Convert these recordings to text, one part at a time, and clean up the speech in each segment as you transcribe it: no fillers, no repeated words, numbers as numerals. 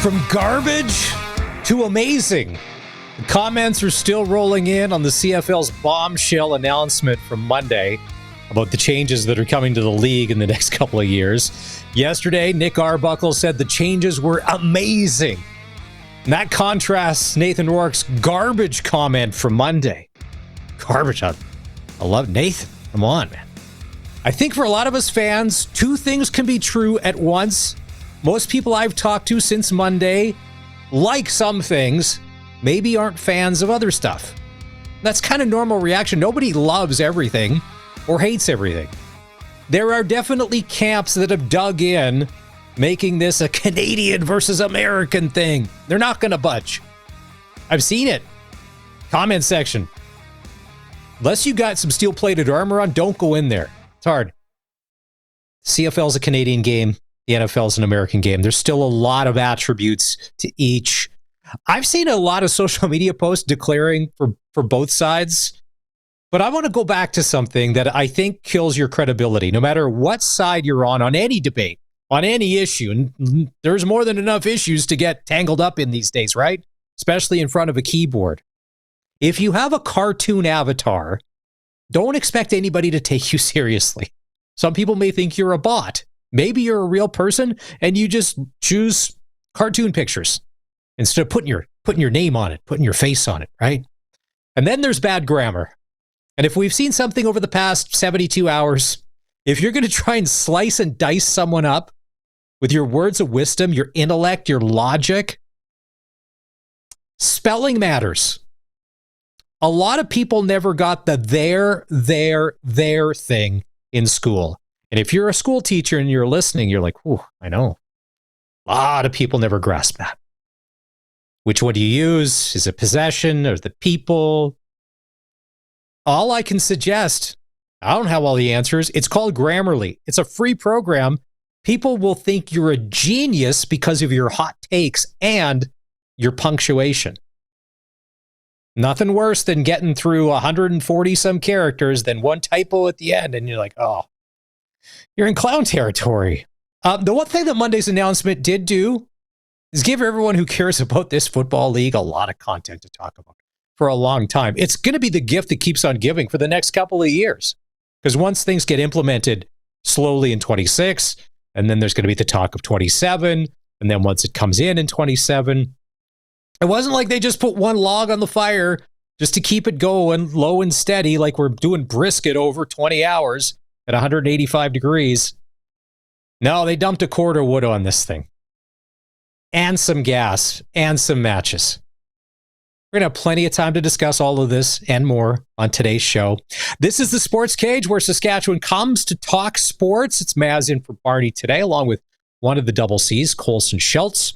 From garbage to amazing. The comments are still rolling in on the CFL's bombshell announcement from Monday about the changes that are coming to the league in the next couple of years. Yesterday, Nick Arbuckle said the changes were amazing. And that contrasts Nathan Rourke's garbage comment from Monday. Garbage. I love Nathan. Come on, man. I think for a lot of us fans, two things can be true at once. Most people I've talked to since Monday like some things, maybe aren't fans of other stuff. That's kind of normal reaction. Nobody loves everything or hates everything. There are definitely camps that have dug in, making this a Canadian versus American thing. They're not going to budge. I've seen it. Comment section. Unless you got some steel-plated armor on, don't go in there. It's hard. CFL's a Canadian game. The NFL's an American game. There's still a lot of attributes to each. I've seen a lot of social media posts declaring for both sides, but I want to go back to something that I think kills your credibility, no matter what side you're on any debate, on any issue. And there's more than enough issues to get tangled up in these days, right? Especially in front of a keyboard. If you have a cartoon avatar, don't expect anybody to take you seriously. Some people may think you're a bot. Maybe you're a real person and you just choose cartoon pictures instead of putting your name on it, putting your face on it, right? And then there's bad grammar. And if we've seen something over the past 72 hours, if you're going to try and slice and dice someone up with your words of wisdom, your intellect, your logic, spelling matters. A lot of people never got the their thing in school. And if you're a school teacher and you're listening, you're like, "Ooh, I know." A lot of people never grasp that. Which one do you use? Is it possession or the people? All I can suggest, I don't have all the answers. It's called Grammarly. It's a free program. People will think you're a genius because of your hot takes and your punctuation. Nothing worse than getting through 140 some characters than one typo at the end. And you're like, oh, you're in clown territory. The one thing that Monday's announcement did do is give everyone who cares about this football league a lot of content to talk about for a long time. It's going to be the gift that keeps on giving for the next couple of years. Because once things get implemented slowly in 26, and then there's going to be the talk of 27, and then once it comes in 27, it wasn't like they just put one log on the fire just to keep it going low and steady like we're doing brisket over 20 hours at 185 degrees. No, they dumped a cord of wood on this thing. And some gas and some matches. We're going to have plenty of time to discuss all of this and more on today's show. This is the Sports Cage, where Saskatchewan comes to talk sports. It's Maz in for Barney today, along with one of the double C's, Colson Schultz.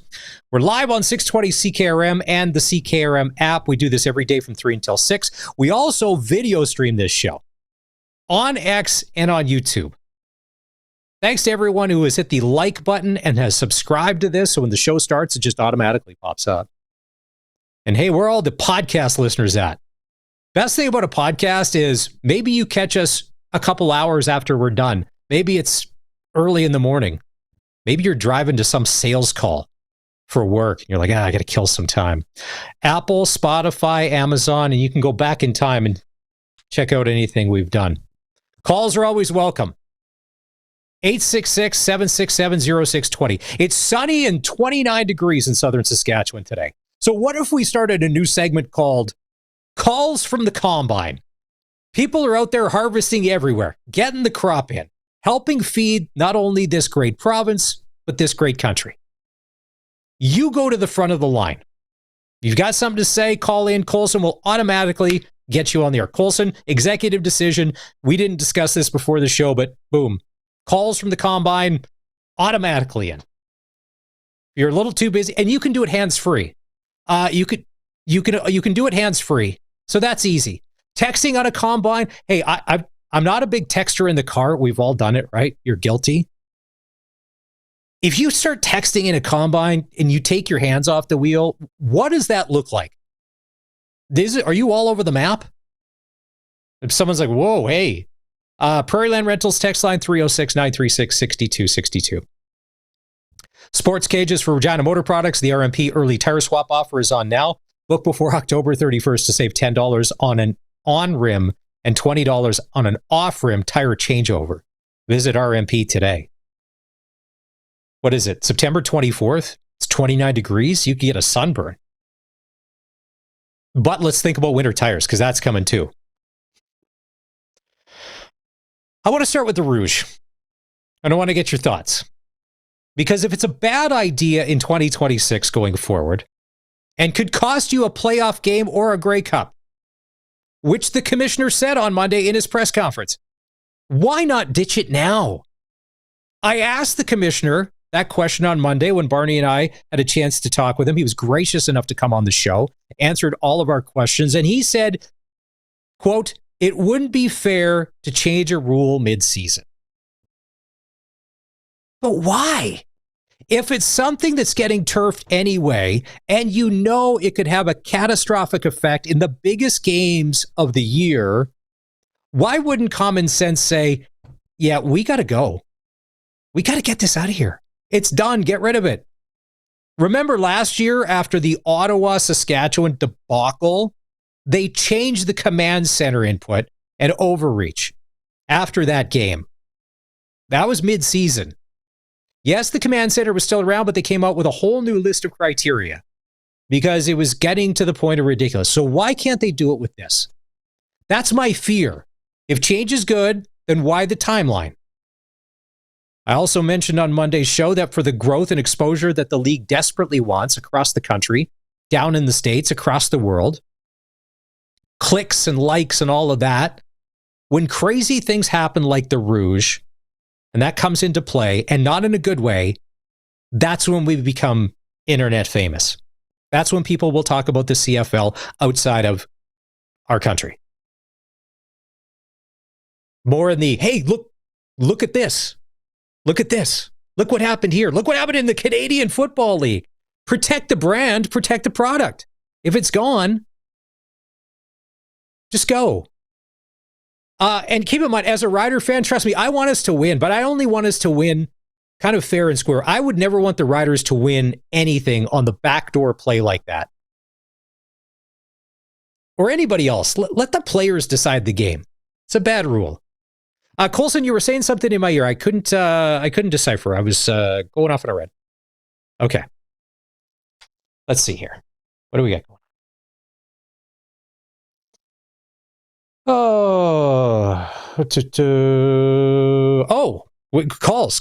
We're live on 620 CKRM and the CKRM app. We do this every day from 3 until 6. We also video stream this show on X and on YouTube. Thanks to everyone who has hit the like button and has subscribed to this, so when the show starts, it just automatically pops up. And hey, where are all the podcast listeners at? Best thing about a podcast is maybe you catch us a couple hours after we're done. Maybe it's early in the morning. Maybe you're driving to some sales call for work. And you're like, I got to kill some time. Apple, Spotify, Amazon, and you can go back in time and check out anything we've done. Calls are always welcome. 866-767-0620. It's sunny and 29 degrees in southern Saskatchewan today. So what if we started a new segment called Calls from the Combine? People are out there harvesting everywhere, getting the crop in, helping feed not only this great province, but this great country. You go to the front of the line. You've got something to say, call in. Colson will automatically get you on the air. Colson, executive decision. We didn't discuss this before the show, but boom. Calls from the Combine automatically in. You're a little too busy, and you can do it hands-free. You can do it hands-free. So that's easy. Texting on a Combine. Hey, I'm not a big texter in the car. We've all done it, right? You're guilty. If you start texting in a Combine and you take your hands off the wheel, what does that look like? Are you all over the map? If someone's like, whoa, hey. Prairie Land Rentals text line 306-936-6262. SportsCages for Regina Motor Products. The RMP early tire swap offer is on now. Book before October 31st to save $10 on an on-rim and $20 on an off-rim tire changeover. Visit RMP today. What is it? September 24th? It's 29 degrees. You can get a sunburn. But let's think about winter tires, because that's coming too. I want to start with the Rouge. And I want to get your thoughts. Because if it's a bad idea in 2026 going forward, and could cost you a playoff game or a Grey Cup, which the commissioner said on Monday in his press conference, why not ditch it now? I asked the commissioner that question on Monday when Barney and I had a chance to talk with him. He was gracious enough to come on the show, answered all of our questions, and he said, quote, "It wouldn't be fair to change a rule mid-season." But why? If it's something that's getting turfed anyway, and you know it could have a catastrophic effect in the biggest games of the year, why wouldn't common sense say, yeah, we got to go. We got to get this out of here. It's done. Get rid of it. Remember last year after the Ottawa-Saskatchewan debacle, they changed the command center input and overreach after that game. That was mid-season. Yes, the command center was still around, but they came out with a whole new list of criteria because it was getting to the point of ridiculous. So why can't they do it with this? That's my fear. If change is good, then why the timeline? I also mentioned on Monday's show that for the growth and exposure that the league desperately wants across the country, down in the States, across the world, clicks and likes and all of that, when crazy things happen like the Rouge, and that comes into play, and not in a good way, that's when we become internet famous. That's when people will talk about the CFL outside of our country. More in the, hey, look at this. Look at this. Look what happened here. Look what happened in the Canadian Football League. Protect the brand, protect the product. If it's gone, just go. And keep in mind, as a Rider fan, trust me, I want us to win, but I only want us to win kind of fair and square. I would never want the Riders to win anything on the backdoor play like that. Or anybody else. Let the players decide the game. It's a bad rule. Colson, you were saying something in my ear. I couldn't decipher. I was going off on a red. Okay. Let's see here. What do we got going on?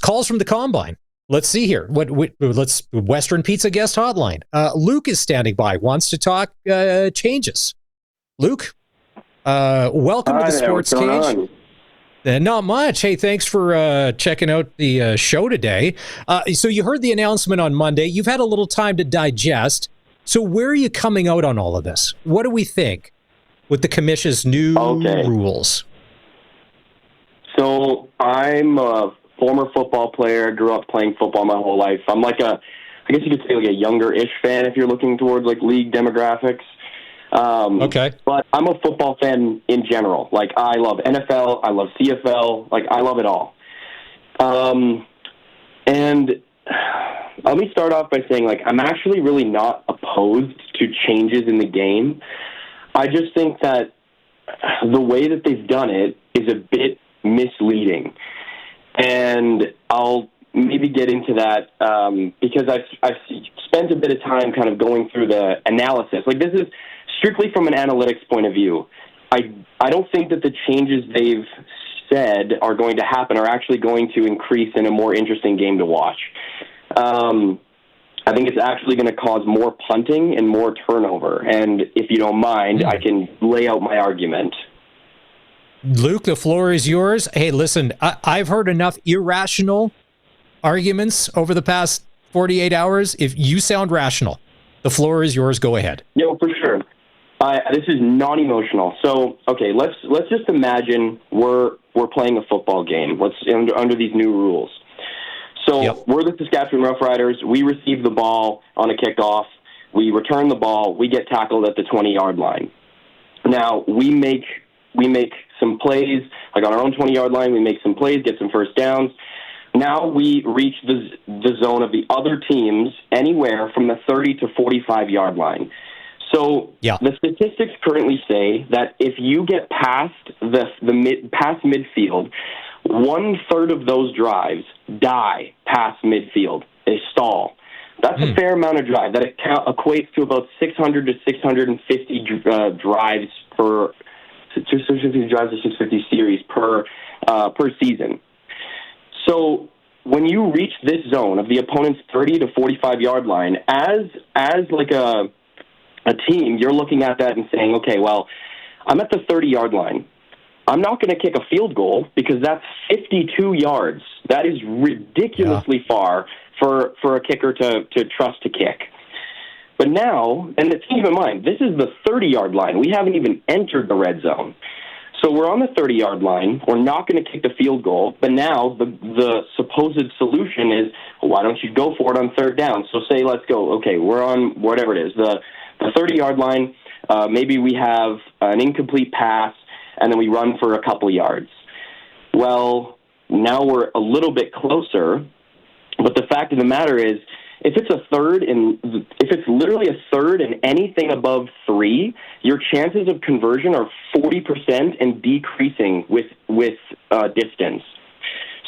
Calls from the Combine. Let's see here. Let's Western Pizza guest hotline. Luke is standing by. Wants to talk changes. Luke, welcome to the SportsCage. Not much. Hey, thanks for checking out the show today. So you heard the announcement on Monday. You've had a little time to digest. So where are you coming out on all of this? What do we think with the commission's new rules? So I'm a former football player. Grew up playing football my whole life. I'm like I guess you could say like a younger-ish fan if you're looking towards like league demographics. But I'm a football fan in general. Like, I love NFL, I love CFL, like, I love it all. And let me start off by saying, like, I'm actually really not opposed to changes in the game. I just think that the way that they've done it is a bit misleading. And I'll maybe get into that because I've spent a bit of time kind of going through the analysis. Like, this is strictly from an analytics point of view. I don't think that the changes they've said are going to happen are actually going to increase in a more interesting game to watch. I think it's actually going to cause more punting and more turnover. And if you don't mind, I can lay out my argument. Luke, the floor is yours. Hey, listen, I've heard enough irrational arguments over the past 48 hours. If you sound rational, the floor is yours. Go ahead. Yeah, for sure. This is non-emotional. So, okay, let's just imagine we're playing a football game. Let's under these new rules. So We're the Saskatchewan Roughriders. We receive the ball on a kickoff. We return the ball. We get tackled at the 20-yard line. Now we make some plays, like on our own 20-yard line. We make some plays, get some first downs. Now we reach the zone of the other teams anywhere from the 30 to 45-yard line. So the statistics currently say that if you get past past midfield, 1/3 of those drives die past midfield. They stall. That's a fair amount of drive. That equates to about 600 to 650 drives per 650 drives to 650 series per season. So when you reach this zone of the opponent's 30 to 45-yard line, as like a team, you're looking at that and saying, okay, well, I'm at the 30-yard line. I'm not going to kick a field goal because that's 52 yards. That is ridiculously far for a kicker to trust to kick. But now, and keep in mind, this is the 30-yard line. We haven't even entered the red zone. So we're on the 30-yard line. We're not going to kick the field goal. But now the supposed solution is, well, why don't you go for it on third down? So say, let's go. Okay, we're on whatever it is, the 30-yard line. Maybe we have an incomplete pass, and then we run for a couple yards. Well, now we're a little bit closer. But the fact of the matter is, if it's literally a third and anything above 3, your chances of conversion are 40% and decreasing with distance.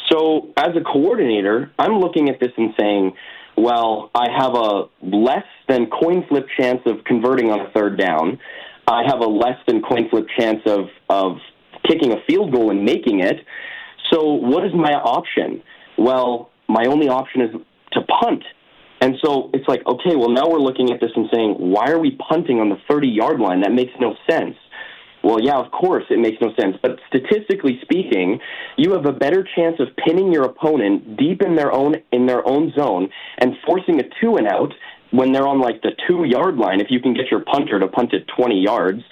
So as a coordinator, I'm looking at this and saying, well, I have a less than coin flip chance of converting on a third down. I have a less than coin flip chance of kicking a field goal and making it. So what is my option? Well, my only option is to punt. And so it's like, okay, well, now we're looking at this and saying, why are we punting on the 30-yard line? That makes no sense. Well, yeah, of course it makes no sense. But statistically speaking, you have a better chance of pinning your opponent deep in their own zone and forcing a 2-and-out when they're on like the 2-yard line. If you can get your punter to punt it 20 yards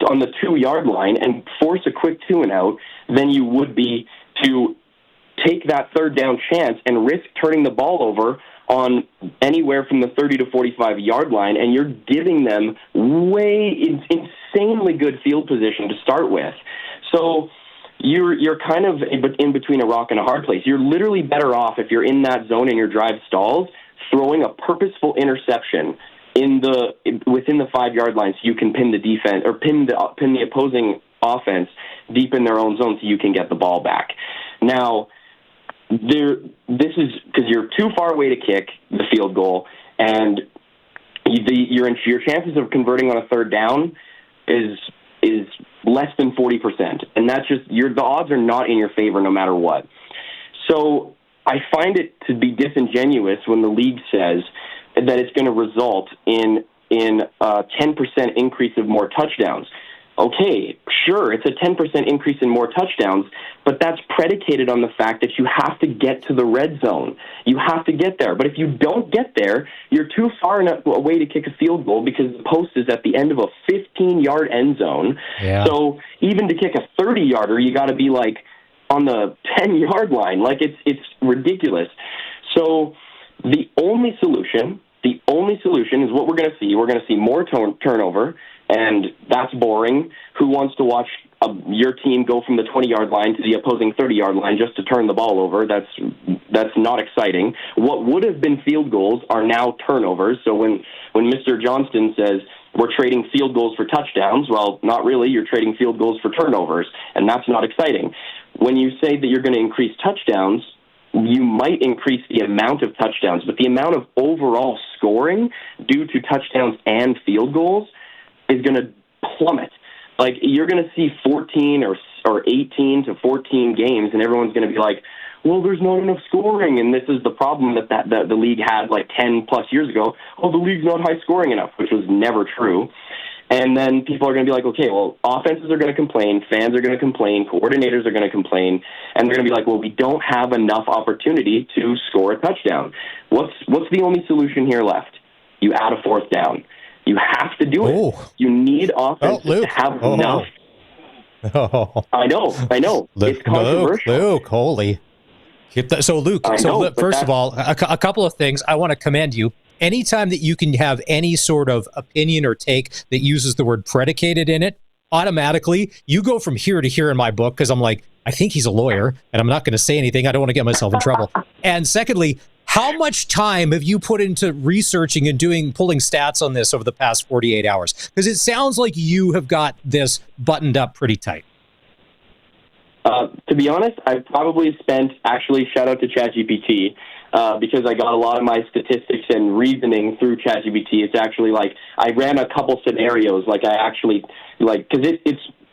on the 2-yard line and force a quick 2-and-out, than you would be to take that third down chance and risk turning the ball over on anywhere from the 30 to 45-yard line, and you're giving them insanely good field position to start with. So you're kind of in between a rock and a hard place. You're literally better off, if you're in that zone and your drive stalls, throwing a purposeful interception within the 5-yard line so you can pin the defense or pin the opposing offense deep in their own zone so you can get the ball back. Now, this is because you're too far away to kick the field goal, and your chances of converting on a third down is less than 40%, and that's just the odds are not in your favor no matter what. So I find it to be disingenuous when the league says that it's going to result in a 10% increase of more touchdowns. Okay, sure, it's a 10% increase in more touchdowns, but that's predicated on the fact that you have to get to the red zone. You have to get there. But if you don't get there, you're too far away to kick a field goal because the post is at the end of a 15-yard end zone. Yeah. So even to kick a 30-yarder, you got to be like on the 10-yard line. Like it's ridiculous. So the only solution is what we're going to see. We're going to see more turnover. And that's boring. Who wants to watch your team go from the 20-yard line to the opposing 30-yard line just to turn the ball over? That's not exciting. What would have been field goals are now turnovers. So when Mr. Johnston says we're trading field goals for touchdowns, well, not really. You're trading field goals for turnovers, and that's not exciting. When you say that you're going to increase touchdowns, you might increase the amount of touchdowns, but the amount of overall scoring due to touchdowns and field goals is going to plummet. Like, you're going to see 14 or 18 to 14 games, and everyone's going to be like, well, there's not enough scoring, and this is the problem that the league had like 10-plus years ago. Oh, the league's not high-scoring enough, which was never true. And then people are going to be like, okay, well, offenses are going to complain, fans are going to complain, coordinators are going to complain, and they're going to be like, well, we don't have enough opportunity to score a touchdown. What's the only solution here left? You add a fourth down. You have to do it. You need offenses to have enough. Oh. I know. It's controversial. Luke, holy. So, Luke, first of all, a couple of things. I want to commend you. Anytime that you can have any sort of opinion or take that uses the word predicated in it, automatically you go from here to here in my book, because I'm like, I think he's a lawyer, and I'm not going to say anything. I don't want to get myself in trouble. And secondly, how much time have you put into researching and pulling stats on this over the past 48 hours? Because it sounds like you have got this buttoned up pretty tight. To be honest, I probably spent, actually, shout out to ChatGPT, because I got a lot of my statistics and reasoning through ChatGPT. It's actually like, I ran a couple scenarios, like I actually, like, because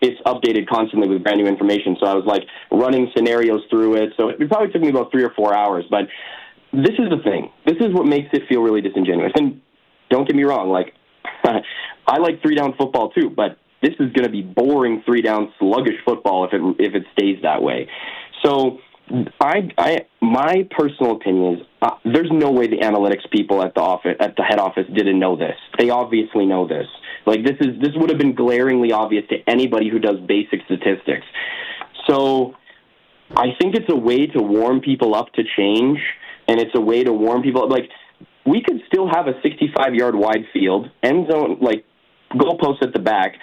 it's updated constantly with brand new information, so I was like running scenarios through it, so it probably took me about 3 or 4 hours, but this is the thing. This is what makes it feel really disingenuous, and don't get me wrong, like, I like 3-down football too, but this is going to be boring 3-down sluggish football if it stays that way. So my personal opinion is there's no way the analytics people at the head office didn't know this. They obviously know this. Like this would have been glaringly obvious to anybody who does basic statistics. So I think it's a way to warm people up to change, and it's a way to warm people up. Like we could still have a 65-yard wide field, end zone, like goalpost at the back,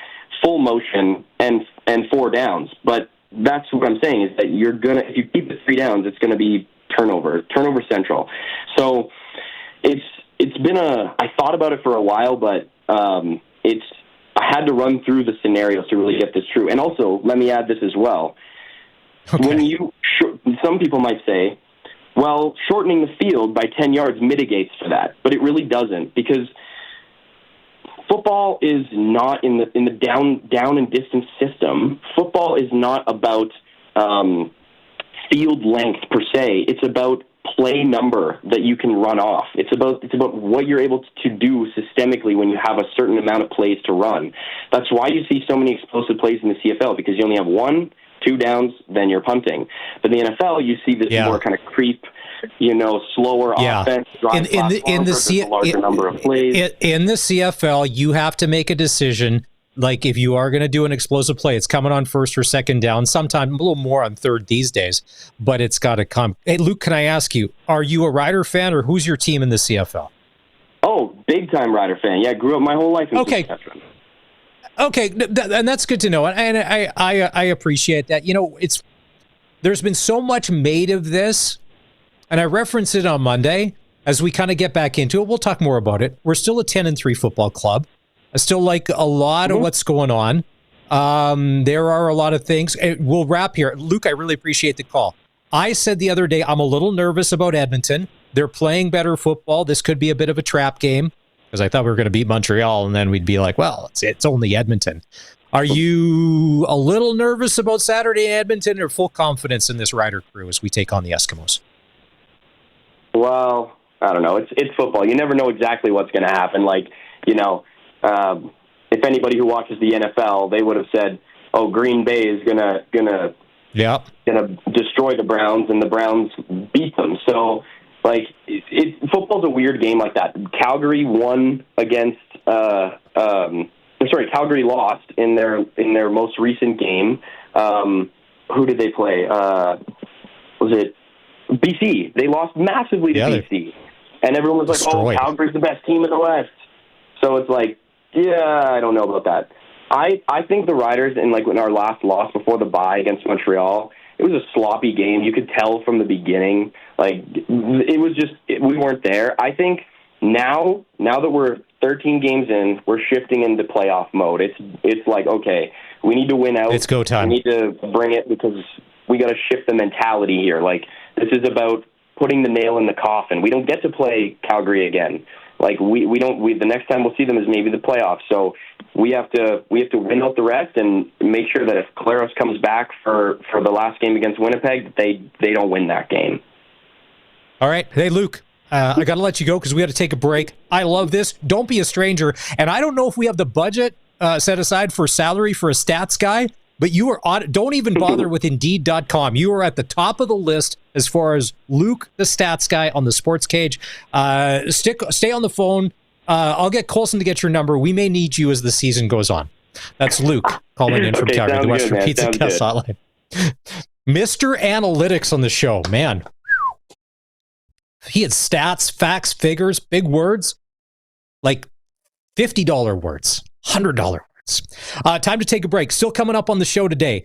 full motion, and 4 downs. But that's what I'm saying is that if you keep it 3 downs, it's gonna be turnover central. So it's been I thought about it for a while, but I had to run through the scenarios to really get this true. And also, let me add this as well. Okay. Some people might say, well, shortening the field by 10 yards mitigates for that, but it really doesn't, because football is not in the down and distance system. Football is not about field length per se. It's about play number that you can run off. It's about what you're able to do systemically when you have a certain amount of plays to run. That's why you see so many explosive plays in the CFL, because you only have 1, 2 downs, then you're punting. But in the NFL, you see this more kind of creep, slower offense. In the larger number of plays. In the CFL, you have to make a decision. Like if you are going to do an explosive play, it's coming on first or second down, sometime a little more on third these days, but it's got to come. Hey, Luke, can I ask you, are you a Rider fan, or who's your team in the CFL? Oh, big time Rider fan. Yeah, grew up my whole life in Saskatchewan. Okay, and that's good to know, and I appreciate that. There's been so much made of this, and I referenced it on Monday. As we kind of get back into it, we'll talk more about it. We're still a 10-3 football club. I still like a lot of what's going on. There are a lot of things. We'll wrap here. Luke, I really appreciate the call. I said the other day, I'm a little nervous about Edmonton. They're playing better football. This could be a bit of a trap game, because I thought we were going to beat Montreal, and then we'd be like, well, it's only Edmonton. Are you a little nervous about Saturday in Edmonton, or full confidence in this Rider crew as we take on the Eskimos? Well, I don't know. It's football. You never know exactly what's going to happen. Like, if anybody who watches the NFL, they would have said, "Oh, Green Bay is gonna destroy the Browns," and the Browns beat them. So, like, football's a weird game like that. Calgary lost in their most recent game. Who did they play? Was it BC? They lost massively to BC, and everyone was like, "Oh, Calgary's the best team in the West." So it's like, yeah, I don't know about that. I think the Riders, in like in our last loss before the bye against Montreal, it was a sloppy game. You could tell from the beginning. Like it was just we weren't there. I think now that we're 13 games in, we're shifting into playoff mode. It's like, okay, we need to win out. It's go time. We need to bring it, because we got to shift the mentality here. Like this is about putting the nail in the coffin. We don't get to play Calgary again. Like we don't. The next time we'll see them is maybe the playoffs. So we have to win out the rest and make sure that if Claros comes back for the last game against Winnipeg, they don't win that game. All right, hey Luke, I got to let you go because we got to take a break. I love this. Don't be a stranger, and I don't know if we have the budget set aside for salary for a stats guy. But you are on. Don't even bother with Indeed.com. You are at the top of the list as far as Luke, the stats guy on the SportsCage. Stay on the phone. I'll get Colson to get your number. We may need you as the season goes on. That's Luke calling in from Calgary, the Western Pizza Guest Hotline. Mr. Analytics on the show, man. He had stats, facts, figures, big words, like $50 words, $100 words. Conference. Time to take a break. Still coming up on the show today.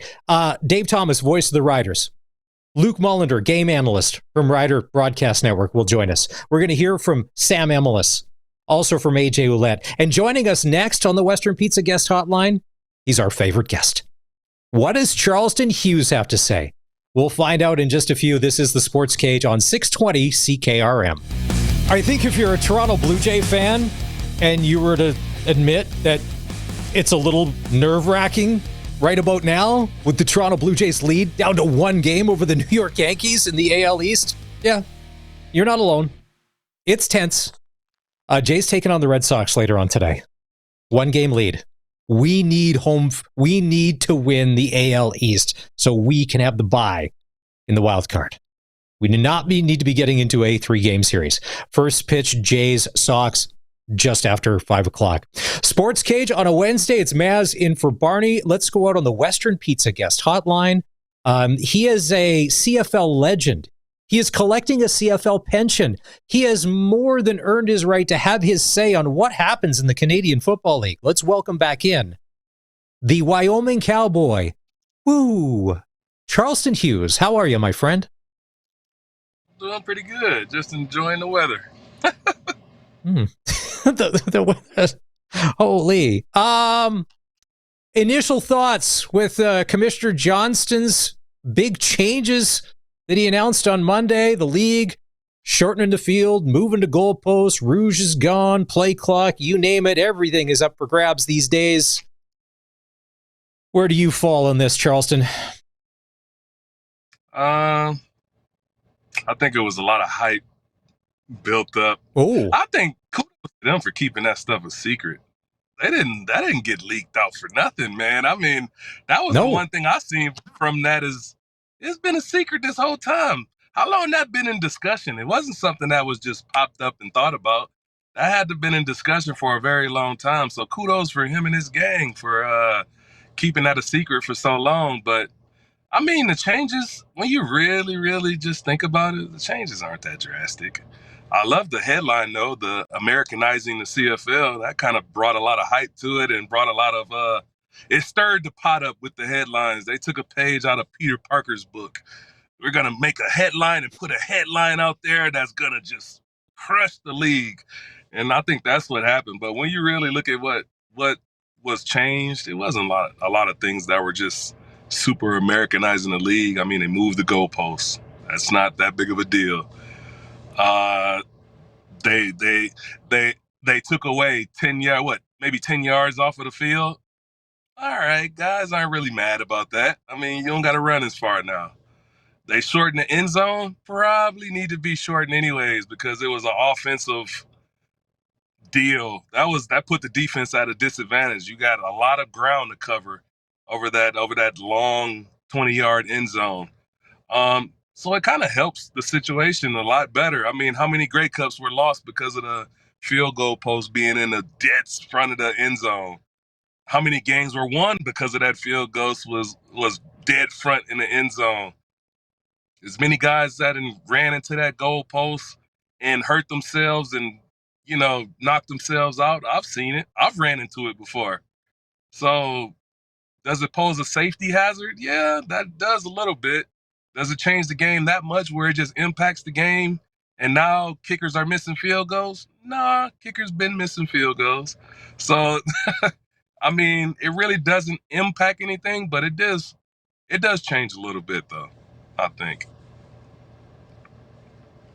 Dave Thomas, voice of the Riders. Luc Mullinder, game analyst from Rider Broadcast Network, will join us. We're going to hear from Sam Emilis, also from AJ Ouellette. And joining us next on the Western Pizza Guest Hotline, he's our favorite guest. What does Charleston Hughes have to say? We'll find out in just a few. This is the Sports Cage on 620 CKRM. I think if you're a Toronto Blue Jay fan and you were to admit that it's a little nerve-wracking right about now with the Toronto Blue Jays lead down to one game over the New York Yankees in the AL East, yeah, you're not alone. It's tense. Jays taking on the Red Sox later on today. One game lead. We need to win the AL East so we can have the bye in the wild card. We do not need to be getting into a 3-game series. First pitch, Jays, Sox, just after 5 o'clock. Sports Cage on a Wednesday. It's Maz in for Barney. Let's go out on the Western Pizza Guest Hotline. He is a CFL legend. He is collecting a CFL pension. He has more than earned his right to have his say on what happens in the Canadian Football League. Let's welcome back in the Wyoming Cowboy. Woo! Charleston Hughes, how are you, my friend? Doing pretty good. Just enjoying the weather. the weather. Holy. Initial thoughts with Commissioner Johnston's big changes that he announced on Monday. The league shortening the field, moving to goalposts, Rouge is gone, play clock, you name it. Everything is up for grabs these days. Where do you fall on this, Charleston? I think it was a lot of hype built up. Oh, I think kudos to them for keeping that stuff a secret. That didn't get leaked out for nothing, man. I mean, that was the one thing I seen from that is it's been a secret this whole time. How long that been in discussion? It wasn't something that was just popped up and thought about. That had to have been in discussion for a very long time. So kudos for him and his gang for keeping that a secret for so long. But I mean, the changes, when you really, really just think about it, the changes aren't that drastic. I love the headline, though, the Americanizing the CFL. That kind of brought a lot of hype to it and brought a lot of, it stirred the pot up with the headlines. They took a page out of Peter Parker's book. We're going to make a headline and put a headline out there that's going to just crush the league. And I think that's what happened. But when you really look at what was changed, it wasn't a lot of things that were just super Americanizing the league. I mean, they moved the goalposts. That's not that big of a deal. They took away 10 yards off of the field. All right, guys aren't really mad about that. I mean, you don't got to run as far now. They shortened the end zone. Probably need to be shortened anyways because it was an offensive deal. That put the defense at a disadvantage. You got a lot of ground to cover over that long 20-yard end zone. So it kind of helps the situation a lot better. I mean, how many Grey Cups were lost because of the field goal post being in the dead front of the end zone? How many games were won because of that field goal was dead front in the end zone? As many guys that ran into that goal post and hurt themselves and, knocked themselves out. I've seen it. I've ran into it before. So does it pose a safety hazard? Yeah, that does a little bit. Does it change the game that much where it just impacts the game and now kickers are missing field goals? Nah, kickers been missing field goals. So, I mean, it really doesn't impact anything, but it does change a little bit, though, I think.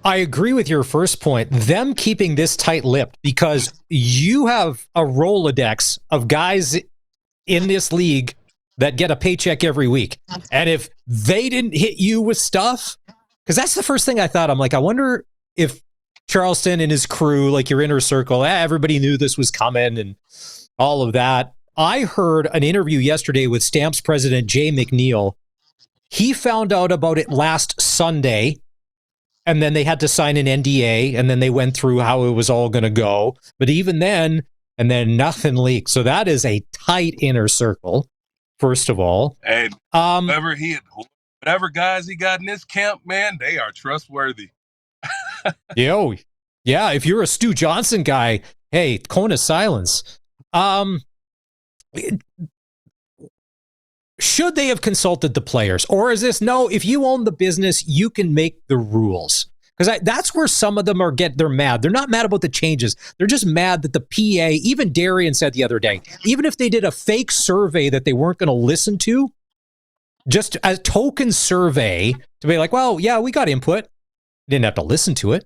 I agree with your first point. Them keeping this tight-lipped because you have a Rolodex of guys in this league that get a paycheck every week. And if they didn't hit you with stuff, because that's the first thing I thought. I'm like, I wonder if Charleston and his crew, like your inner circle, everybody knew this was coming and all of that. I heard an interview yesterday with Stamps president Jay McNeil. He found out about it last Sunday, and then they had to sign an NDA, and then they went through how it was all going to go. But even then, and then nothing leaked. So that is a tight inner circle. First of all, and whatever guys he got in this camp, man, they are trustworthy. Yeah, if you're a Stu Johnson guy, hey, cone of silence. Should they have consulted the players? Or is this, no, if you own the business, you can make the rules? Because that's where some of them they're mad. They're not mad about the changes. They're just mad that the PA, even Darian said the other day, even if they did a fake survey that they weren't going to listen to, just a token survey to be like, well, yeah, we got input. Didn't have to listen to it.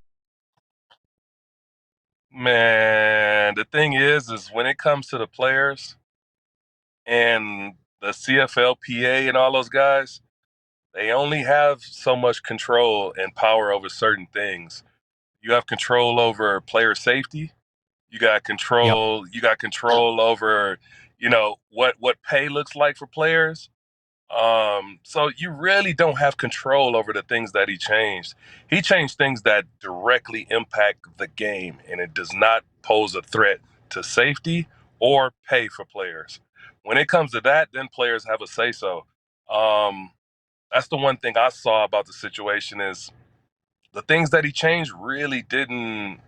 Man, the thing is when it comes to the players and the CFL, PA, and all those guys, they only have so much control and power over certain things. You have control over player safety. You got control. Yep. You got control over, what pay looks like for players. So you really don't have control over the things that he changed. He changed things that directly impact the game, and it does not pose a threat to safety or pay for players. When it comes to that, then players have a say-so. That's the one thing I saw about the situation is the things that he changed really didn't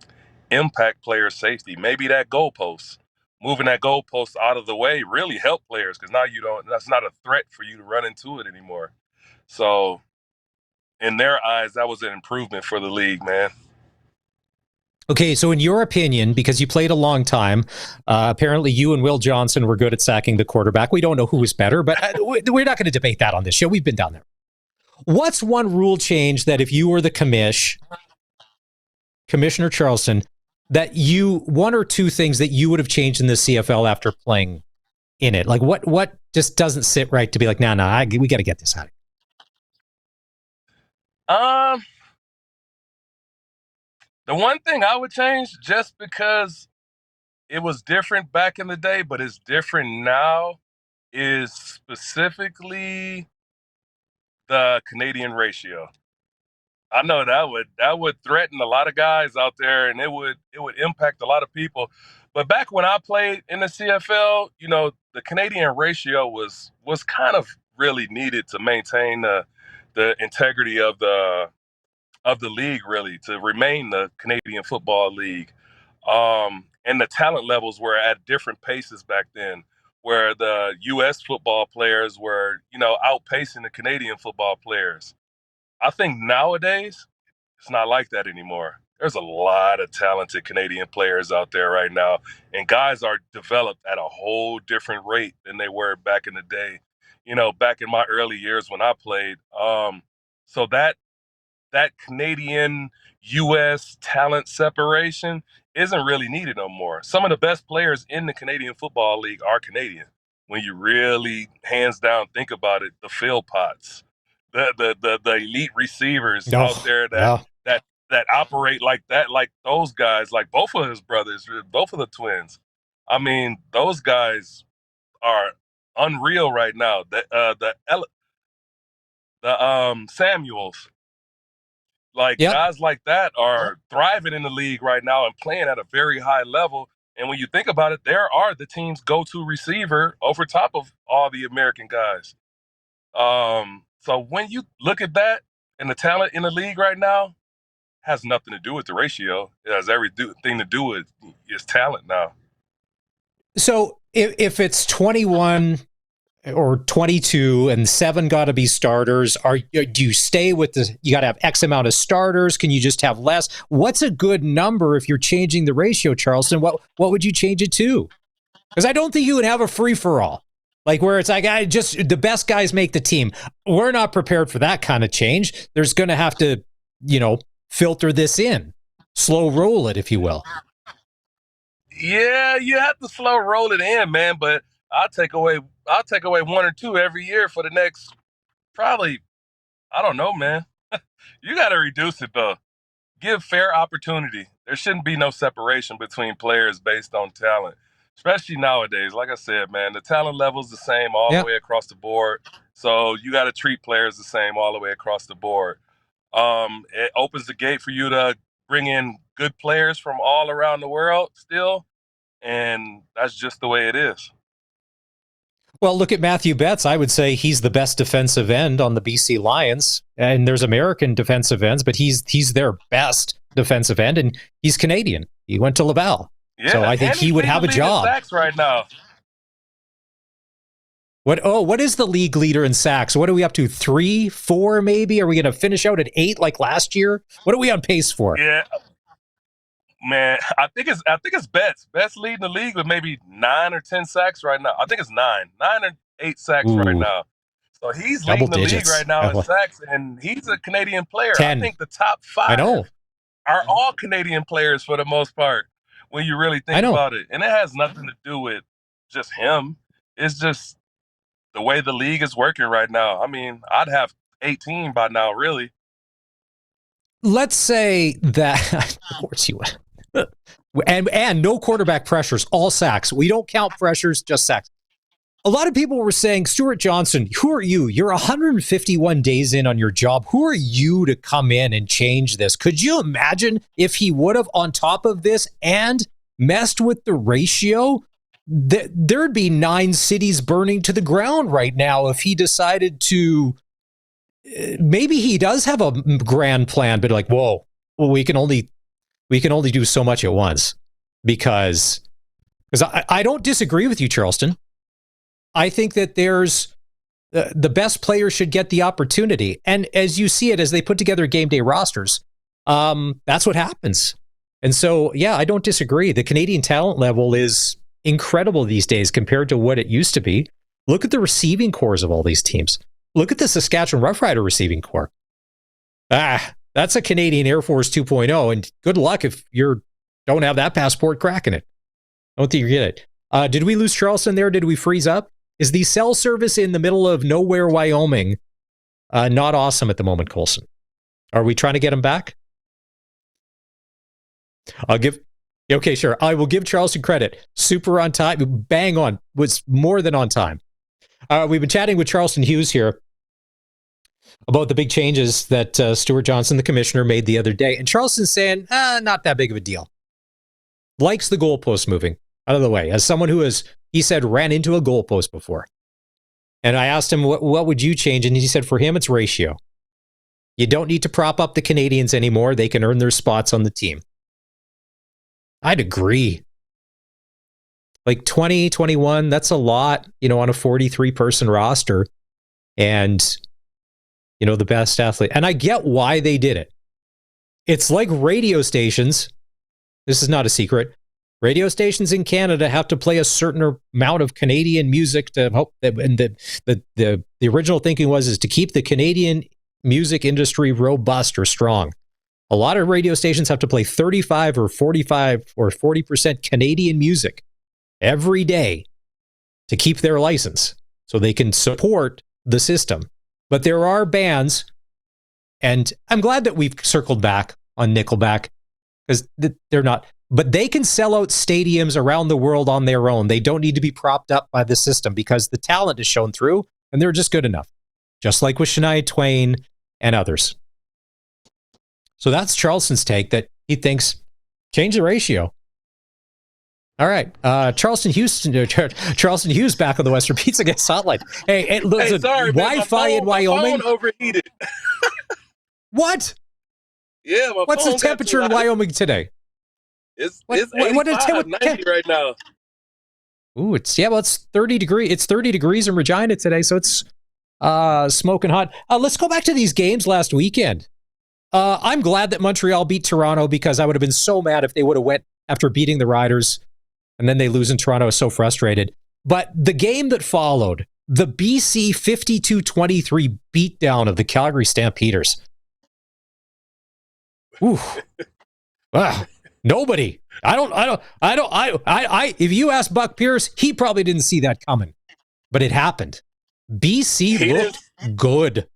impact player safety. Maybe that goalpost, moving that goalpost out of the way really helped players because now that's not a threat for you to run into it anymore. So in their eyes, that was an improvement for the league, man. Okay, so in your opinion, because you played a long time, apparently you and Will Johnson were good at sacking the quarterback. We don't know who was better, but we're not going to debate that on this show. We've been down there. What's one rule change that if you were the Commissioner Charleston, that one or two things that you would have changed in the CFL after playing in it? Like what just doesn't sit right to be like, no, we got to get this out of here. The one thing I would change, just because it was different back in the day, but it's different now, is specifically the Canadian ratio. I know that would threaten a lot of guys out there, and it would impact a lot of people. But back when I played in the CFL, the Canadian ratio was kind of really needed to maintain the integrity of the league, really, to remain the Canadian Football League. And the talent levels were at different paces back then, where the U.S. football players were, outpacing the Canadian football players. I think nowadays, it's not like that anymore. There's a lot of talented Canadian players out there right now, and guys are developed at a whole different rate than they were back in the day, back in my early years when I played. So that Canadian U.S. talent separation isn't really needed no more. Some of the best players in the Canadian Football League are Canadian. When you really, hands down, think about it, the Philpotts, the elite receivers out there that operate like that, like those guys, like both of his brothers, both of the twins. I mean, those guys are unreal right now. The Samuels. Guys like that are thriving in the league right now and playing at a very high level. And when you think about it, there are the team's go-to receiver over top of all the American guys. So when you look at that, and the talent in the league right now has nothing to do with the ratio. It has everything to do with its talent now. So if it's 21 or 22 and 7 got to be starters, do you stay with you got to have X amount of starters? Can you just have less? What's a good number if you're changing the ratio, Charleston? What would you change it to? Because I don't think you would have a free-for-all, like where it's like the best guys make the team. We're not prepared for that kind of change. There's going to have to, filter this in, slow roll it, if you will. Yeah, you have to slow roll it in, man. But I'll take away 1 or 2 every year for the next, probably, I don't know, man. You got to reduce it, though. Give fair opportunity. There shouldn't be no separation between players based on talent, especially nowadays. Like I said, man, the talent level's the same all the way across the board. So you got to treat players the same all the way across the board. It opens the gate for you to bring in good players from all around the world still, and that's just the way it is. Well, look at Matthew Betts. I would say he's the best defensive end on the BC Lions, and there's American defensive ends, but he's their best defensive end, and he's Canadian. He went to Laval, so I think he would have a job. Sacks right now. What is the league leader in sacks? What are we up to? 3, 4, maybe? Are we going to finish out at 8 like last year? What are we on pace for? Yeah, man, I think it's Betts. Betts leading the league with maybe 9 or 10 sacks right now. I think it's 9 or 8 sacks right now. So he's double leading the league digits right now in sacks, and he's a Canadian player. 10. I think the top 5 I know. are all Canadian players for the most part when you really think about it. And it has nothing to do with just him. It's just the way the league is working right now. I mean, I'd have 18 by now, really. Let's say that, of course you would. And no quarterback pressures, all sacks. We don't count pressures, just sacks. A lot of people were saying, Stuart Johnson, who are you? You're 151 days in on your job. Who are you to come in and change this? Could you imagine if he would have, on top of this, and messed with the ratio? There'd be 9 cities burning to the ground right now if he decided to. Maybe he does have a grand plan, but like, whoa, well, we can only do so much at once because I don't disagree with you, Charleston. I think that there's the best players should get the opportunity. And as you see it, as they put together game day rosters, that's what happens. And so, yeah, I don't disagree. The Canadian talent level is incredible these days compared to what it used to be. Look at the receiving cores of all these teams. Look at the Saskatchewan Roughrider receiving core. That's a Canadian Air Force 2.0, and good luck if you don't have that passport cracking it. I don't think you get it. Did we lose Charleston there? Did we freeze up? Is the cell service in the middle of nowhere, Wyoming, not awesome at the moment, Colson? Are we trying to get him back? Okay, sure. I will give Charleston credit. Super on time. Bang on. Was more than on time. We've been chatting with Charleston Hughes here about the big changes that Stuart Johnson, the commissioner, made the other day. And Charleston's saying, not that big of a deal. Likes the goalpost moving out of the way. As someone who has, he said, ran into a goalpost before. And I asked him, what would you change? And he said, for him, it's ratio. You don't need to prop up the Canadians anymore. They can earn their spots on the team. I'd agree. Like 20, 21, that's a lot, on a 43-person roster. And, the best athlete. And I get why they did it. It's like radio stations. This is not a secret. Radio stations in Canada have to play a certain amount of Canadian music to help. And the original thinking is to keep the Canadian music industry robust or strong. A lot of radio stations have to play 35 or 45 or 40% Canadian music every day to keep their license so they can support the system. But there are bands, and I'm glad that we've circled back on Nickelback because they're not, but they can sell out stadiums around the world on their own. They don't need to be propped up by the system because the talent is shown through and they're just good enough, just like with Shania Twain and others. So that's Charleston's take, that he thinks change the ratio. All right, Charleston Hughes back on the Western Pizza Guest Hotline. Hey, listen, sorry, Wi-Fi in Wyoming. My phone overheated. What? Yeah, what's the temperature in Wyoming today? It's 85, 90 right now. Ooh, it's 30 degrees. It's 30 degrees in Regina today, so it's smoking hot. Let's go back to these games last weekend. I'm glad that Montreal beat Toronto because I would have been so mad if they would have went after beating the Riders and then they lose in Toronto. I was so frustrated. But the game that followed, the BC 52-23 beatdown of the Calgary Stampeders. Ooh. Nobody. If you ask Buck Pierce, he probably didn't see that coming. But it happened. BC looked good.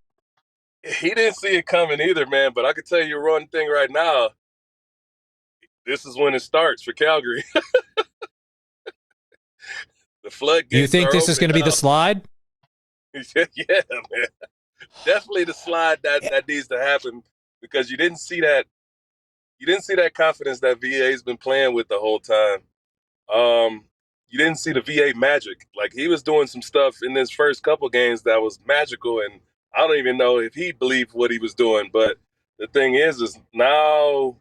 He didn't see it coming either, man. But I can tell you one thing right now. This is when it starts for Calgary. The floodgates. You think this is going to be the slide? Yeah, man. Definitely the slide that needs to happen because you didn't see that. You didn't see that confidence that VA's been playing with the whole time. You didn't see the VA magic. Like, he was doing some stuff in his first couple games that was magical, and I don't even know if he believed what he was doing. But the thing is now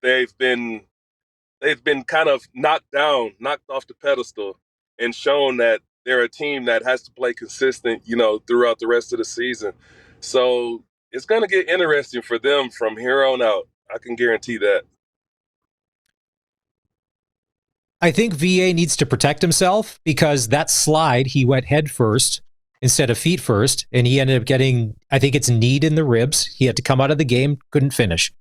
they've been kind of knocked off the pedestal and shown that they're a team that has to play consistent, throughout the rest of the season. So it's going to get interesting for them from here on out. I can guarantee that. I think VA needs to protect himself because that slide, he went head first instead of feet first, and he ended up getting, I think it's kneed in the ribs. He had to come out of the game, couldn't finish.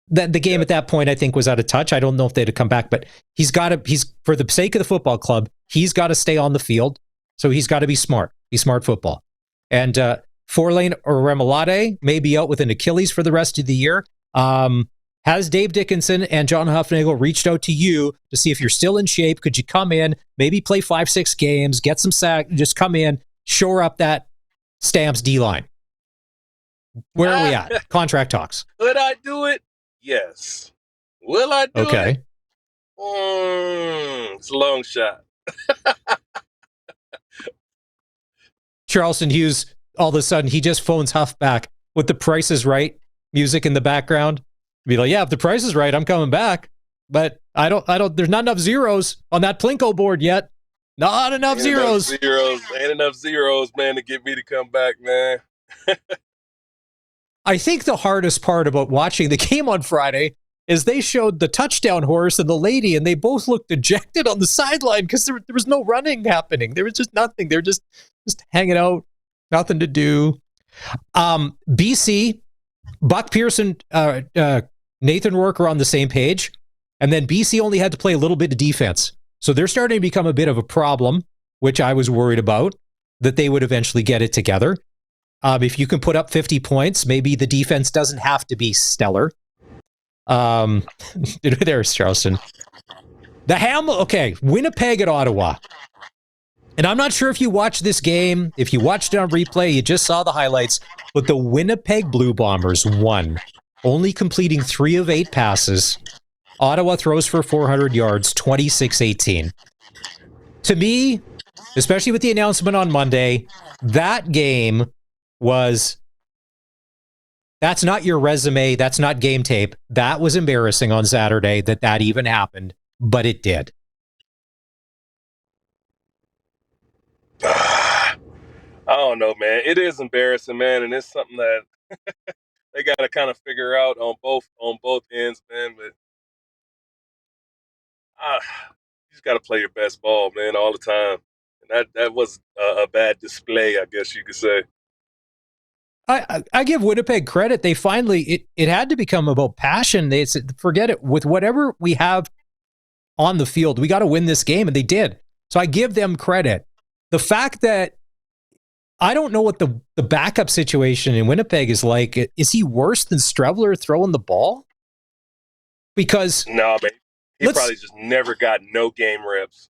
The game at that point, I think, was out of touch. I don't know if they'd have come back, but he's for the sake of the football club, he's got to stay on the field. So he's got to be smart. Be smart football. And Forlane or Remilade may be out with an Achilles for the rest of the year. Has Dave Dickinson and John Huffnagel reached out to you to see if you're still in shape? Could you come in, maybe play 5-6 games, get some sack, just come in, shore up that Stamps D-line? Where are we at? Contract talks. Could I do it? Yes. Will I do it? Okay. It's a long shot. Charleston Hughes, all of a sudden, he just phones Huff back with the Price is Right music in the background. Be like, yeah, if the price is right, I'm coming back. But I don't, there's not enough zeros on that Plinko board yet. Not enough zeros. Ain't enough zeros, man, to get me to come back, man. I think the hardest part about watching the game on Friday is they showed the touchdown horse and the lady, and they both looked dejected on the sideline because there was no running happening. There was just nothing. They were just hanging out, nothing to do. BC, Buck Pearson, Nathan Rourke are on the same page, and then BC only had to play a little bit of defense. So they're starting to become a bit of a problem, which I was worried about, that they would eventually get it together. If you can put up 50 points, maybe the defense doesn't have to be stellar. There's Charleston. Winnipeg at Ottawa. And I'm not sure if you watched this game, if you watched it on replay, you just saw the highlights, but the Winnipeg Blue Bombers won, only completing 3 of 8 passes. Ottawa throws for 400 yards, 26-18. To me, especially with the announcement on Monday, that game that's not your resume, that's not game tape. That was embarrassing on Saturday that even happened, but it did. I don't know, man. It is embarrassing, man, and it's something that they got to kind of figure out on both ends, man. But you just got to play your best ball, man, all the time. And that was a bad display, I guess you could say. I give Winnipeg credit. They finally, it had to become about passion. They said, forget it. With whatever we have on the field, we got to win this game, and they did. So I give them credit. The fact that I don't know what the backup situation in Winnipeg is like. Is he worse than Strevler throwing the ball? Because no, man, he probably just never got no game reps.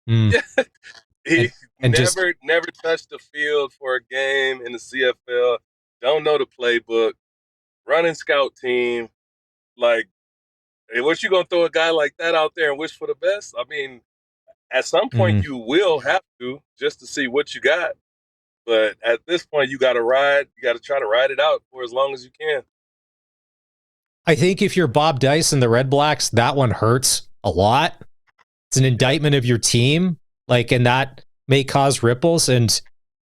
He never touched the field for a game in the CFL. Don't know the playbook. Running scout team. Like, hey, what you gonna throw a guy like that out there and wish for the best? I mean, at some point you will have to, just to see what you got. But at this point, you got to ride. You got to try to ride it out for as long as you can. I think if you're Bob Dice and the Red Blacks, that one hurts a lot. It's an indictment of your team, and that may cause ripples. And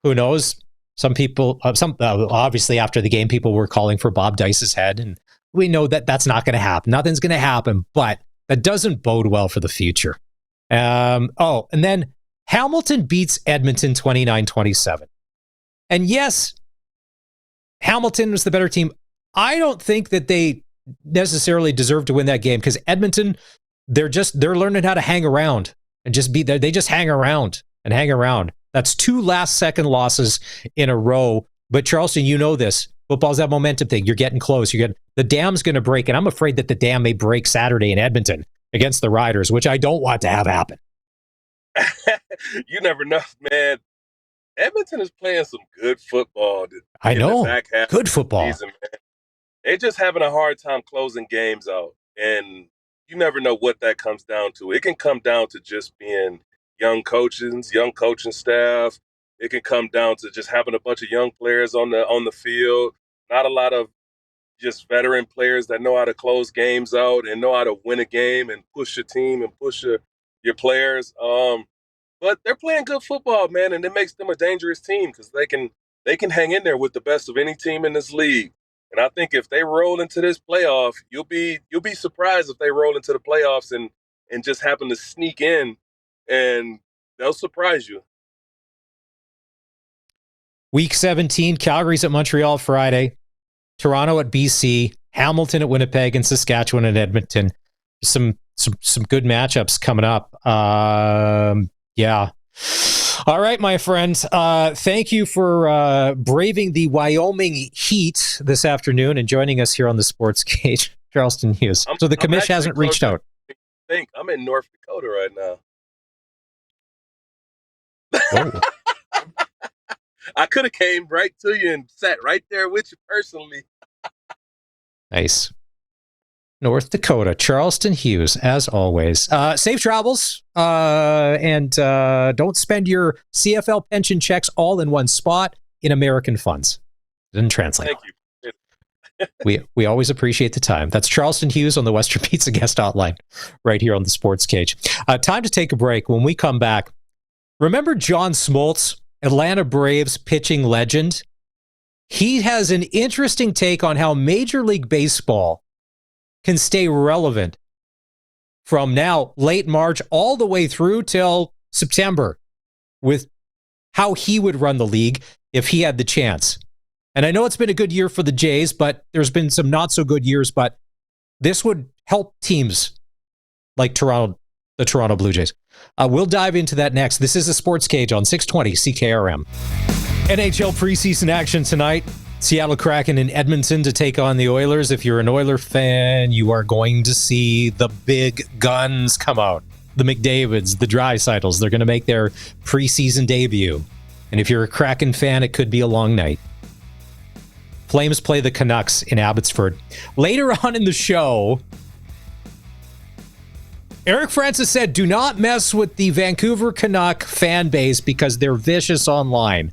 who knows? Some people, obviously after the game, people were calling for Bob Dice's head, and we know that that's not going to happen. Nothing's going to happen, but that doesn't bode well for the future. And then Hamilton beats Edmonton 29-27. And yes, Hamilton was the better team. I don't think that they necessarily deserve to win that game because Edmonton, they're learning how to hang around and just be there. They just hang around and hang around. That's 2 last-second losses in a row. But Charleston, you know this. Football's that momentum thing. You're getting close. The dam's going to break, and I'm afraid that the dam may break Saturday in Edmonton against the Riders, which I don't want to have happen. You never know, man. Edmonton is playing some good football. I know. Good football. Season, man. They're just having a hard time closing games out. And you never know what that comes down to. It can come down to just being young coaching staff. It can come down to just having a bunch of young players on the field. Not a lot of just veteran players that know how to close games out and know how to win a game and push your team and push your players. But they're playing good football, man, and it makes them a dangerous team because they can hang in there with the best of any team in this league. And I think if they roll into this playoff, you'll be surprised if they roll into the playoffs and just happen to sneak in, and they'll surprise you. Week 17, Calgary's at Montreal Friday, Toronto at BC, Hamilton at Winnipeg, and Saskatchewan at Edmonton. Some good matchups coming up. Yeah. All right, my friends. Thank you for braving the Wyoming heat this afternoon and joining us here on the Sports Cage, Charleston Hughes. So the commish hasn't reached out. I think I'm in North Dakota right now. Oh. I could have came right to you and sat right there with you personally. Nice. North Dakota, Charleston Hughes, as always. Safe travels, and don't spend your CFL pension checks all in one spot in American funds. Didn't translate. Thank you. We always appreciate the time. That's Charleston Hughes on the Western Pizza guest hotline right here on the Sports Cage. Time to take a break. When we come back, remember John Smoltz, Atlanta Braves pitching legend? He has an interesting take on how Major League Baseball can stay relevant from now, late March, all the way through till September with how he would run the league if he had the chance. And I know it's been a good year for the Jays, but there's been some not so good years, but this would help teams like the Toronto Blue Jays. We'll dive into that next. This is the Sports Cage on 620 CKRM. NHL preseason action tonight. Seattle Kraken in Edmonton to take on the Oilers. If you're an Oiler fan, you are going to see the big guns come out. The McDavids, the Dreisaitl's, they're going to make their preseason debut. And if you're a Kraken fan, it could be a long night. Flames play the Canucks in Abbotsford. Later on in the show, Eric Francis said, do not mess with the Vancouver Canuck fan base because they're vicious online.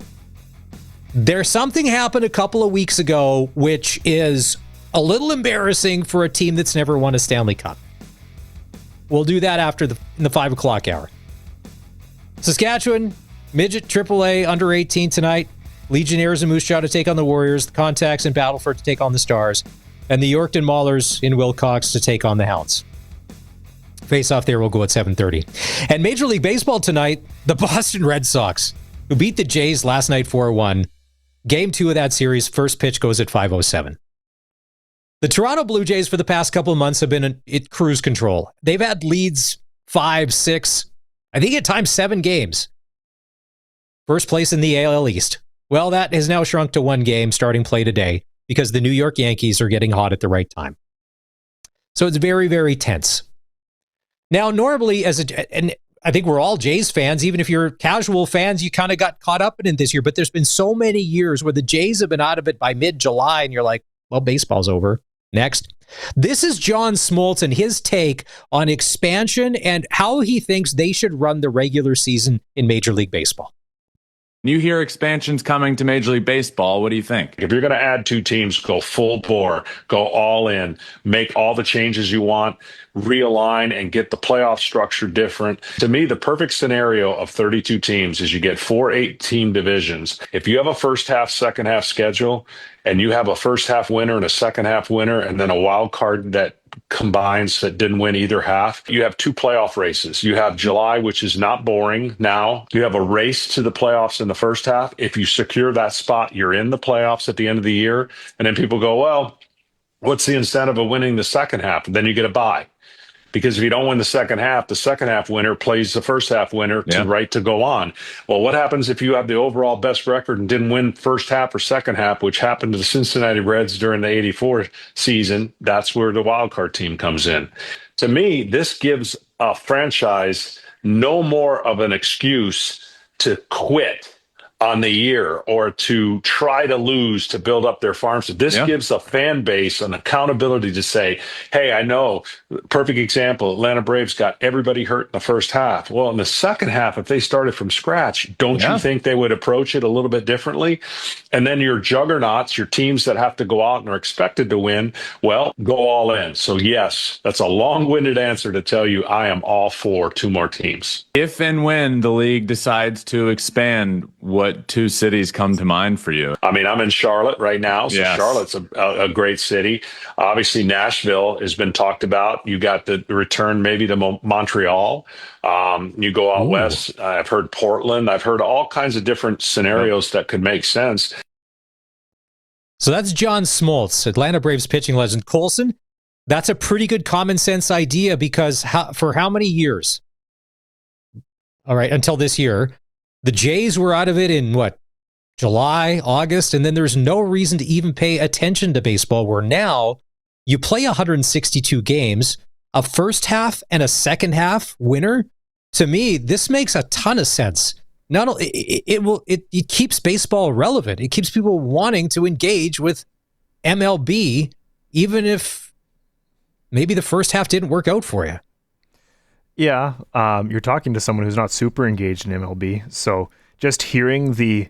There's something happened a couple of weeks ago, which is a little embarrassing for a team that's never won a Stanley Cup. We'll do that in the 5 o'clock hour. Saskatchewan, midget AAA under 18 tonight. Legionnaires in Moose Jaw to take on the Warriors. The Contacts in Battleford to take on the Stars. And the Yorkton Maulers in Wilcox to take on the Hounds. Face-off there will go at 7:30. And Major League Baseball tonight, the Boston Red Sox, who beat the Jays last night 4-1. Game 2 of that series, first pitch goes at 5:07. The Toronto Blue Jays for the past couple of months have been at cruise control. They've had leads 5, 6, I think at times 7 games. First place in the AL East. Well, that has now shrunk to 1 game starting play today because the New York Yankees are getting hot at the right time. So it's very, very tense. Now, normally, and I think we're all Jays fans. Even if you're casual fans, you kind of got caught up in it this year. But there's been so many years where the Jays have been out of it by mid-July, and you're like, well, baseball's over. Next. This is John Smoltz and his take on expansion and how he thinks they should run the regular season in Major League Baseball. You hear expansion's coming to Major League Baseball. What do you think? If you're going to add 2 teams, go full bore, go all in, make all the changes you want, realign, and get the playoff structure different. To me, the perfect scenario of 32 teams is you get 4 8-team divisions. If you have a first half, second half schedule, and you have a first half winner and a second half winner, and then a wild card that combines that didn't win either half, you have 2 playoff races. You have July, which is not boring now. You have a race to the playoffs in the first half. If you secure that spot, you're in the playoffs at the end of the year. And then people go, well, what's the incentive of winning the second half? And then you get a bye. Because if you don't win the second half winner plays the first half winner to go on. Well, what happens if you have the overall best record and didn't win first half or second half, which happened to the Cincinnati Reds during the 84 season? That's where the wild card team comes in. To me, this gives a franchise no more of an excuse to quit on the year or to try to lose to build up their farms. This gives a fan base an accountability to say, hey, I know, perfect example, Atlanta Braves got everybody hurt in the first half. Well, in the second half, if they started from scratch, don't you think they would approach it a little bit differently? And then your juggernauts, your teams that have to go out and are expected to win, well, go all in. So yes, that's a long-winded answer to tell you I am all for 2 more teams. If and when the league decides to expand, what 2 cities come to mind for you? I mean, I'm in Charlotte right now, so Charlotte's a great city. Obviously, Nashville has been talked about. You got the return maybe to Montreal. You go out west. I've heard Portland. I've heard all kinds of different scenarios that could make sense. So that's John Smoltz, Atlanta Braves pitching legend. Colson, that's a pretty good common sense idea because for how many years? All right, until this year, the Jays were out of it in July, August, and then there's no reason to even pay attention to baseball, where now you play 162 games, a first half and a second half winner. To me, this makes a ton of sense. Not only it keeps baseball relevant. It keeps people wanting to engage with MLB, even if maybe the first half didn't work out for you. Yeah, you're talking to someone who's not super engaged in MLB, so just hearing the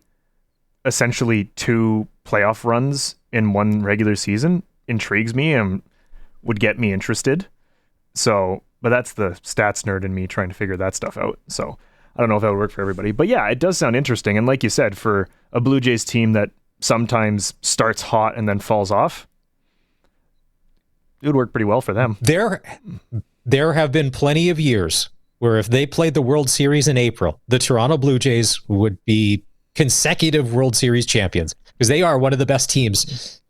essentially 2 playoff runs in one regular season intrigues me and would get me interested. So, but that's the stats nerd in me trying to figure that stuff out. So I don't know if that would work for everybody, but yeah, it does sound interesting. And like you said, for a Blue Jays team that sometimes starts hot and then falls off, it would work pretty well for them. There have been plenty of years where if they played the World Series in April, the Toronto Blue Jays would be consecutive World Series champions because they are one of the best teams.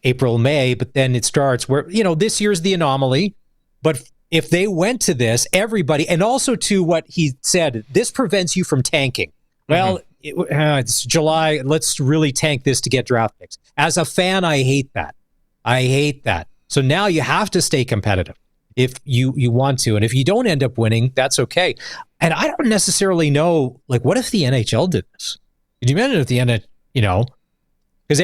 April, May, but then it starts where, this year's the anomaly. But if they went to this, everybody, and also to what he said, this prevents you from tanking. Well, it's July. Let's really tank this to get draft picks. As a fan, I hate that. So now you have to stay competitive if you want to. And if you don't end up winning, that's okay. And I don't necessarily know, what if the NHL did this? Could you imagine if the NHL, because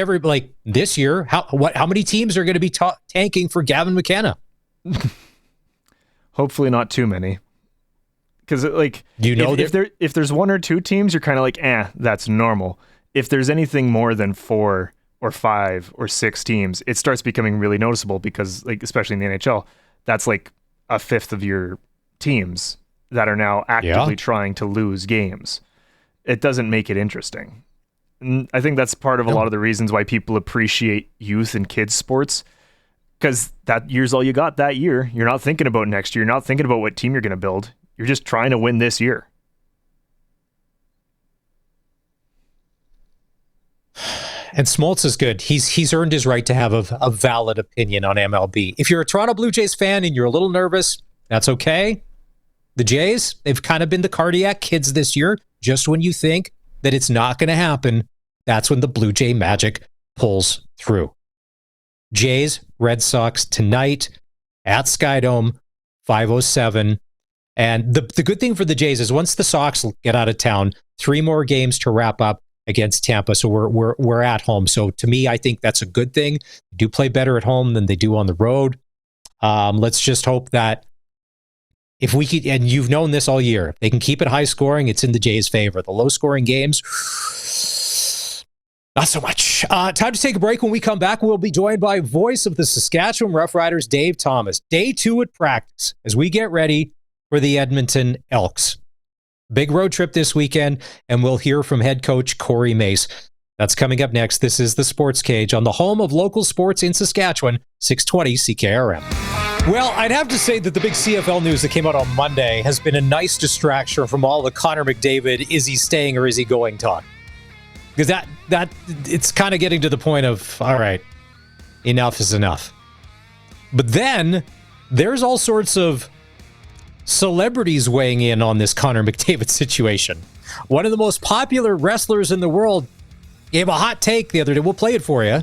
this year, how many teams are going to be tanking for Gavin McKenna? Hopefully not too many. Because if there's 1 or 2 teams, you're kind of like, that's normal. If there's anything more than 4 or 5 or 6 teams, it starts becoming really noticeable because, especially in the NHL, that's like a fifth of your teams that are now actively trying to lose games. It doesn't make it interesting. And I think that's part of a lot of the reasons why people appreciate youth and kids sports, because that year's all you got that year. You're not thinking about next year. You're not thinking about what team you're going to build. You're just trying to win this year. And Smoltz is good. He's earned his right to have a valid opinion on MLB. If you're a Toronto Blue Jays fan and you're a little nervous, that's okay. The Jays, they've kind of been the cardiac kids this year. Just when you think that it's not going to happen, that's when the Blue Jay magic pulls through. Jays, Red Sox tonight at Skydome, 5:07. And the good thing for the Jays is once the Sox get out of town, 3 more games to wrap up against Tampa. So we're at home. So to me, I think that's a good thing. They do play better at home than they do on the road. Let's just hope that if we could, and you've known this all year, if they can keep it high scoring, it's in the Jays' favor. The low scoring games, not so much. Time to take a break. When we come back, we'll be joined by voice of the Saskatchewan Roughriders, Dave Thomas. Day 2 at practice as we get ready for the Edmonton Elks. Big road trip this weekend, and we'll hear from head coach Corey Mace. That's coming up next. This is the Sports Cage on the home of local sports in Saskatchewan, 620 CKRM. Well, I'd have to say that the big CFL news that came out on Monday has been a nice distraction from all the Connor McDavid, is he staying or is he going talk. Because that it's kind of getting to the point of, all right, enough is enough. But then there's all sorts of celebrities weighing in on this Connor McDavid situation. One of the most popular wrestlers in the world gave a hot take the other day. We'll play it for you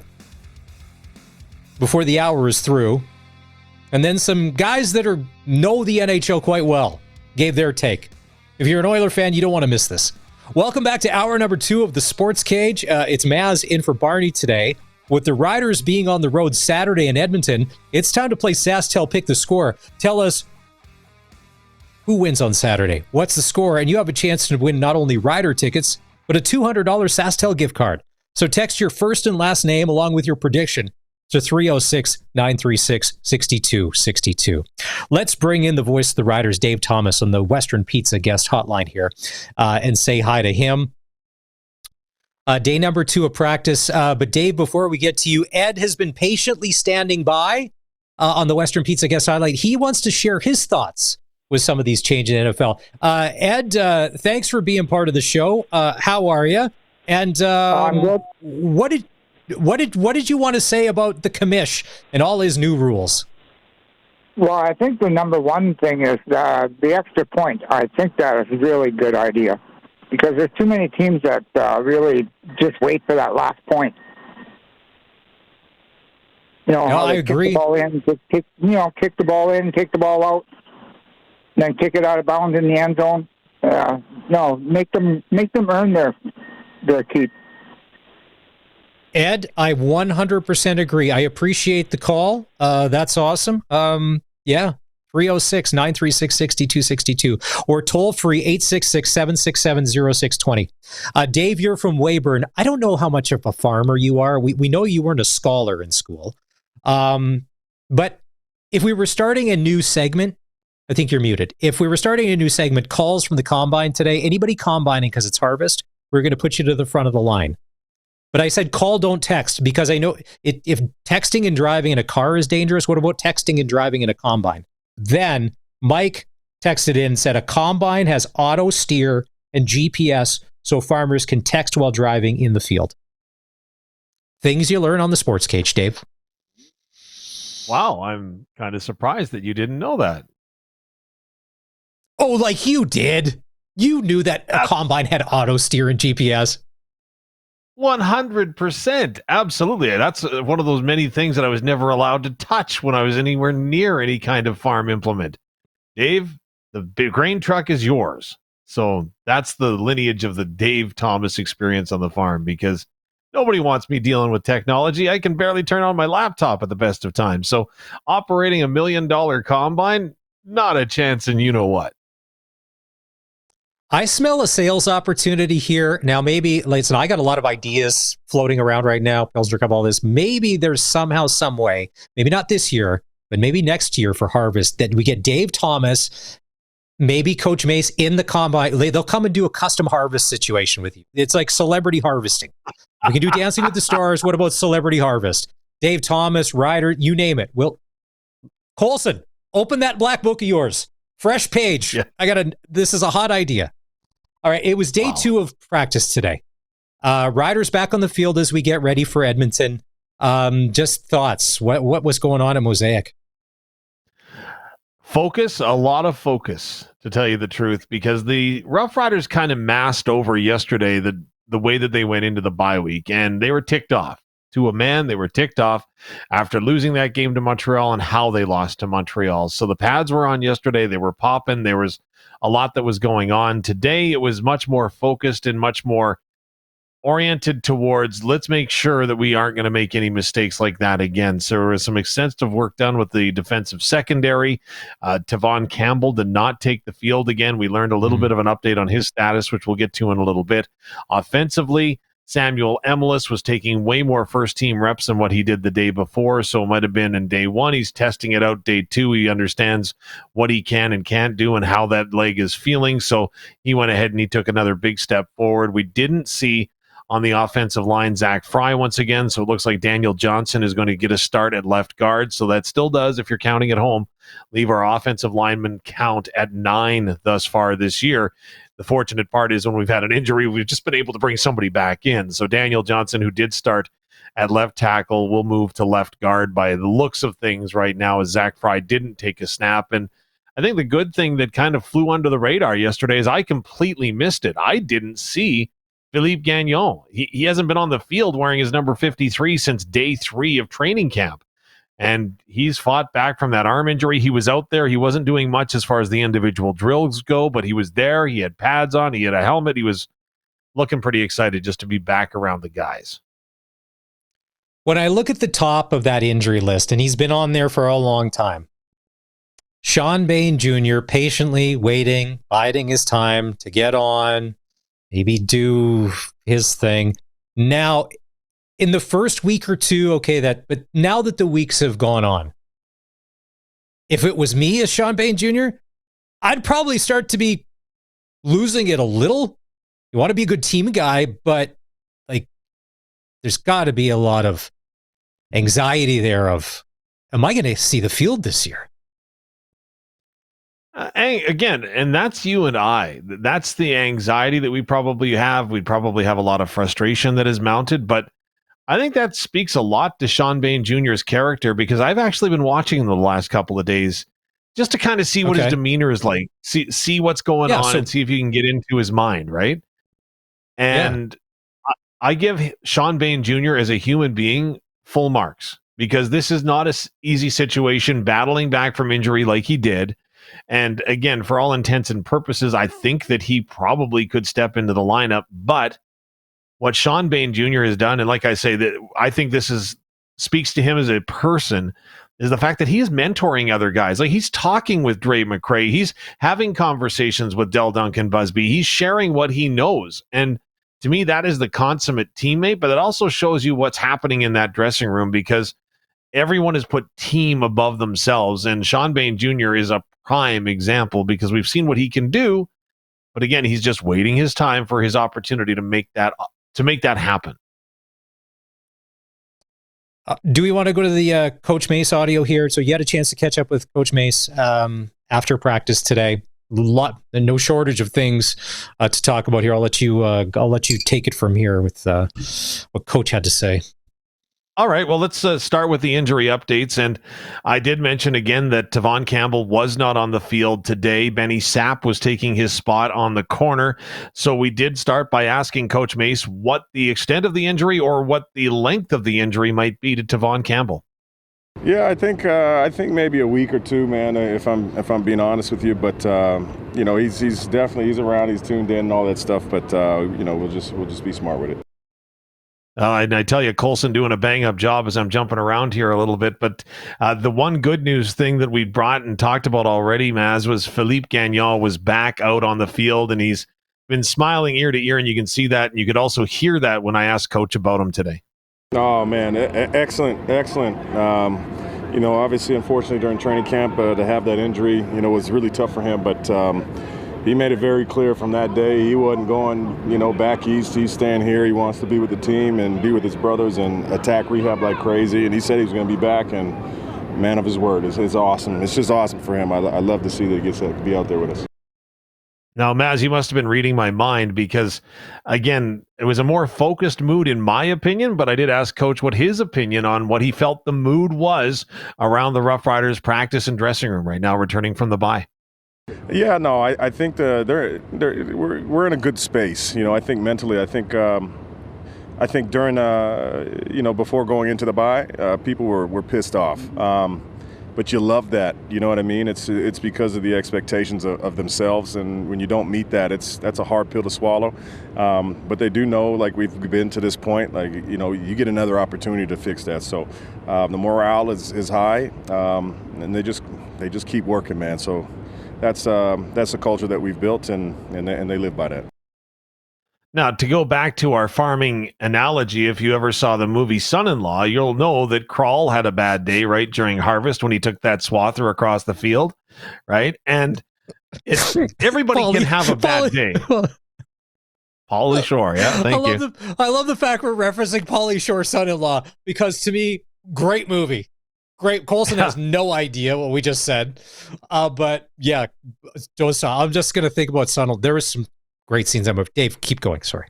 before the hour is through. And then some guys that know the NHL quite well gave their take. If you're an Oiler fan, you don't want to miss this. Welcome back to hour number 2 of the Sports Cage. It's Maz in for Barney today. With the Riders being on the road Saturday in Edmonton, it's time to play SaskTel Pick the Score. Tell us who wins on Saturday. What's the score? And you have a chance to win not only Rider tickets, but a $200 SaskTel gift card. So text your first and last name along with your prediction to 306-936-6262. Let's bring in the voice of the Riders, Dave Thomas, on the Western Pizza guest hotline here, and say hi to him. Day number 2 of practice. But Dave, before we get to you, Ed has been patiently standing by on the Western Pizza guest hotline. He wants to share his thoughts with some of these changes in NFL. Ed, thanks for being part of the show. How are you? And I'm good. What did you want to say about the commish and all his new rules? Well, I think the number one thing is the extra point. I think that is a really good idea because there's too many teams that really just wait for that last point. How I they agree. Kick the ball in, kick the ball in, take the ball out, and then kick it out of bounds in the end zone. No, make them earn their keep. Ed, I 100% agree. I appreciate the call. That's awesome. 306-936-6262 or toll free 866-767-0620. Dave, you're from Weyburn. I don't know how much of a farmer you are. We know you weren't a scholar in school. But if we were starting a new segment, I think you're muted. If we were starting a new segment, calls from the combine today, anybody combining because it's harvest, we're going to put you to the front of the line. But I said call, don't text, because I know if texting and driving in a car is dangerous, what about texting and driving in a combine? Then Mike texted in and said a combine has auto steer and GPS so farmers can text while driving in the field. Things you learn on the Sports Cage, Dave. Wow, I'm kind of surprised that you didn't know that. Oh, like you did. You knew that a combine had auto steer and GPS. 100%. Absolutely. That's one of those many things that I was never allowed to touch when I was anywhere near any kind of farm implement. Dave, the big grain truck is yours. So that's the lineage of the Dave Thomas experience on the farm, because nobody wants me dealing with technology. I can barely turn on my laptop at the best of times. So operating $1 million combine, not a chance in you know what. I smell a sales opportunity here. Now, maybe, listen, I got a lot of ideas floating around right now. Pilsner Cup, all this. Maybe there's somehow, some way, maybe not this year, but maybe next year for harvest, that we get Dave Thomas, maybe Coach Mace in the combine. They'll come and do a custom harvest situation with you. It's like celebrity harvesting. We can do Dancing with the Stars. What about celebrity harvest? Dave Thomas, Ryder, you name it. Colson, open that black book of yours. Fresh page. Yeah. This is a hot idea. All right, it was day 2 of practice today. Riders back on the field as we get ready for Edmonton. Just thoughts. What was going on at Mosaic? Focus, a lot of focus, to tell you the truth, because the Roughriders kind of masked over yesterday the way that they went into the bye week, and they were ticked off. To a man, they were ticked off after losing that game to Montreal and how they lost to Montreal. So the pads were on yesterday. They were popping. There was a lot that was going on. Today, it was much more focused and much more oriented towards, let's make sure that we aren't going to make any mistakes like that again. So there was some extensive work done with the defensive secondary. Tavon Campbell did not take the field again. We learned a little bit of an update on his status, which we'll get to in a little bit. Offensively, Samuel Emelis was taking way more first-team reps than what he did the day before, so it might have been in day 1. He's testing it out day 2. He understands what he can and can't do and how that leg is feeling, so he went ahead and he took another big step forward. We didn't see on the offensive line Zach Fry once again, so it looks like Daniel Johnson is going to get a start at left guard, so that still does, if you're counting at home, leave our offensive lineman count at 9 thus far this year. The fortunate part is when we've had an injury, we've just been able to bring somebody back in. So Daniel Johnson, who did start at left tackle, will move to left guard by the looks of things right now, as Zach Fry didn't take a snap. And I think the good thing that kind of flew under the radar yesterday is I completely missed it. I didn't see Philippe Gagnon. He hasn't been on the field wearing his number 53 since day 3 of training camp. And he's fought back from that arm injury. He was out there. He wasn't doing much as far as the individual drills go, but he was there. He had pads on. He had a helmet. He was looking pretty excited just to be back around the guys. When I look at the top of that injury list, and he's been on there for a long time, Sean Bain Jr. patiently waiting, biding his time to get on, maybe do his thing. Now, in the first week or two, but now that the weeks have gone on, if it was me as Sean Bain Jr., I'd probably start to be losing it a little. You want to be a good team guy, but like, there's got to be a lot of anxiety there of, am I going to see the field this year? Again, and that's you and I. That's the anxiety that we probably have. We'd probably have a lot of frustration that is mounted, but I think that speaks a lot to Sean Bain Jr.'s character, because I've actually been watching him the last couple of days just to kind of see what his demeanor is like, see what's going on, and see if you can get into his mind, right? And I give Sean Bain Jr. as a human being full marks, because this is not an easy situation, battling back from injury like he did. And again, for all intents and purposes, I think that he probably could step into the lineup. But what Sean Bain Jr. has done, and like I say, that I think this speaks to him as a person, is the fact that he is mentoring other guys. Like, he's talking with Dre McCray. He's having conversations with Del Duncan Busby. He's sharing what he knows. And to me, that is the consummate teammate, but it also shows you what's happening in that dressing room, because everyone has put team above themselves. And Sean Bain Jr. is a prime example, because we've seen what he can do. But again, he's just waiting his time for his opportunity to make that happen. Do we want to go to the Coach Mace audio here? So you had a chance to catch up with Coach Mace after practice today. No shortage of things to talk about here. I'll let you take it from here with what Coach had to say. All right, well, let's start with the injury updates. And I did mention again that Tavon Campbell was not on the field today. Benny Sapp was taking his spot on the corner. So we did start by asking Coach Mace what the extent of the injury or what the length of the injury might be to Tavon Campbell. Yeah, I think maybe a week or two, man. If I'm being honest with you, but he's definitely around, he's tuned in and all that stuff. But we'll just be smart with it. And I tell you, Colson doing a bang-up job as I'm jumping around here a little bit. But the one good news thing that we brought and talked about already, Maz, was Philippe Gagnon was back out on the field, and he's been smiling ear to ear, and you can see that. And you could also hear that when I asked Coach about him today. Oh, man, excellent. Obviously, unfortunately, during training camp, to have that injury, was really tough for him. But he made it very clear from that day he wasn't going, back east. He's staying here. He wants to be with the team and be with his brothers and attack rehab like crazy. And he said he was going to be back, and man of his word. It's awesome. It's just awesome for him. I love to see that he gets to be out there with us. Now, Maz, you must have been reading my mind, because, again, it was a more focused mood in my opinion, but I did ask Coach what his opinion on what he felt the mood was around the Roughriders practice and dressing room right now, returning from the bye. Yeah, no, I think we're in a good space. I think mentally, I think during before going into the bye, people were pissed off. But you love that, you know what I mean? It's because of the expectations of themselves, and when you don't meet that, that's a hard pill to swallow. But they do know, like, we've been to this point, like, you get another opportunity to fix that. So the morale is high, and they just keep working, man. So that's a culture that we've built, and they live by that. Now, to go back to our farming analogy, if you ever saw the movie Son-in-Law, you'll know that Kral had a bad day, right, during harvest when he took that swather across the field, right? And everybody can have a bad day. Pauly Shore, yeah, thank you. I love the fact we're referencing Pauly Shore Son-in-Law, because to me, great movie. Great. Colson has no idea what we just said. But yeah, I'm just going to think about Son-in-Law. There was some great scenes. Dave, keep going. Sorry.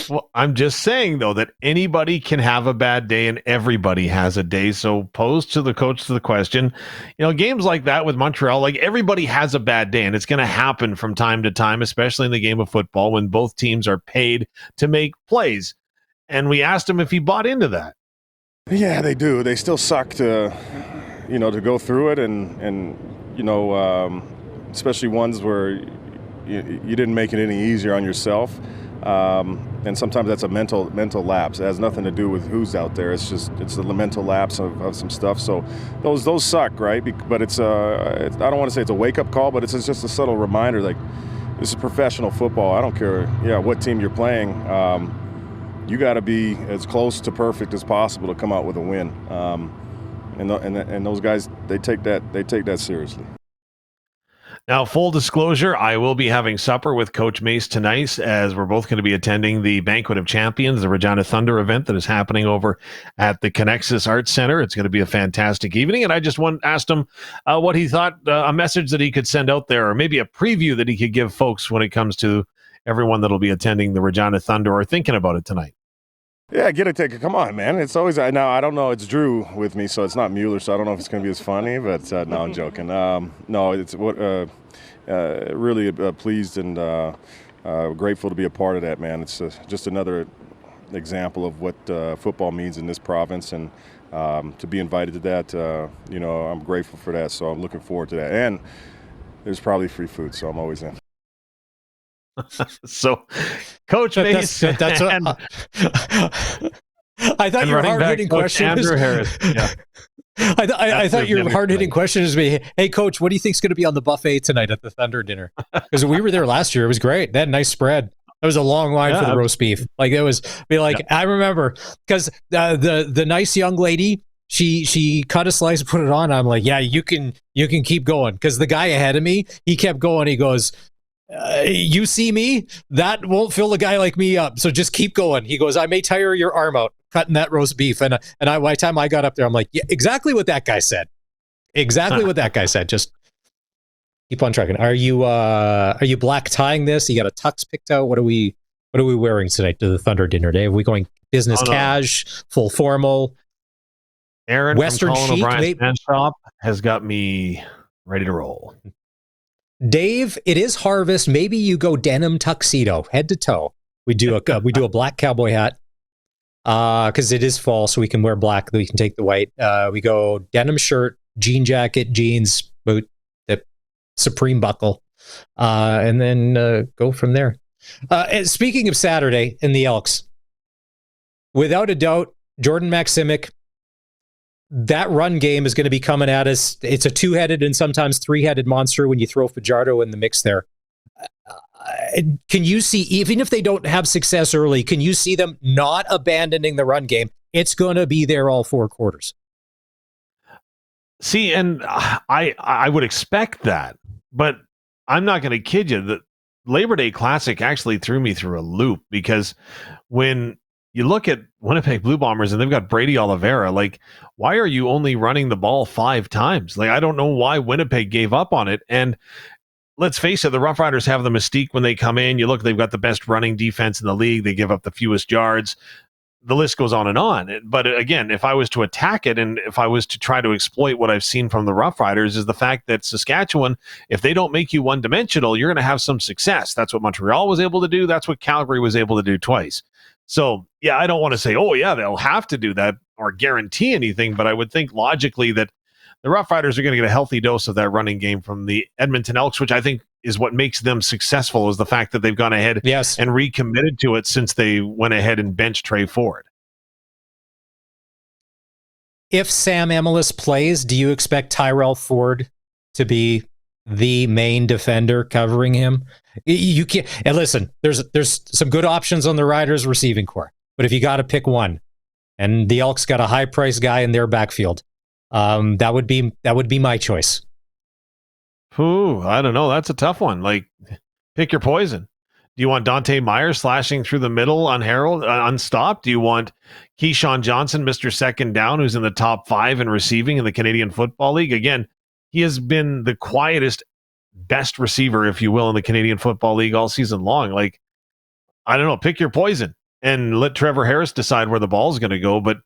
Well, I'm just saying, though, that anybody can have a bad day and everybody has a day. So pose to the coach the question, games like that with Montreal, like, everybody has a bad day, and it's going to happen from time to time, especially in the game of football when both teams are paid to make plays. And we asked him if he bought into that. Yeah, they do. They still suck to go through it, and especially ones where you didn't make it any easier on yourself. And sometimes that's a mental lapse. It has nothing to do with who's out there. It's the mental lapse of some stuff. So those suck, right? But I don't want to say it's a wake-up call, but it's just a subtle reminder, like, this is professional football. I don't care what team you're playing. You got to be as close to perfect as possible to come out with a win. And those guys, they take that seriously. Now, full disclosure, I will be having supper with Coach Mace tonight, as we're both going to be attending the Banquet of Champions, the Regina Thunder event that is happening over at the Connexus Arts Center. It's going to be a fantastic evening, and I just asked him what he thought, a message that he could send out there, or maybe a preview that he could give folks when it comes to everyone that will be attending the Regina Thunder or thinking about it tonight. Yeah, get a ticket. Come on, man. It's always now. I don't know. It's Drew with me, so it's not Mueller. So I don't know if it's going to be as funny. But no, I'm joking. No, it's really pleased and grateful to be a part of that, man. It's just another example of what football means in this province, and to be invited to that, I'm grateful for that. So I'm looking forward to that. And there's probably free food, so I'm always in. So, Coach Mace, that's what I thought your hard-hitting question Andrew Harris. Yeah. I thought your hard-hitting question was me. Hey, Coach, what do you think is going to be on the buffet tonight at the Thunder dinner? Because we were there last year. It was great. They had a nice spread. There was a long line for the roast beef. Like it was. I remember because the nice young lady, she cut a slice and put it on. I'm like, yeah, you can keep going, because the guy ahead of me, he kept going. He goes, you see me? That won't fill a guy like me up. So just keep going. He goes, I may tire your arm out cutting that roast beef. And by the time I got up there, I'm like, yeah, exactly what that guy said. Exactly what that guy said. Just keep on trucking. Are you black tying this? You got a tux picked out? What are we wearing tonight to the Thunder dinner day? Are we going business cash, full formal? Aaron Western from Colin chic? O'Brien's Man Shop has got me ready to roll. Dave, it is harvest. Maybe you go denim tuxedo, head to toe. We do a black cowboy hat because it is fall, so we can wear black. We can take the white. We go denim shirt, jean jacket, jeans, boot, the Supreme buckle, and then go from there. And speaking of Saturday in the Elks, without a doubt, Jordan Maximic, that run game is going to be coming at us. It's a two-headed and sometimes three-headed monster when you throw Fajardo in the mix there. Can you see, even if they don't have success early, can you see them not abandoning the run game? It's going to be there all four quarters. See, and I would expect that, but I'm not going to kid you. The Labor Day Classic actually threw me through a loop, because when you look at Winnipeg Blue Bombers and they've got Brady Oliveira, like, why are you only running the ball 5 times? Like, I don't know why Winnipeg gave up on it. And let's face it, the Roughriders have the mystique when they come in. You look, they've got the best running defense in the league. They give up the fewest yards. The list goes on and on. But again, if I was to attack it, and if I was to try to exploit what I've seen from the Roughriders, is the fact that Saskatchewan, if they don't make you one-dimensional, you're going to have some success. That's what Montreal was able to do. That's what Calgary was able to do twice. So, yeah, I don't want to say, oh, yeah, they'll have to do that or guarantee anything, but I would think logically that the Roughriders are going to get a healthy dose of that running game from the Edmonton Elks, which I think is what makes them successful, is the fact that they've gone ahead and recommitted to it since they went ahead and benched Trey Ford. If Sam Emilus plays, do you expect Tyrell Ford to be the main defender covering him? You can't. And listen, there's some good options on the Riders receiving core, but if you got to pick one, and the Elks got a high price guy in their backfield, that would be my choice. Ooh, I don't know. That's a tough one. Like, pick your poison. Do you want Dante Myers slashing through the middle unstopped? Do you want Keyshawn Johnson, Mr. Second Down, who's in the top 5 in receiving in the Canadian Football League? Again, he has been the quietest, best receiver, if you will, in the Canadian Football League all season long. Like, I don't know, pick your poison and let Trevor Harris decide where the ball is going to go. But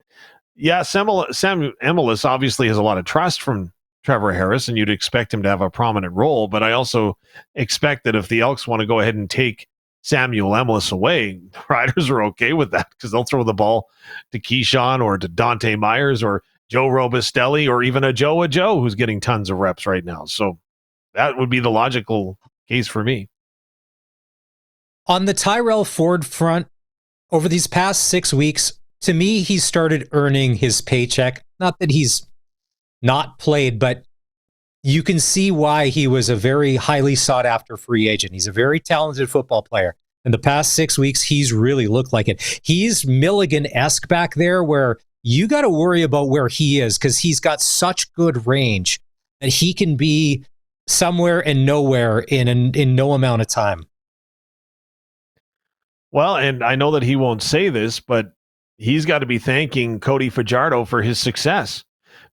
yeah, Sam Emilus obviously has a lot of trust from Trevor Harris, and you'd expect him to have a prominent role. But I also expect that if the Elks want to go ahead and take Samuel Emilus away, the Riders are okay with that, because they'll throw the ball to Keyshawn or to Dante Myers or Joe Robustelli or even a Joe who's getting tons of reps right now. So that would be the logical case for me. On the Tyrell Ford front, over these past 6 weeks, to me, he started earning his paycheck. Not that he's not played, but you can see why he was a very highly sought after free agent. He's a very talented football player. In the past 6 weeks, he's really looked like it. He's Milligan-esque back there, where you got to worry about where he is because he's got such good range that he can be somewhere and nowhere in no amount of time. Well, and I know that he won't say this, but he's got to be thanking Cody Fajardo for his success.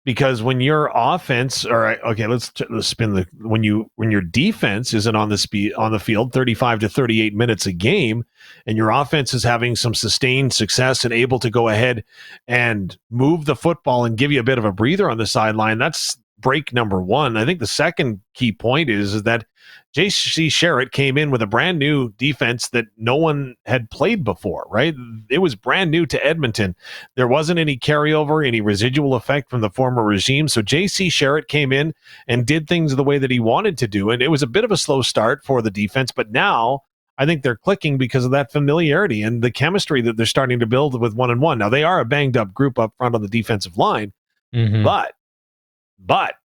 Because when your offense, let's spin when your defense isn't on the field 35 to 38 minutes a game, and your offense is having some sustained success and able to go ahead and move the football and give you a bit of a breather on the sideline, that's break number one. I think the second key point is that J.C. Sherritt came in with a brand new defense that no one had played before, right? It was brand new to Edmonton. There wasn't any carryover, any residual effect from the former regime. So J.C. Sherritt came in and did things the way that he wanted to do. And it was a bit of a slow start for the defense, but now I think they're clicking because of that familiarity and the chemistry that they're starting to build with 1-1. Now, they are a banged up group up front on the defensive line, but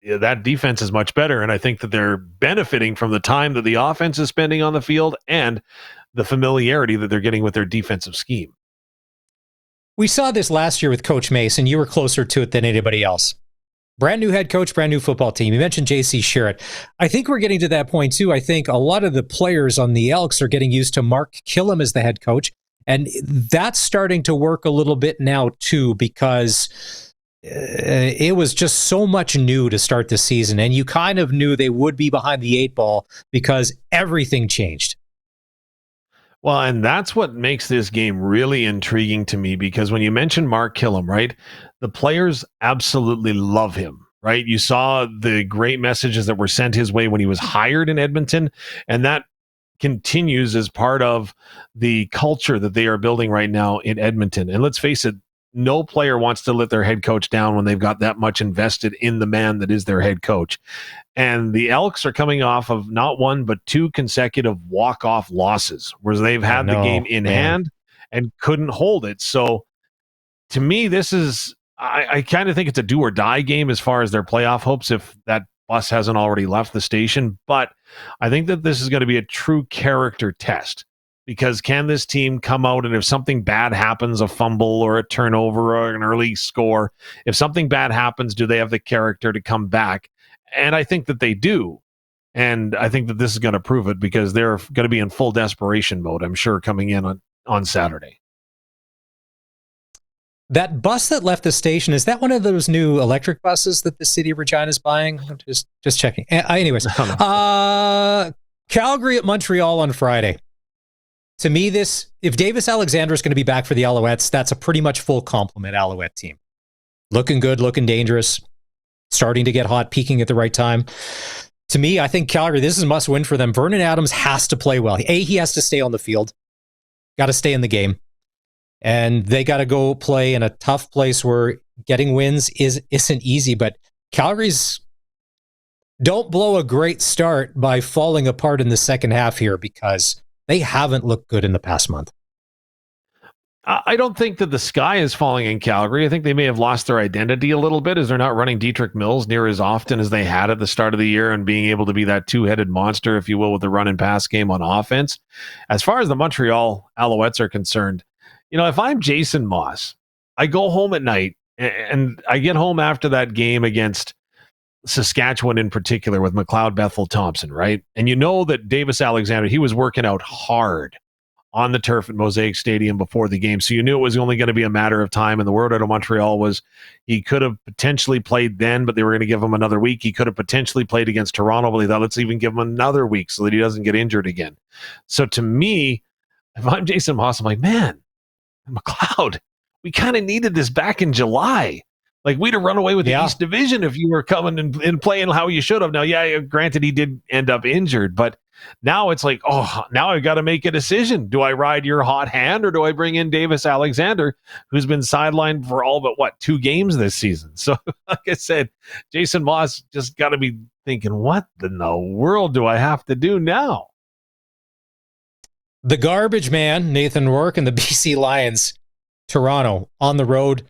that defense is much better, and I think that they're benefiting from the time that the offense is spending on the field and the familiarity that they're getting with their defensive scheme. We saw this last year with Coach Mason. You were closer to it than anybody else. Brand new head coach, brand new football team. You mentioned J.C. Sherritt. I think we're getting to that point, too. I think a lot of the players on the Elks are getting used to Mark Killam as the head coach, and that's starting to work a little bit now, too, because it was just so much new to start the season, and you kind of knew they would be behind the 8 ball because everything changed. Well, and that's what makes this game really intriguing to me, because when you mention Mark Killam, right, the players absolutely love him, right? You saw the great messages that were sent his way when he was hired in Edmonton, and that continues as part of the culture that they are building right now in Edmonton. And let's face it, no player wants to let their head coach down when they've got that much invested in the man that is their head coach. And the Elks are coming off of not one, but 2 consecutive walk-off losses where they've had the game in hand and couldn't hold it. So to me, this is, I kind of think it's a do or die game as far as their playoff hopes if that bus hasn't already left the station. But I think that this is going to be a true character test. Because can this team come out, and if something bad happens, a fumble or a turnover or an early score, if something bad happens, do they have the character to come back? And I think that they do. And I think that this is going to prove it, because they're going to be in full desperation mode, I'm sure, coming in on Saturday. That bus that left the station, is that one of those new electric buses that the city of Regina is buying? I'm just checking. Anyways, Calgary at Montreal on Friday. To me, if Davis Alexander is going to be back for the Alouettes, that's a pretty much full complement Alouette team. Looking good, looking dangerous, starting to get hot, peaking at the right time. To me, I think Calgary, this is a must win for them. Vernon Adams has to play well. He has to stay on the field, got to stay in the game. And they got to go play in a tough place where getting wins isn't easy. But Calgary's don't blow a great start by falling apart in the second half here, because they haven't looked good in the past month. I don't think that the sky is falling in Calgary. I think they may have lost their identity a little bit as they're not running Dietrich Mills near as often as they had at the start of the year and being able to be that 2-headed monster, if you will, with the run and pass game on offense. As far as the Montreal Alouettes are concerned, if I'm Jason Moss, I go home at night and I get home after that game against Saskatchewan in particular with McLeod Bethel Thompson, right? And you know that Davis Alexander, he was working out hard on the turf at Mosaic Stadium before the game. So you knew it was only going to be a matter of time. And the word out of Montreal was he could have potentially played then, but they were going to give him another week. He could have potentially played against Toronto, but they thought, let's even give him another week so that he doesn't get injured again. So to me, if I'm Jason Moss, I'm like, man, McLeod, we kind of needed this back in July. Like, we'd have run away with the East Division if you were coming and playing how you should have. Now, granted, he did end up injured, but now it's like, now I've got to make a decision. Do I ride your hot hand, or do I bring in Davis Alexander, who's been sidelined for all but, 2 games this season? So, like I said, Jason Moss just got to be thinking, what in the world do I have to do now? The garbage man, Nathan Rourke, and the BC Lions, Toronto, on the road.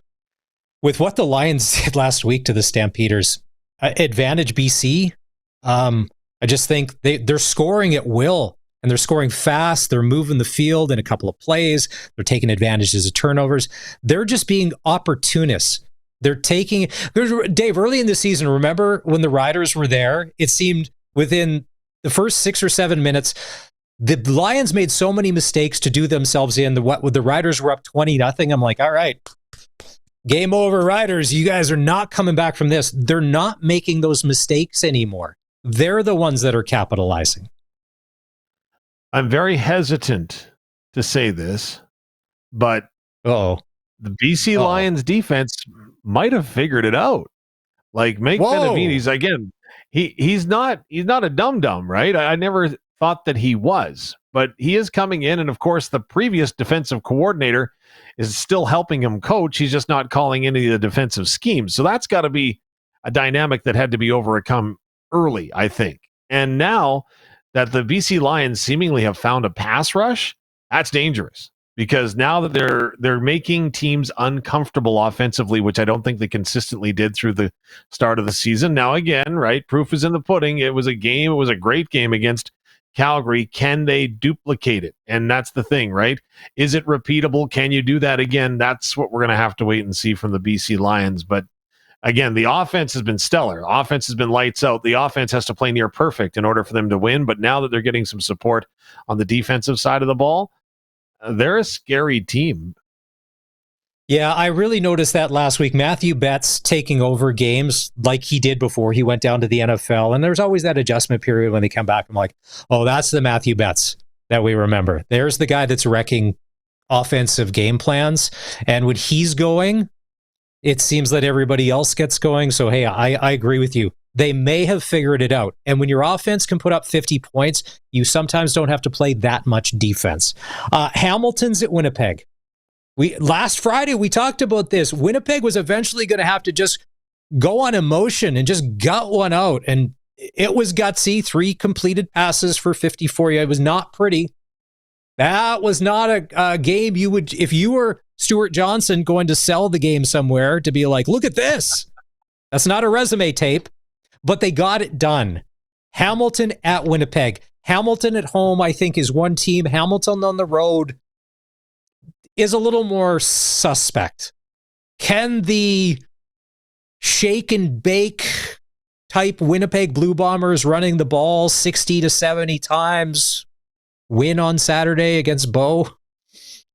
With what the Lions did last week to the Stampeders, advantage BC. I just think they're scoring at will, and they're scoring fast. They're moving the field in a couple of plays. They're taking advantages of turnovers. They're just being opportunists. They're taking... Dave, early in the season, remember when the Riders were there? It seemed within the first 6 or 7 minutes, the Lions made so many mistakes to do themselves in. The Riders were up 20-0. I'm like, all right, game over, Riders. You guys are not coming back from this. They're not making those mistakes anymore. They're the ones that are capitalizing. I'm very hesitant to say this, but the BC Lions defense might have figured it out. Like, Mike Benavides, again, he's not a dum-dum, right? I never thought that he was, but he is coming in, and of course the previous defensive coordinator is still helping him coach. He's just not calling any of the defensive schemes. So that's got to be a dynamic that had to be overcome early, I think. And now that the BC Lions seemingly have found a pass rush, that's dangerous, because now that they're making teams uncomfortable offensively, which I don't think they consistently did through the start of the season. Now, again, right, proof is in the pudding. It was a great game against Calgary. Can they duplicate it? And that's the thing, right? Is it repeatable? Can you do that again? That's what we're going to have to wait and see from the BC Lions. But again, the offense has been stellar. Offense has been lights out. The offense has to play near perfect in order for them to win. But now that they're getting some support on the defensive side of the ball, they're a scary team. Yeah, I really noticed that last week. Matthew Betts taking over games like he did before he went down to the NFL. And there's always that adjustment period when they come back. I'm like, oh, that's the Matthew Betts that we remember. There's the guy that's wrecking offensive game plans. And when he's going, it seems that everybody else gets going. So, hey, I agree with you. They may have figured it out. And when your offense can put up 50 points, you sometimes don't have to play that much defense. Hamilton's at Winnipeg. Last Friday, we talked about this. Winnipeg was eventually going to have to just go on emotion and just gut one out. And it was gutsy. 3 completed passes for 54 yards. It was not pretty. That was not a game you would, if you were Stuart Johnson going to sell the game somewhere, to be like, look at this. That's not a resume tape, but they got it done. Hamilton at Winnipeg. Hamilton at home, I think, is one team. Hamilton on the road is a little more suspect. Can the shake and bake type Winnipeg Blue Bombers running the ball 60 to 70 times win on Saturday against Bo,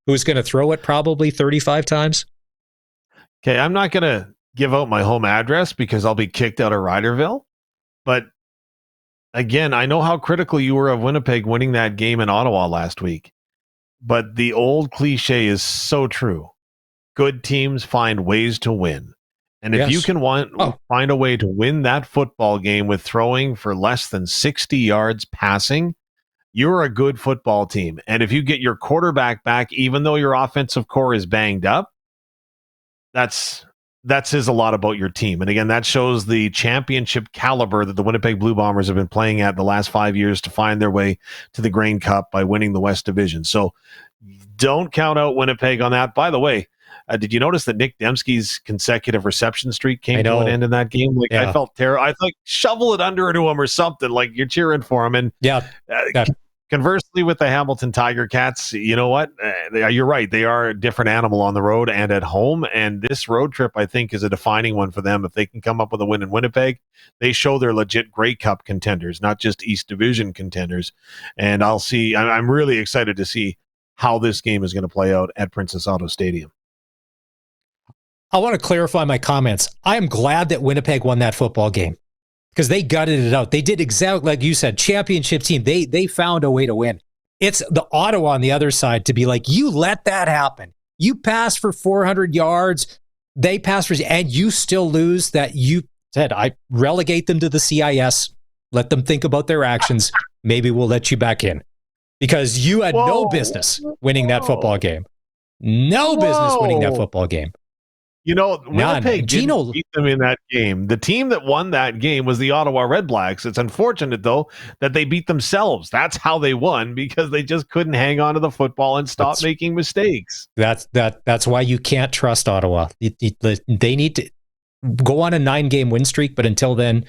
who's going to throw it probably 35 times? Okay, I'm not going to give out my home address because I'll be kicked out of Riderville. But again, I know how critical you were of Winnipeg winning that game in Ottawa last week. But the old cliche is so true. Good teams find ways to win. And if you can find a way to win that football game with throwing for less than 60 yards passing, you're a good football team. And if you get your quarterback back, even though your offensive core is banged up, that says a lot about your team. And again, that shows the championship caliber that the Winnipeg Blue Bombers have been playing at the last 5 years to find their way to the Grain Cup by winning the West Division. So don't count out Winnipeg on that. By the way, did you notice that Nick Dembski's consecutive reception streak came to an end in that game? Like, I felt terrible. I thought, shovel it under to him or something. Like, you're cheering for him. And conversely, with the Hamilton Tiger Cats, you know what? You're right. They are a different animal on the road and at home. And this road trip, I think, is a defining one for them. If they can come up with a win in Winnipeg, they show they're legit Grey Cup contenders, not just East Division contenders. And I'm really excited to see how this game is going to play out at Princess Auto Stadium. I want to clarify my comments. I am glad that Winnipeg won that football game because they gutted it out. They did exactly like you said, championship team. They found a way to win. It's the Ottawa on the other side to be like, you let that happen. You pass for 400 yards. They pass for, and you still lose. That you said, I relegate them to the CIS. Let them think about their actions. Maybe we'll let you back in because you had no business winning that football game. No business winning that football game. Winnipeg didn't beat them in that game. The team that won that game was the Ottawa Red Blacks. It's unfortunate, though, that they beat themselves. That's how they won, because they just couldn't hang on to the football and stop making mistakes. That's why you can't trust Ottawa. They need to go on a 9-game win streak, but until then,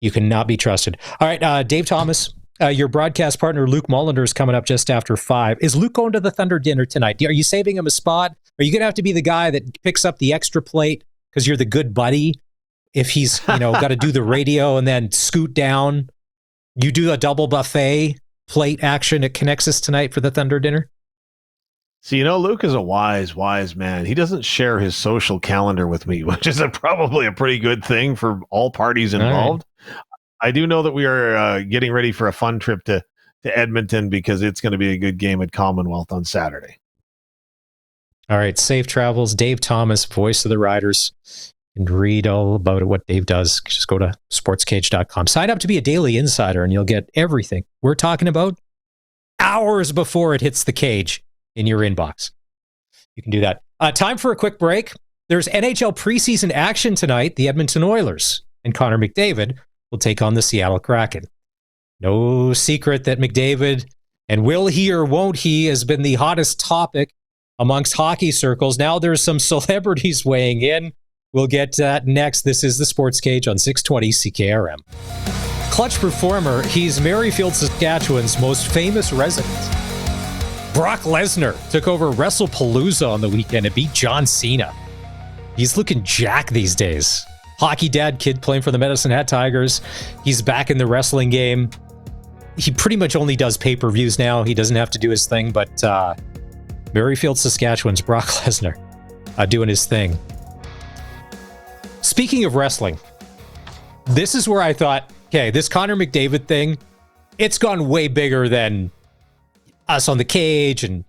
you cannot be trusted. All right, Dave Thomas, your broadcast partner, Luc Mullinder, is coming up just after 5. Is Luc going to the Thunder dinner tonight? Are you saving him a spot? Are you going to have to be the guy that picks up the extra plate because you're the good buddy? If he's, got to do the radio and then scoot down, you do a double buffet plate action at Connexus tonight for the Thunder dinner? So, Luke is a wise man. He doesn't share his social calendar with me, which is probably a pretty good thing for all parties involved. All right. I do know that we are getting ready for a fun trip to Edmonton, because it's going to be a good game at Commonwealth on Saturday. All right, safe travels. Dave Thomas, voice of the Riders. And read all about it, what Dave does. Just go to sportscage.com. Sign up to be a daily insider, and you'll get everything we're talking about hours before it hits the cage in your inbox. You can do that. Time for a quick break. There's NHL preseason action tonight. The Edmonton Oilers and Connor McDavid will take on the Seattle Kraken. No secret that McDavid, and will he or won't he, has been the hottest topic amongst hockey circles. Now there's some celebrities weighing in. We'll get to that next. This is the Sports Cage on 620 CKRM. Clutch performer, he's Merrifield, Saskatchewan's most famous resident. Brock Lesnar took over WrestlePalooza on the weekend and beat John Cena. He's looking jacked these days. Hockey dad kid playing for the Medicine Hat Tigers. He's back in the wrestling game. He pretty much only does pay-per-views now. He doesn't have to do his thing, but Merrifield, Saskatchewan's Brock Lesnar doing his thing. Speaking of wrestling, this is where I thought, okay, this Connor McDavid thing, it's gone way bigger than us on the cage and,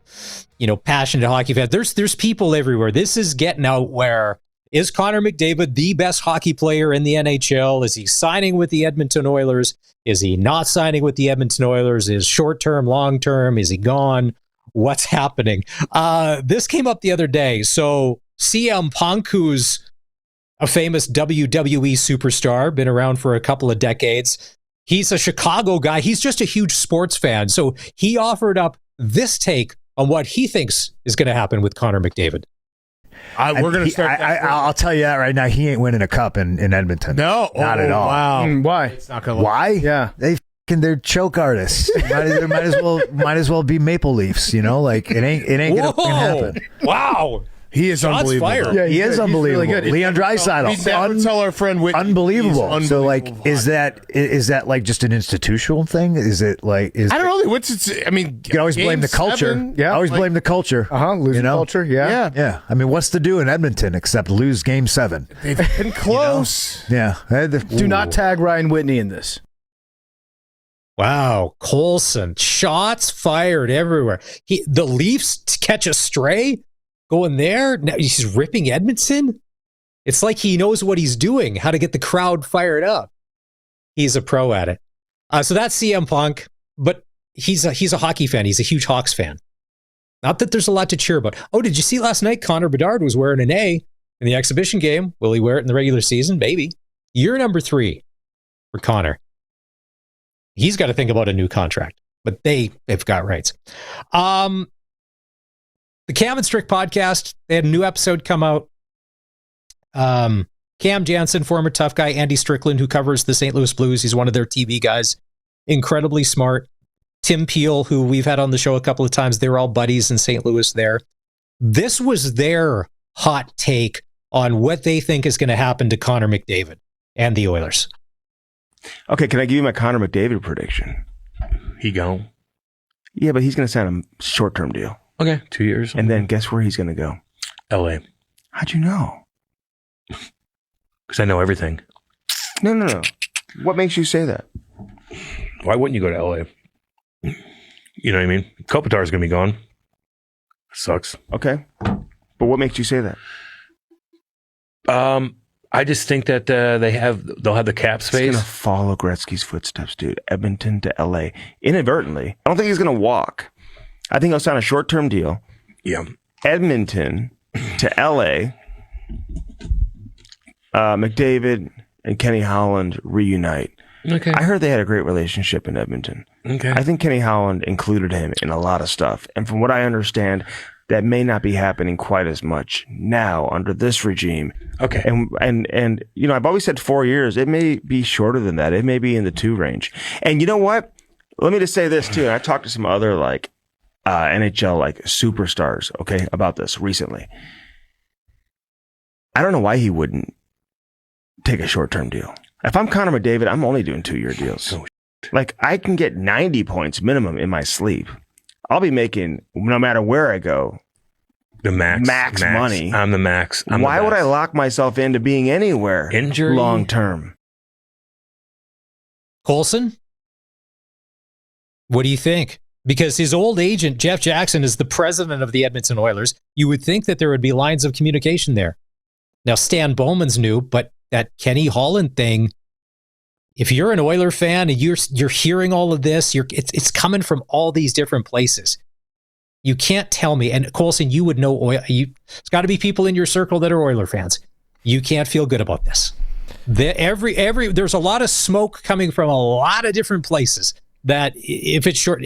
passionate hockey fans. There's people everywhere. This is getting out where, is Connor McDavid the best hockey player in the NHL? Is he signing with the Edmonton Oilers? Is he not signing with the Edmonton Oilers? Is short-term, long-term? Is he gone? What's happening? This came up the other day. So CM Punk, who's a famous WWE superstar, been around for a couple of decades. He's a Chicago guy. He's just a huge sports fan. So he offered up this take on what he thinks is going to happen with Connor McDavid. We're going to start. I'll tell you that right now. He ain't winning a cup in Edmonton. No, not at all. Wow. Why? It's not gonna Why? Yeah, they're choke artists. might as well be Maple Leafs. Like it ain't gonna happen. Wow. He is unbelievable. Yeah, he is unbelievable. Really good. Leon Draisaitl. Tell our friend Whitney. Unbelievable. So, is that like just an institutional thing? Is it like? I don't know. You can always blame the culture. Yeah, always blame the culture. Losing culture. Yeah. I mean, what's to do in Edmonton except lose Game 7? They've been close. Yeah. Do not tag Ryan Whitney in this. Wow, Colson, shots fired everywhere. The Leafs catch a stray. Going there, now he's ripping Edmonton. It's like he knows what he's doing, how to get the crowd fired up. He's a pro at it. So that's CM Punk, but he's a hockey fan. He's a huge Hawks fan. Not that there's a lot to cheer about. Oh, did you see last night Connor Bedard was wearing an A in the exhibition game? Will he wear it in the regular season? Maybe. Year number 3 for Connor. He's got to think about a new contract, but they've got rights. The Cam and Strick podcast, they had a new episode come out. Cam Jansen, former tough guy, Andy Strickland, who covers the St. Louis Blues. He's one of their TV guys. Incredibly smart. Tim Peel, who we've had on the show a couple of times. They were all buddies in St. Louis there. This was their hot take on what they think is going to happen to Connor McDavid and the Oilers. Okay, can I give you my Connor McDavid prediction? He gone. Yeah, but he's going to sign a short-term deal. Okay, 2 years. And then guess where he's going to go? LA. How'd you know? Because I know everything. No. What makes you say that? Why wouldn't you go to LA? You know what I mean? Kopitar's going to be gone. Sucks. Okay. But what makes you say that? I just think that they'll have the cap space. He's going to follow Gretzky's footsteps, dude. Edmonton to LA. Inadvertently. I don't think he's going to walk. I think he'll sign a short-term deal. Yeah. Edmonton to LA. McDavid and Kenny Holland reunite. Okay. I heard they had a great relationship in Edmonton. Okay. I think Kenny Holland included him in a lot of stuff. And from what I understand, that may not be happening quite as much now under this regime. Okay. And you know, I've always said 4 years. It may be shorter than that. It may be in the 2 range. And you know what? Let me just say this too. And I talked to some other like NHL like superstars, okay, about this recently. I don't know why he wouldn't take a short-term deal. If I'm Connor McDavid, I'm only doing 2-year deals. Like, I can get 90 points minimum in my sleep. I'll be making, no matter where I go, the max money. I'm the max. Why would I lock myself into being anywhere injury long term? Colson, what do you think? Because his old agent, Jeff Jackson, is the president of the Edmonton Oilers. You would think that there would be lines of communication there. Now, Stan Bowman's new, but that Kenny Holland thing, if you're an Oiler fan and you're hearing all of this, it's coming from all these different places. You can't tell me, and Colson, you would know. It's got to be people in your circle that are Oiler fans. You can't feel good about this. There's a lot of smoke coming from a lot of different places. That if it's short,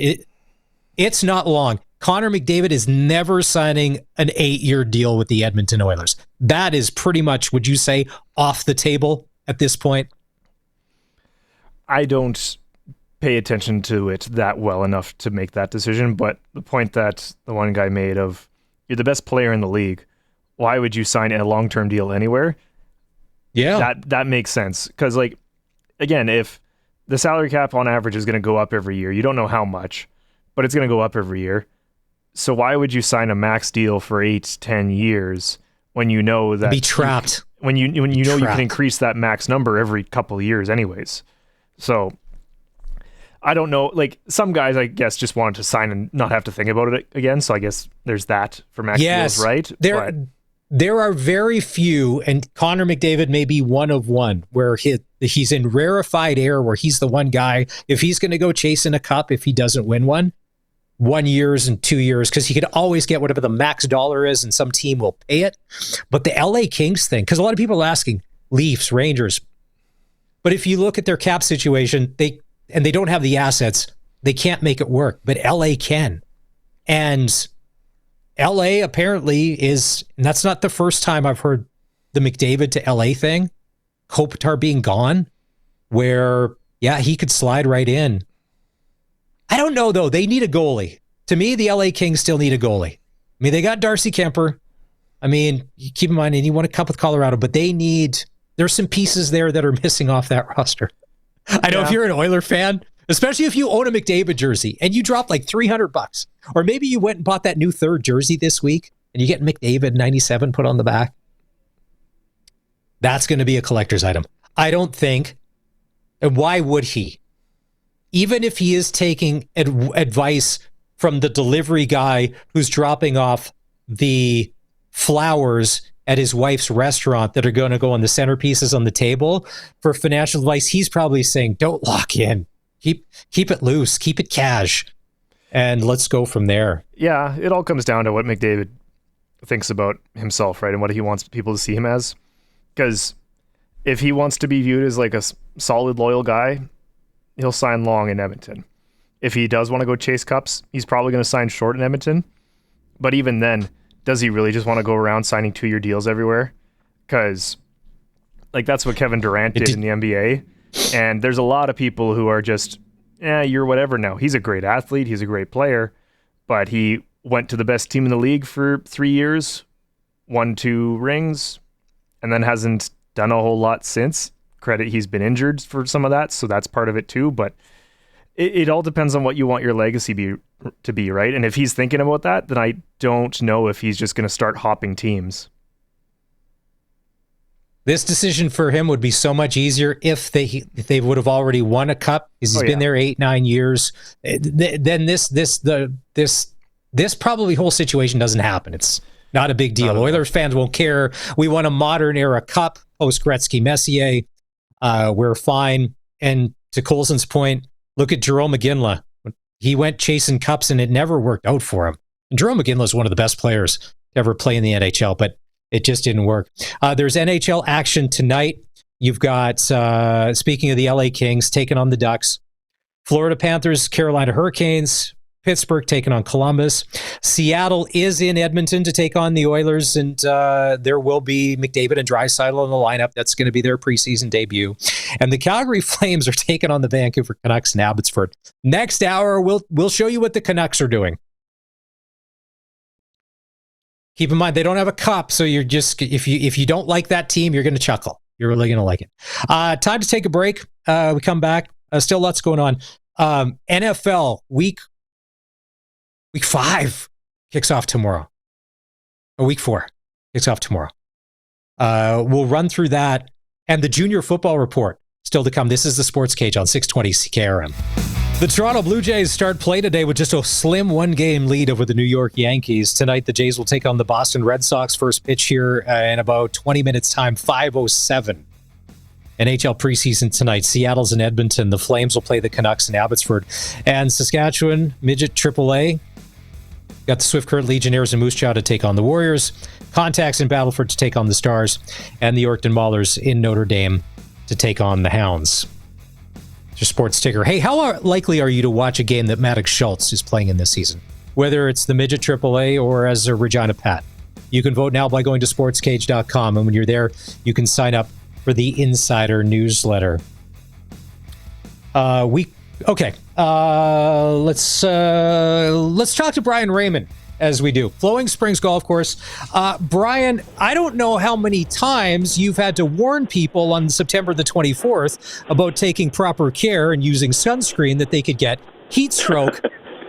it's not long. Connor McDavid is never signing an 8-year deal with the Edmonton Oilers. That is pretty much, would you say, off the table at this point? I don't pay attention to it that well enough to make that decision, but the point that the one guy made of, you're the best player in the league, why would you sign a long-term deal anywhere? Yeah. That makes sense. Because, like, again, if the salary cap on average is going to go up every year, you don't know how much, but it's going to go up every year. So why would you sign a max deal for 8-10 years when you know that be trapped? When you know you can increase that max number every couple of years anyways. So I don't know. Like, some guys, I guess, just wanted to sign and not have to think about it again. So I guess there's that for max deals, right? There are very few, and Connor McDavid may be one of one, where he's in rarefied air, where he's the one guy. If he's going to go chasing a cup, if he doesn't win 1 year and 2 years, because he could always get whatever the max dollar is, and some team will pay it. But the LA Kings thing, because a lot of people are asking Leafs, Rangers, but if you look at their cap situation, they don't have the assets, they can't make it work. But LA can, and LA apparently is, and that's not the first time I've heard the McDavid to LA thing. Kopitar being gone, where he could slide right in. I don't know, though. They need a goalie. To me, the LA Kings still need a goalie. I mean, they got Darcy Kemper. I mean, keep in mind, and he won a cup with Colorado, but there's some pieces there that are missing off that roster. I know if you're an Oiler fan, especially if you own a McDavid jersey and you drop like $300, or maybe you went and bought that new third jersey this week and you get McDavid 97 put on the back. That's going to be a collector's item. I don't think, and why would he? Even if he is taking advice from the delivery guy who's dropping off the flowers at his wife's restaurant that are going to go on the centerpieces on the table for financial advice, he's probably saying, don't lock in. Keep it loose. Keep it cash. And let's go from there. Yeah, it all comes down to what McDavid thinks about himself, right? And what he wants people to see him as. Because if he wants to be viewed as like a solid, loyal guy, he'll sign long in Edmonton. If he does want to go chase cups, he's probably going to sign short in Edmonton. But even then, does he really just want to go around signing 2-year deals everywhere? Because, like, that's what Kevin Durant did in the NBA. And there's a lot of people who are just, you're whatever now. He's a great athlete. He's a great player. But he went to the best team in the league for 3 years, won 2 rings, and then hasn't done a whole lot since. Credit, he's been injured for some of that, so that's part of it too. But it all depends on what you want your legacy to be, right? And if he's thinking about that, then I don't know if he's just going to start hopping teams. This decision for him would be so much easier if they would have already won a cup, because he's been there 8-9 years. Then this probably whole situation doesn't happen. It's not a big deal. Oilers fans won't care. We won a modern era cup post Gretzky Messier. We're fine. And to Colson's point, look at Jerome McGinley. He went chasing cups and it never worked out for him. And Jerome McGinley is one of the best players to ever play in the NHL. But It just didn't work. There's NHL action tonight. You've got, speaking of the LA Kings, taking on the Ducks. Florida Panthers, Carolina Hurricanes. Pittsburgh taking on Columbus. Seattle is in Edmonton to take on the Oilers, and there will be McDavid and Draisaitl in the lineup. That's going to be their preseason debut. And the Calgary Flames are taking on the Vancouver Canucks in Abbotsford. Next hour, we'll show you what the Canucks are doing. Keep in mind, they don't have a cup, so you're just, if you don't like that team, you're going to chuckle. You're really going to like it. Time to take a break. We come back. Still lots going on. NFL Week 5 kicks off tomorrow. Or Week 4 kicks off tomorrow. We'll run through that. And the Junior Football Report still to come. This is the Sports Cage on 620 CKRM. The Toronto Blue Jays start play today with just a slim one-game lead over the New York Yankees. Tonight, the Jays will take on the Boston Red Sox. First pitch here in about 20 minutes' time, 5:07. NHL preseason tonight. Seattle's in Edmonton. The Flames will play the Canucks in Abbotsford. And Saskatchewan, Midget AAA. Got the Swift Current Legionnaires and Moose Jaw to take on the Warriors. Contacts in Battleford to take on the Stars. And the Yorkton Maulers in Notre Dame to take on the Hounds. It's your sports ticker. Hey, how likely are you to watch a game that Maddox Schultz is playing in this season? Whether it's the Midget AAA or as a Regina Pat. You can vote now by going to sportscage.com. And when you're there, you can sign up for the Insider newsletter. Let's talk to Brian Raymond as we do. Flowing Springs Golf Course. Brian, I don't know how many times you've had to warn people on September the 24th about taking proper care and using sunscreen that they could get heat stroke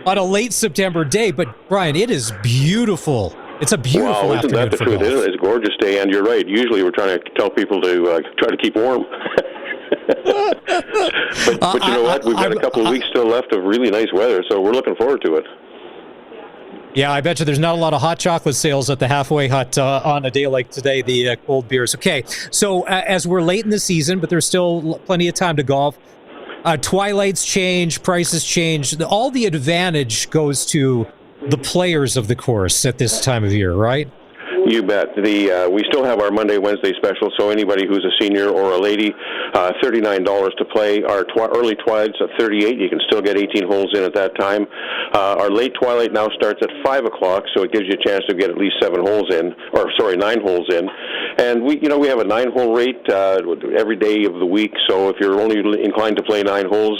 on a late September day. But Brian, it is beautiful. It's a beautiful Wow, isn't that the truth? It's a gorgeous day, and you're right. Usually we're trying to tell people to try to keep warm. but you know what? We've got a couple of weeks still left of really nice weather, so we're looking forward to it. Yeah, I bet you there's not a lot of hot chocolate sales at the Halfway Hut on a day like today, the cold beers. Okay, so as we're late in the season, but there's still plenty of time to golf, twilights change, prices change. All the advantage goes to the players of the course at this time of year, right? You bet. We still have our Monday, Wednesday special, so anybody who's a senior or a lady, $39 to play. Our early twilight's at $38. You can still get 18 holes in at that time. Our late twilight now starts at 5 o'clock, so it gives you a chance to get at least 9 holes in. And we have a 9-hole rate every day of the week, so if you're only inclined to play 9 holes,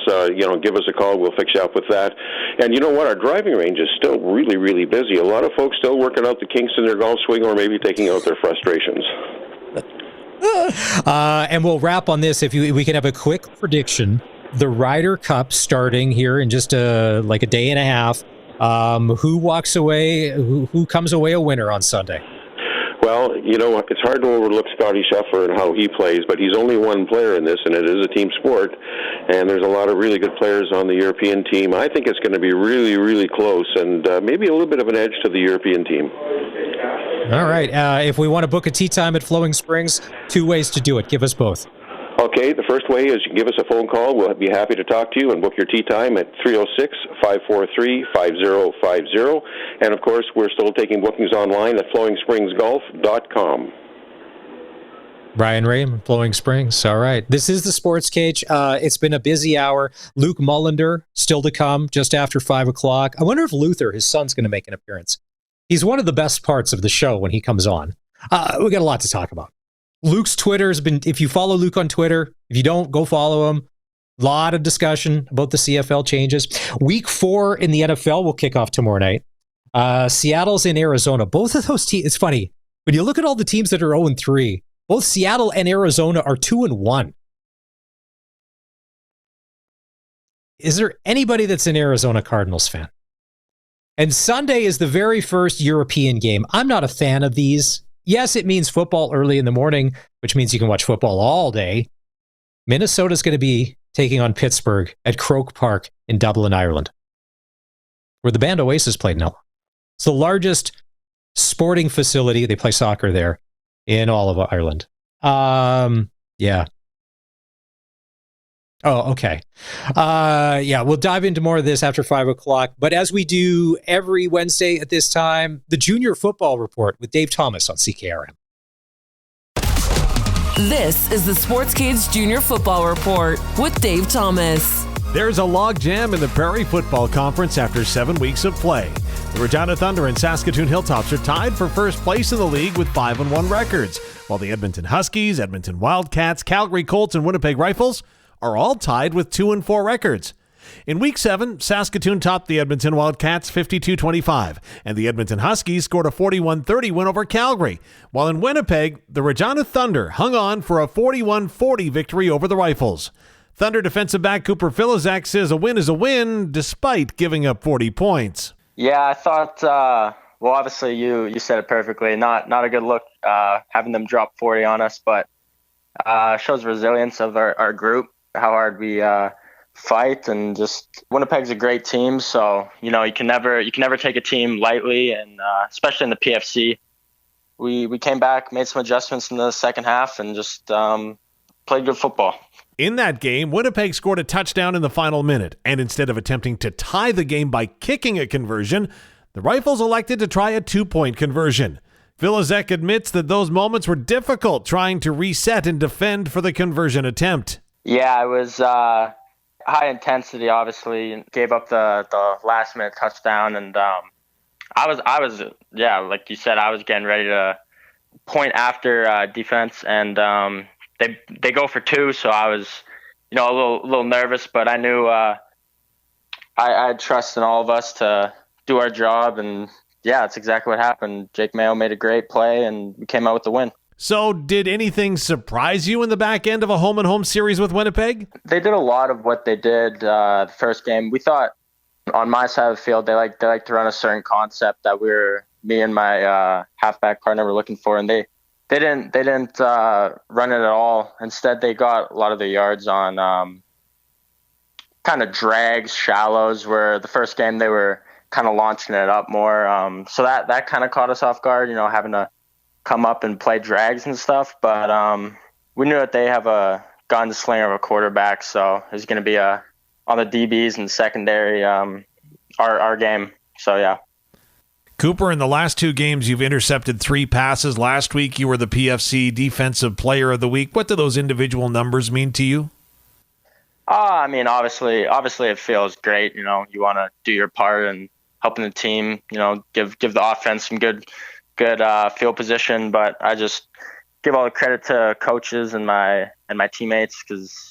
give us a call. We'll fix you up with that. And you know what? Our driving range is still really, really busy. A lot of folks still working out the kinks in their golf swing or maybe taking out their frustrations. And we'll wrap on this. If we can have a quick prediction. The Ryder Cup starting here in just a day and a half. Who walks away? Who comes away a winner on Sunday? Well, it's hard to overlook Scotty Scheffler and how he plays, but he's only one player in this, and it is a team sport, and there's a lot of really good players on the European team. I think it's going to be really, really close, and maybe a little bit of an edge to the European team. All right. If we want to book a tee time at Flowing Springs, 2 ways to do it. Give us both. Okay, the first way is you can give us a phone call. We'll be happy to talk to you and book your tee time at 306-543-5050. And, of course, we're still taking bookings online at flowingspringsgolf.com. Brian Ray, Flowing Springs. All right. This is the Sports Cage. It's been a busy hour. Luc Mullinder still to come just after 5 o'clock. I wonder if Luther, his son's, going to make an appearance. He's one of the best parts of the show when he comes on. We got a lot to talk about. Luke's Twitter has been, if you follow Luke on Twitter, if you don't, go follow him. A lot of discussion about the CFL changes. Week 4 in the NFL will kick off tomorrow night. Seattle's in Arizona. Both of those teams, it's funny. When you look at all the teams that are 0-3, both Seattle and Arizona are 2-1. Is there anybody that's an Arizona Cardinals fan? And Sunday is the very first European game. I'm not a fan of these. Yes, it means football early in the morning, which means you can watch football all day. Minnesota's going to be taking on Pittsburgh at Croke Park in Dublin, Ireland, where the band Oasis played now. It's the largest sporting facility. They play soccer there in all of Ireland. Yeah. Oh, okay. We'll dive into more of this after 5 o'clock. But as we do every Wednesday at this time, the Junior Football Report with Dave Thomas on CKRM. This is the SportsCage Junior Football Report with Dave Thomas. There's a logjam in the Prairie Football Conference after 7 weeks of play. The Regina Thunder and Saskatoon Hilltops are tied for first place in the league with 5-1 records, while the Edmonton Huskies, Edmonton Wildcats, Calgary Colts, and Winnipeg Rifles are all tied with 2-4 records. In Week 7, Saskatoon topped the Edmonton Wildcats 52-25, and the Edmonton Huskies scored a 41-30 win over Calgary, while in Winnipeg, the Regina Thunder hung on for a 41-40 victory over the Rifles. Thunder defensive back Cooper Filizak says a win is a win despite giving up 40 points. Yeah, I thought, well, obviously you said it perfectly. Not a good look having them drop 40 on us, but shows resilience of our group, how hard we fight, and just Winnipeg's a great team. So, you can never take a team lightly, and especially in the PFC. We came back, made some adjustments in the second half, and just played good football. In that game, Winnipeg scored a touchdown in the final minute, and instead of attempting to tie the game by kicking a conversion, the Rifles elected to try a 2-point conversion. Filizek admits that those moments were difficult trying to reset and defend for the conversion attempt. Yeah, it was high intensity, obviously. Gave up the last-minute touchdown, and I was, like you said, I was getting ready to point after defense, and They go for 2, so I was, a little nervous, but I knew I had trust in all of us to do our job, and yeah, that's exactly what happened. Jake Mayo made a great play, and we came out with the win. So did anything surprise you in the back end of a home-and-home series with Winnipeg? They did a lot of what they did the first game. We thought on my side of the field, they like to run a certain concept that me and my halfback partner were looking for, and they didn't run it at all. Instead, they got a lot of the yards on kind of drags, shallows, where the first game they were kind of launching it up more. So that kind of caught us off guard, having to come up and play drags and stuff. But we knew that they have a gunslinger of a quarterback, so it's going to be on the DBs and secondary our game. So, yeah. Cooper, in the last 2 games, you've intercepted 3 passes. Last week, you were the PFC Defensive Player of the Week. What do those individual numbers mean to you? I mean, obviously it feels great. You want to do your part and helping the team, give the offense some good field position. But I just give all the credit to coaches and my teammates, because,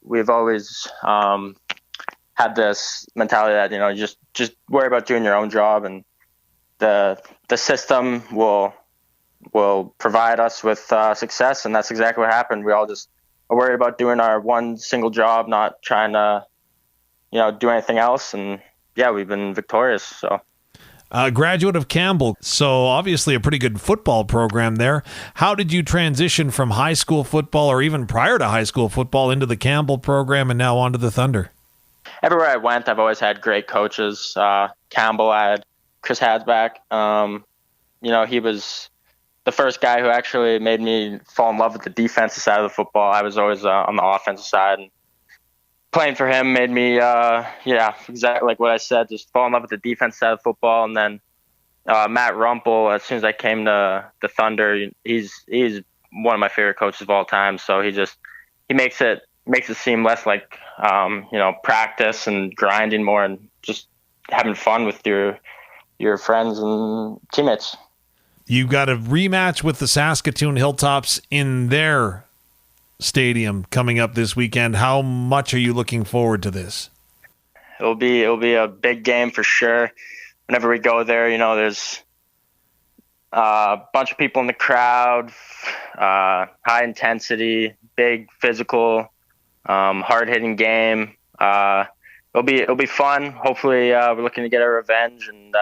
we've always had this mentality that, just worry about doing your own job, and the system will provide us with success, and that's exactly what happened. We all just are worried about doing our one single job, not trying to, do anything else. And yeah, we've been victorious. So, graduate of Campbell, so obviously a pretty good football program there. How did you transition from high school football, or even prior to high school football, into the Campbell program and now onto the Thunder? Everywhere I went, I've always had great coaches. Campbell, I had Chris Hadsback. He was the first guy who actually made me fall in love with the defensive side of the football. I was always on the offensive side, and playing for him made me, exactly like what I said, just fall in love with the defense side of football. And then Matt Rumpel, as soon as I came to the Thunder, he's one of my favorite coaches of all time. So he makes it seem less like practice and grinding, more and just having fun with your friends and teammates. You've got a rematch with the Saskatoon Hilltops in their stadium coming up this weekend. How much are you looking forward to this? It'll be a big game for sure. Whenever we go there, there's a bunch of people in the crowd, high intensity, big physical, hard-hitting game. It'll be fun. Hopefully, we're looking to get our revenge and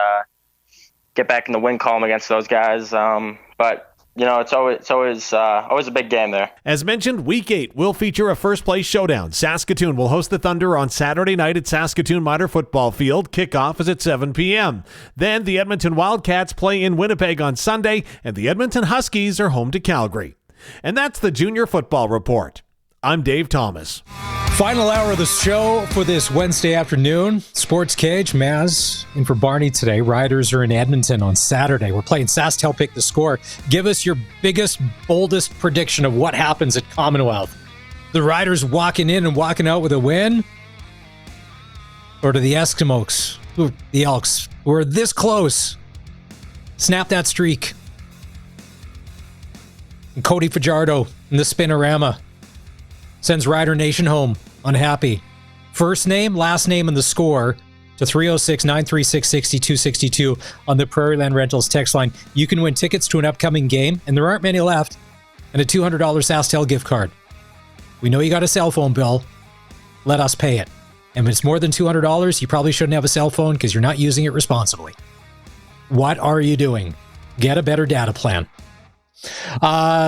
get back in the win column against those guys. But it's always a big game there. As mentioned, Week 8 will feature a first-place showdown. Saskatoon will host the Thunder on Saturday night at Saskatoon Minor Football Field. Kickoff is at 7 p.m. Then the Edmonton Wildcats play in Winnipeg on Sunday, and the Edmonton Huskies are home to Calgary. And that's the Junior Football Report. I'm Dave Thomas. Final hour of the show for this Wednesday afternoon. SportsCage, Maz in for Barney today. Riders are in Edmonton on Saturday. We're playing SaskTel Pick the Score. Give us your biggest, boldest prediction of what happens at Commonwealth. The Riders walking in and walking out with a win? Or do the Eskimos, the Elks, who are this close, snap that streak? And Cody Fajardo in the Spinorama sends Rider Nation home unhappy. First name, last name, and the score to 306-936-6262 on the Prairieland Rentals text line. You can win tickets to an upcoming game, and there aren't many left, and a $200 SaskTel gift card. We know you got a cell phone bill. Let us pay it. And if it's more than $200, you probably shouldn't have a cell phone because you're not using it responsibly. What are you doing? Get a better data plan.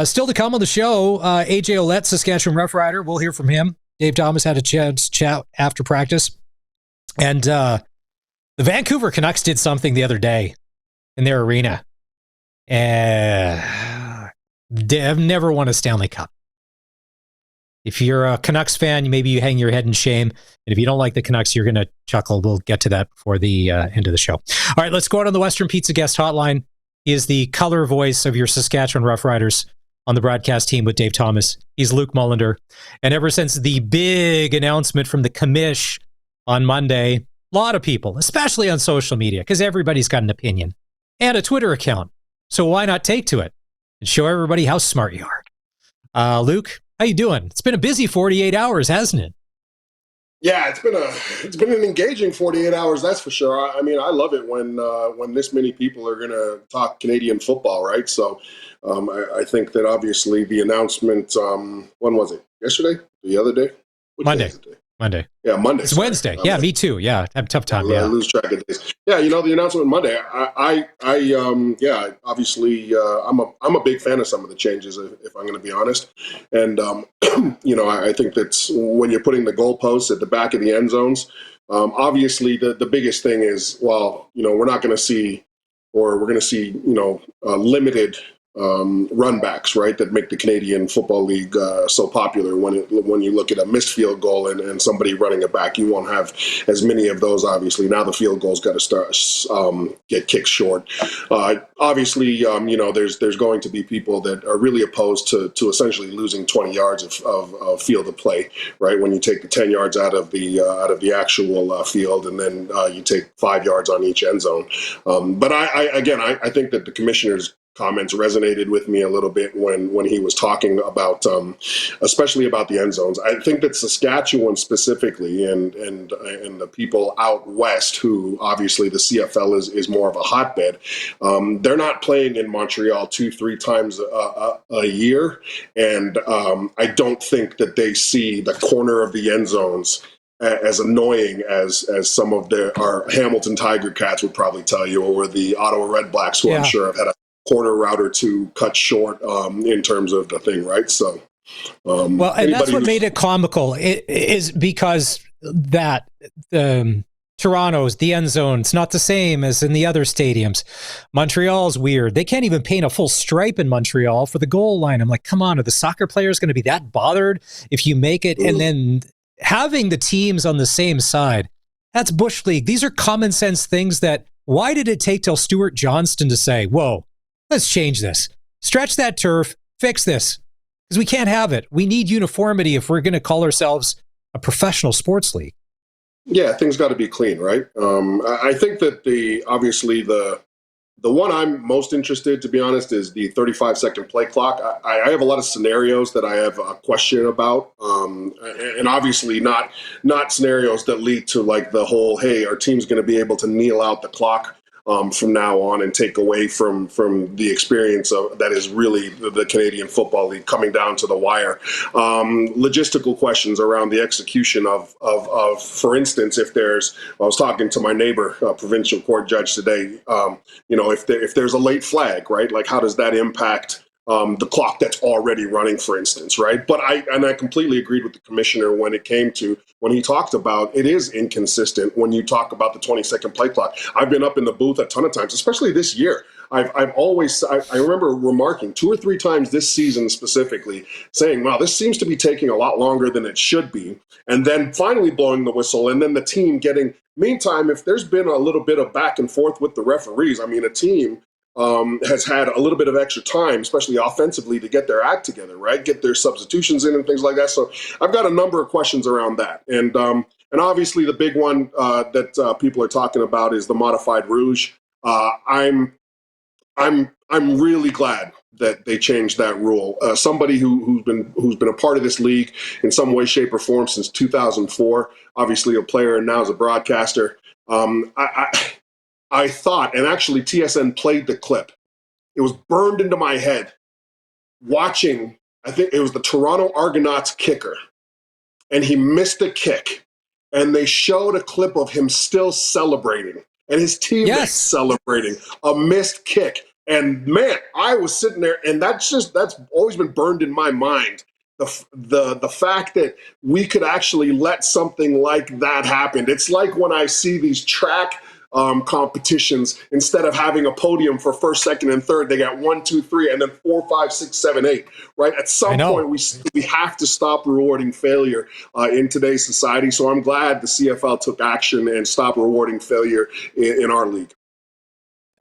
Still to come on the show, AJ Ouellette, Saskatchewan Roughrider. We'll hear from him. Dave Thomas had a chance to chat after practice. And the Vancouver Canucks did something the other day in their arena. They've never won a Stanley Cup. If you're a Canucks fan, maybe you hang your head in shame. And if you don't like the Canucks, you're going to chuckle. We'll get to that before the end of the show. All right, let's go out on the Western Pizza Guest Hotline. He is the color voice of your Saskatchewan Roughriders on the broadcast team with Dave Thomas. He's Luc Mullinder. And ever since the big announcement from the commish on Monday, a lot of people, especially on social media, because everybody's got an opinion and a Twitter account. So why not take to it and show everybody how smart you are? Luc, how you doing? It's been a busy 48 hours, hasn't it? Yeah, it's been an engaging 48 hours, that's for sure. I mean, I love it when this many people are going to talk Canadian football, right? So I think that obviously the announcement, when was it? Yesterday? The other day? Monday. Yeah, Monday. It's Wednesday. Yeah, me too. Yeah, I have a tough time. I lose track of days. Yeah, the announcement Monday. Obviously, I'm a big fan of some of the changes, if I'm going to be honest. And I think that's when you're putting the goalposts at the back of the end zones. Obviously, the biggest thing is, we're not going to see, or we're going to see, limited run backs, right, that make the Canadian Football League so popular. When you look at a missed field goal and somebody running it back, you won't have as many of those, obviously. Now the field goal's got to start get kicked short. Obviously, there's going to be people that are really opposed to essentially losing 20 yards of field of play, right? When you take the 10 yards out of the actual field, and then you take 5 yards on each end zone. But I think that the commissioner's comments resonated with me a little bit when he was talking about, especially about the end zones. I think that Saskatchewan specifically, and the people out west, who obviously the CFL is more of a hotbed, they're not playing in Montreal 2-3 times a year, and I don't think that they see the corner of the end zones as annoying as some of our Hamilton Tiger Cats would probably tell you, or the Ottawa Red Blacks, who I'm sure have had a corner route or two cut short in terms of the thing, right? So, and that's what made it comical. It is because that Toronto's, the end zone, it's not the same as in the other stadiums. Montreal's weird. They can't even paint a full stripe in Montreal for the goal line. I'm like, come on, are the soccer players going to be that bothered if you make it? And then having the teams on the same side, that's Bush League. These are common sense things that, why did it take till Stuart Johnston to say, whoa, let's change this. Stretch that turf. Fix this. Because we can't have it. We need uniformity if we're going to call ourselves a professional sports league. Yeah, things got to be clean, right? I think that the one I'm most interested, to be honest, is the 35-second play clock. I have a lot of scenarios that I have a question about, and obviously not scenarios that lead to like the whole, hey, our team's going to be able to kneel out the clock from now on and take away from the experience that is really the Canadian Football League coming down to the wire. Logistical questions around the execution of for instance, I was talking to my neighbor, provincial court judge today, if there's a late flag, right? Like, how does that impact the clock that's already running, for instance, right? But I completely agreed with the commissioner when he talked about it is inconsistent when you talk about the 20-second play clock. I've been up in the booth a ton of times, especially this year. I've always, I remember remarking 2 or 3 times this season specifically saying, wow, this seems to be taking a lot longer than it should be. And then finally blowing the whistle, and then the team getting, meantime, if there's been a little bit of back and forth with the referees, I mean, a team has had a little bit of extra time, especially offensively, to get their act together, right? Get their substitutions in and things like that. So I've got a number of questions around that. And obviously the big one that people are talking about is the modified rouge. I'm really glad that they changed that rule. Somebody who's been a part of this league in some way, shape, or form since 2004, obviously a player and now as a broadcaster. I thought, and actually TSN played the clip. It was burned into my head watching, I think it was the Toronto Argonauts kicker, and he missed a kick, and they showed a clip of him still celebrating and his teammates celebrating a missed kick. And man, I was sitting there, and that's always been burned in my mind. The fact that we could actually let something like that happen. It's like when I see these track competitions, instead of having a podium for first, second, and third, they got 1, 2, 3, and then 4, 5, 6, 7, 8. Right? At some point, we have to stop rewarding failure in today's society. So I'm glad the CFL took action and stopped rewarding failure in our league.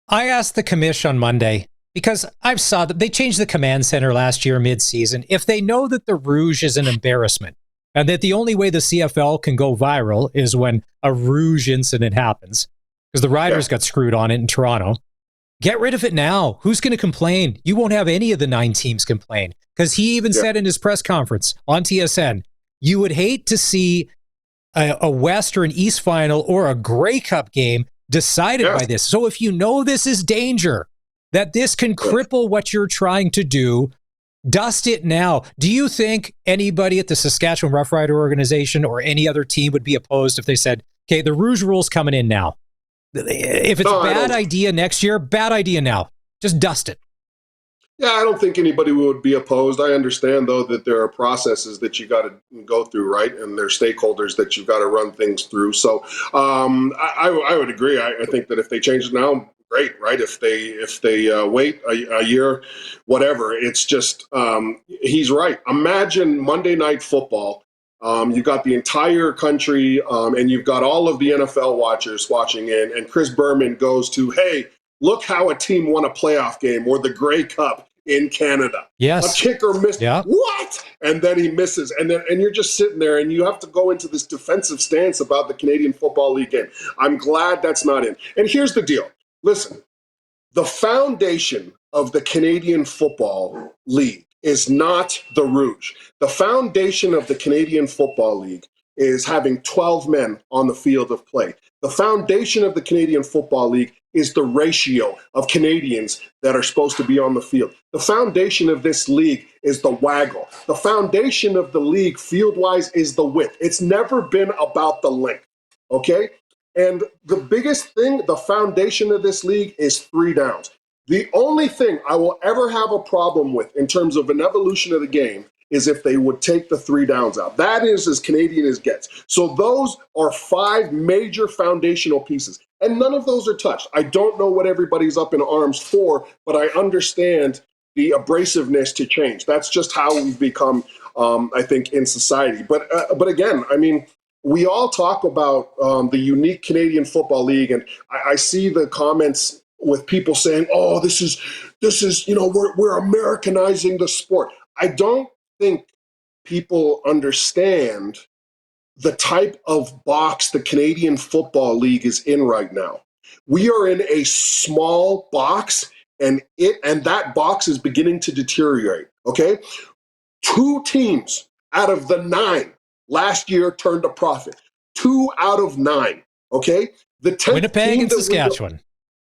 I asked the commish on Monday, because I saw that they changed the command center last year mid-season. If they know that the rouge is an embarrassment and that the only way the CFL can go viral is when a rouge incident happens, because the Riders got screwed on it in Toronto, get rid of it now. Who's going to complain? You won't have any of the 9 teams complain, because he even said in his press conference on TSN, you would hate to see a West or an East final or a Grey Cup game decided by this. So if you know this is danger, that this can cripple what you're trying to do, dust it now. Do you think anybody at the Saskatchewan Roughrider organization or any other team would be opposed if they said, okay, the rouge rule's coming in now? If it's a bad idea next year, bad idea now. Just dust it. Yeah, I don't think anybody would be opposed. I understand, though, that there are processes that you got to go through, right? And there are stakeholders that you've got to run things through. So I would agree. I think that if they change it now, great, right? If they wait a year, whatever, it's just he's right. Imagine Monday Night Football. You've got the entire country, and you've got all of the NFL watchers watching in, and Chris Berman goes to, hey, look how a team won a playoff game or the Grey Cup in Canada. Yes. A kicker missed. What? And then he misses. And you're just sitting there, and you have to go into this defensive stance about the Canadian Football League game. I'm glad that's not in. And here's the deal. Listen, the foundation of the Canadian Football League is not the rouge. The foundation of the Canadian Football League is having 12 men on the field of play. The foundation of the Canadian Football League is the ratio of Canadians that are supposed to be on the field. The foundation of this league is the waggle. The foundation of the league, field-wise, is the width. It's never been about the length, okay? And the biggest thing, the foundation of this league is 3 downs. The only thing I will ever have a problem with in terms of an evolution of the game is if they would take the 3 downs out. That is as Canadian as gets. So those are 5 major foundational pieces, and none of those are touched. I don't know what everybody's up in arms for, but I understand the abrasiveness to change. That's just how we've become, I think, in society. But again, I mean, we all talk about the unique Canadian Football League, and I see the comments with people saying, "Oh, this is, we're Americanizing the sport." I don't think people understand the type of box the Canadian Football League is in right now. We are in a small box, and that box is beginning to deteriorate. Okay, 2 teams out of the 9 last year turned a profit. 2 out of 9. Okay, the 10th Winnipeg and Saskatchewan.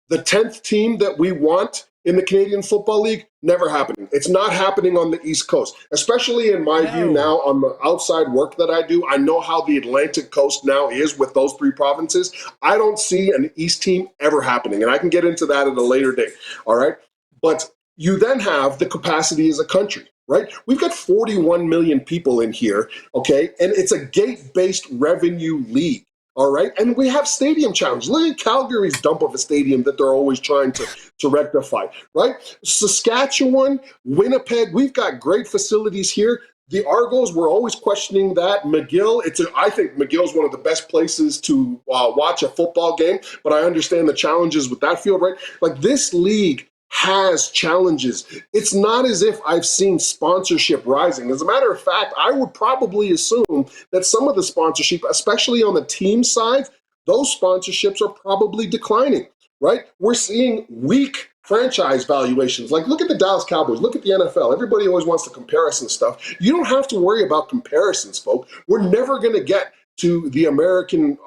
The 10th team that we want in the Canadian Football League, never happening. It's not happening on the East Coast, especially in my view now on the outside work that I do. I know how the Atlantic Coast now is with those 3 provinces. I don't see an East team ever happening, and I can get into that at a later date, all right? But you then have the capacity as a country, right? We've got 41 million people in here, okay? And it's a gate-based revenue league. All right. And we have stadium challenges. Look at Calgary's dump of a stadium that they're always trying to rectify, right? Saskatchewan, Winnipeg, we've got great facilities here. The Argos, we're always questioning that. McGill, I think McGill's one of the best places to watch a football game, but I understand the challenges with that field, right? Like, this league has challenges. It's not as if I've seen sponsorship rising. As a matter of fact, I would probably assume that some of the sponsorship, especially on the team side, those sponsorships are probably declining, right? We're seeing weak franchise valuations. Like, look at the Dallas Cowboys, look at the NFL. Everybody always wants to comparison stuff. You don't have to worry about comparisons, folks. We're never going to get to the American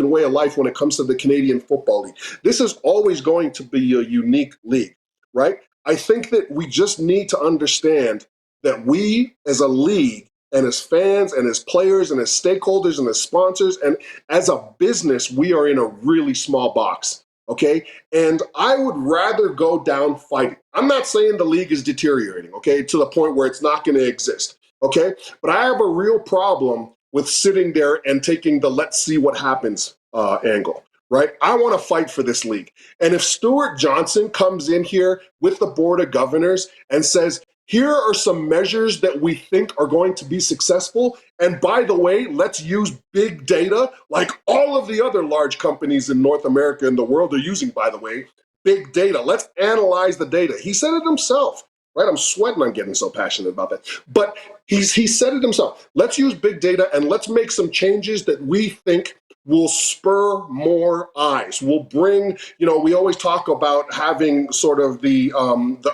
way of life when it comes to the Canadian Football League. This is always going to be a unique league, right? I think that we just need to understand that we as a league and as fans and as players and as stakeholders and as sponsors and as a business, we are in a really small box, okay? And I would rather go down fighting. I'm not saying the league is deteriorating, okay, to the point where it's not going to exist, okay? But I have a real problem with sitting there and taking the let's see what happens angle, right? I want to fight for this league. And if Stuart Johnson comes in here with the Board of Governors and says, here are some measures that we think are going to be successful, and by the way, let's use big data like all of the other large companies in North America and the world are using, by the way, big data. Let's analyze the data. He said it himself. Right, I'm sweating. I'm getting so passionate about that. But he said it himself. Let's use big data and let's make some changes that we think will spur more eyes. Will bring, we always talk about having sort of the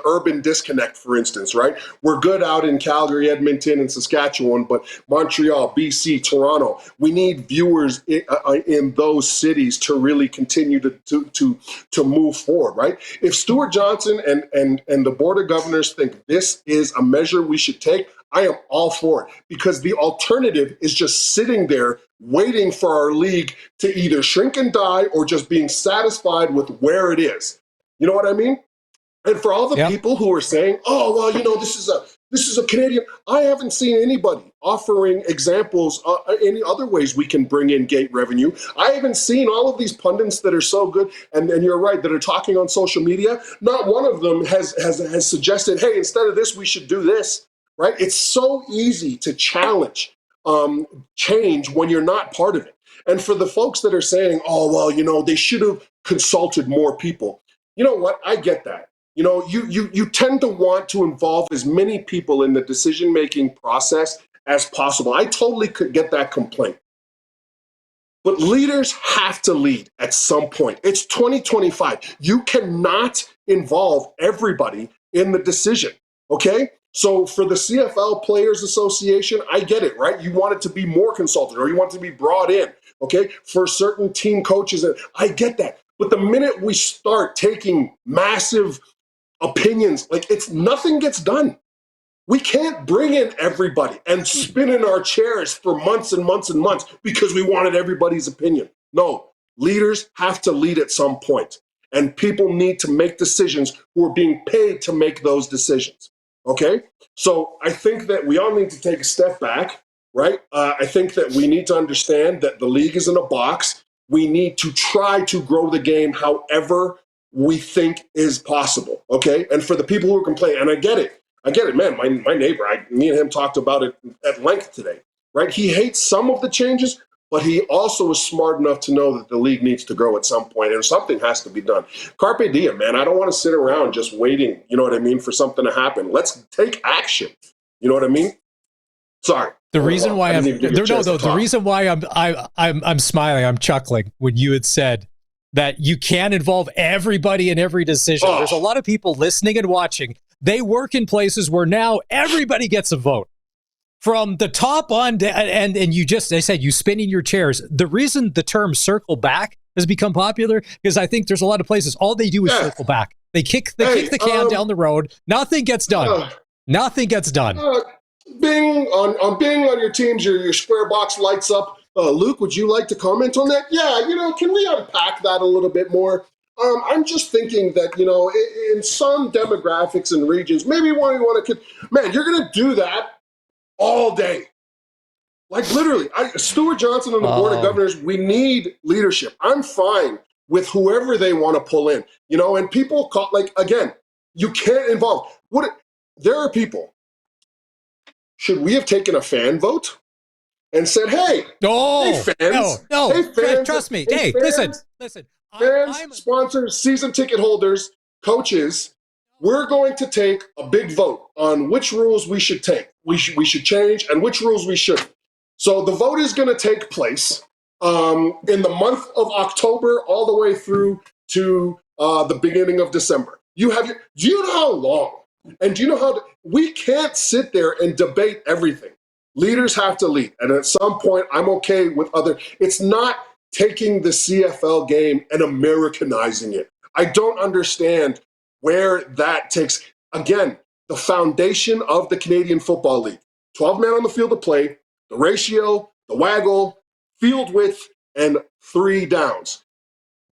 urban disconnect, for instance, right? We're good out in Calgary, Edmonton, and Saskatchewan, but Montreal, BC, Toronto, we need viewers in those cities to really continue to move forward, right? If Stuart Johnson and the Board of Governors think this is a measure we should take, I am all for it, because the alternative is just sitting there waiting for our league to either shrink and die or just being satisfied with where it is. You know what I mean? And for all the people who are saying, oh, well, this is a Canadian, I haven't seen anybody offering examples, any other ways we can bring in gate revenue. I haven't seen all of these pundits that are so good, and you're right, that are talking on social media. Not one of them has suggested, hey, instead of this, we should do this. Right? It's so easy to challenge change when you're not part of it. And for the folks that are saying, oh, well, they should have consulted more people. You know what? I get that. You tend to want to involve as many people in the decision-making process as possible. I totally could get that complaint. But leaders have to lead at some point. It's 2025. You cannot involve everybody in the decision, okay? So for the CFL Players Association, I get it, right? You want it to be more consulted or you want it to be brought in, okay? For certain team coaches, I get that. But the minute we start taking massive opinions, nothing gets done. We can't bring in everybody and spin in our chairs for months and months and months because we wanted everybody's opinion. No, leaders have to lead at some point, and people need to make decisions who are being paid to make those decisions. Okay, so I think that we all need to take a step back, right? I think that we need to understand that the league is in a box. We need to try to grow the game however we think is possible, okay? And for the people who are complaining, and I get it, man. My neighbor, me and him talked about it at length today, right? He hates some of the changes, but he also is smart enough to know that the league needs to grow at some point, and something has to be done. Carpe diem, man. I don't want to sit around just waiting, you know what I mean, for something to happen. Let's take action. You know what I mean? Sorry. The reason why the reason why I'm smiling, I'm chuckling when you had said that you can involve everybody in every decision. Oh. There's a lot of people listening and watching. They work in places where now everybody gets a vote. From the top on, and they said you spin in your chairs. The reason the term circle back has become popular is I think there's a lot of places, all they do is circle back. They kick the can down the road. Nothing gets done. Nothing gets done. Being on your teams, your square box lights up. Luc, would you like to comment on that? Yeah, can we unpack that a little bit more? I'm just thinking that, in some demographics and regions, maybe you want to, man, you're going to do that all day. Like literally, Stuart Johnson and the Board of Governors, we need leadership. I'm fine with whoever they want to pull in, and people call, like, again, you can't involve. There are people. Should we have taken a fan vote and said, hey, hey fans, no, hey fans, trust me. Hey, fans, listen. Fans, sponsors, season ticket holders, coaches, we're going to take a big vote on which rules we should take. We should change and which rules we shouldn't. So the vote is going to take place in the month of October all the way through to the beginning of December. Do you know how long? And do you know we can't sit there and debate everything. Leaders have to lead. And at some point, I'm okay with it's not taking the CFL game and Americanizing it. I don't understand where that takes, again, the foundation of the Canadian Football League. 12 men on the field of play, the ratio, the waggle, field width, and 3 downs.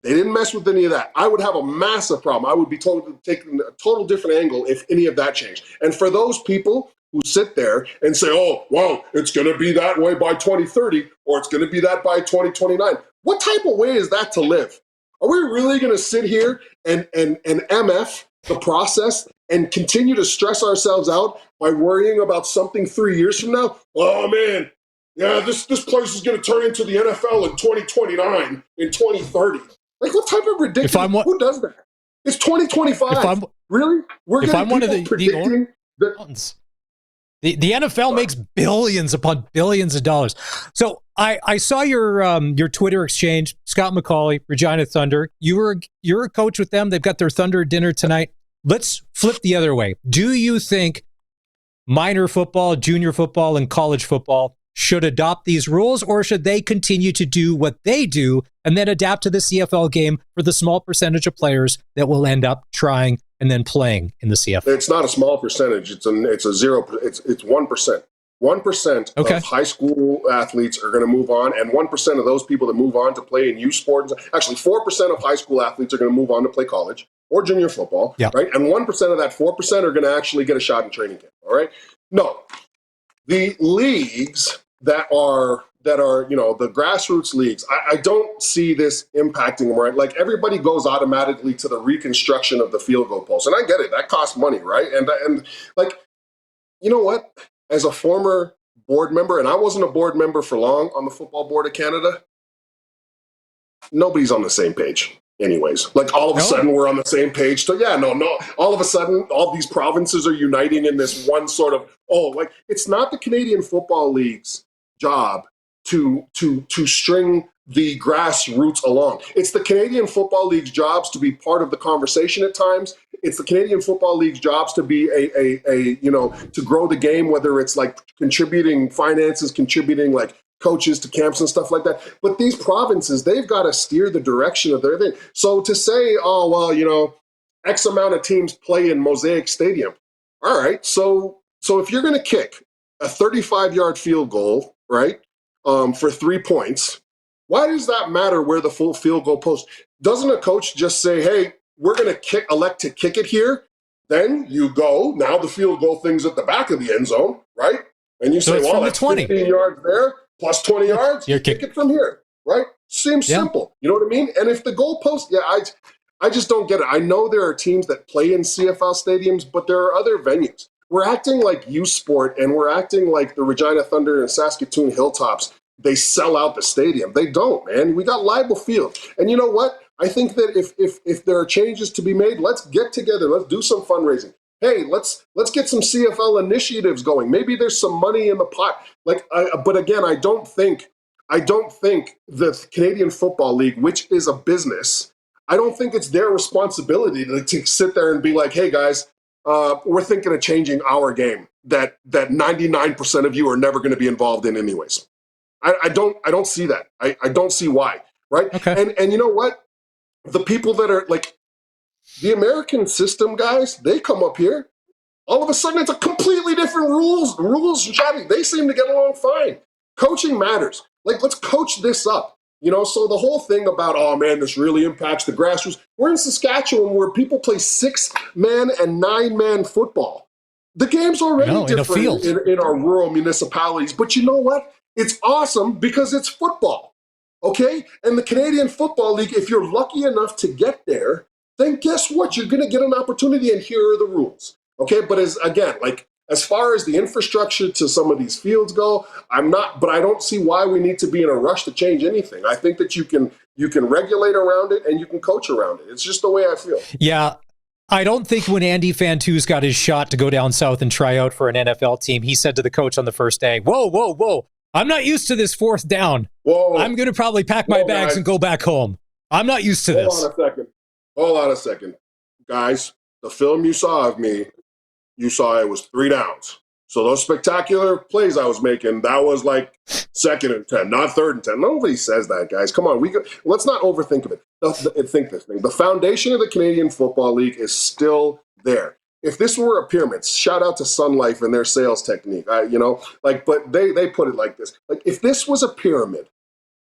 They didn't mess with any of that. I would have a massive problem. I would be taking a total different angle if any of that changed. And for those people who sit there and say, oh, well, it's going to be that way by 2030, or it's going to be that by 2029. What type of way is that to live? Are we really going to sit here and MF the process and continue to stress ourselves out by worrying about something 3 years from now? Oh, man, yeah, this place is going to turn into the NFL in 2029, in 2030. Like, what type of ridiculous? Who does that? It's 2025. Really? We're if I'm one of the predicting the NFL makes billions upon billions of dollars. So I saw your Twitter exchange, Scott McCauley, Regina Thunder. You're a coach with them. They've got their Thunder dinner tonight. Let's flip the other way. Do you think minor football, junior football, and college football should adopt these rules, or should they continue to do what they do and then adapt to the CFL game for the small percentage of players that will end up trying and then playing in the CFL? It's not a small percentage. It's 1%. 1% of high school athletes are going to move on, and 1% of those people that move on to play in youth sports, actually 4% of high school athletes are going to move on to play college or junior football, right? And 1% of that 4% are going to actually get a shot in training camp, all right? No. The leagues that are the grassroots leagues, I don't see this impacting them, right? Like, everybody goes automatically to the reconstruction of the field goal post. And I get it. That costs money, right? And like, you know what? As a former board member, and I wasn't a board member for long on the Football Board of Canada, nobody's on the same page anyways. Like, all of a sudden we're on the same page. So yeah, no. All of a sudden, all these provinces are uniting in this one sort of, it's not the Canadian Football League's job to string the grassroots along. It's the Canadian Football League's jobs to be part of the conversation at times. It's the Canadian Football League's jobs to be to grow the game, whether it's like contributing finances, contributing like coaches to camps and stuff like that. But these provinces, they've got to steer the direction of their thing. So to say, X amount of teams play in Mosaic Stadium. All right. So if you're going to kick a 35-yard field goal, right, for 3 points, why does that matter where the full field goal post? Doesn't a coach just say, hey, we're going to elect to kick it here? Then you go, now the field goal thing's at the back of the end zone, right? And you say, well, that's 20. 15 yards there, plus 20 yards, you kick it from here, right? Seems simple. You know what I mean? And if the goal post, I just don't get it. I know there are teams that play in CFL stadiums, but there are other venues. We're acting like U Sport, and we're acting like the Regina Thunder and Saskatoon Hilltops. They sell out the stadium. They don't, man. We got Leibel Field. And you know what? I think that if there are changes to be made, let's get together. Let's do some fundraising. Hey, let's get some CFL initiatives going. Maybe there's some money in the pot. But again, I don't think the Canadian Football League, which is a business, I don't think it's their responsibility to sit there and be like, hey guys, we're thinking of changing our game that 99% of you are never going to be involved in anyways. I don't see that. I don't see why. Right. Okay. And you know what? The people that are like the American system guys, they come up here. All of a sudden, it's a completely different rules. They seem to get along fine. Coaching matters. Like, let's coach this up. So the whole thing about, oh man, this really impacts the grassroots. We're in Saskatchewan where people play 6-man and 9-man football. The game's already different in our rural municipalities. But you know what? It's awesome because it's football, okay? And the Canadian Football League, if you're lucky enough to get there, then guess what? You're going to get an opportunity, and here are the rules, okay? But as far as the infrastructure to some of these fields go, but I don't see why we need to be in a rush to change anything. I think that you can regulate around it and you can coach around it. It's just the way I feel. Yeah. I don't think when Andy Fantus got his shot to go down south and try out for an NFL team, he said to the coach on the first day, whoa. I'm not used to this fourth down. Whoa. I'm going to probably pack my bags and go back home. I'm not used to this. Hold on a second. Guys, the film you saw of me, you saw it was 3 downs. So those spectacular plays I was making, that was like 2nd and 10, not 3rd and 10. Nobody says that, guys. Come on, let's not overthink of it. Think this thing. The foundation of the Canadian Football League is still there. If this were a pyramid, shout out to Sun Life and their sales technique. But they put it like this: like if this was a pyramid,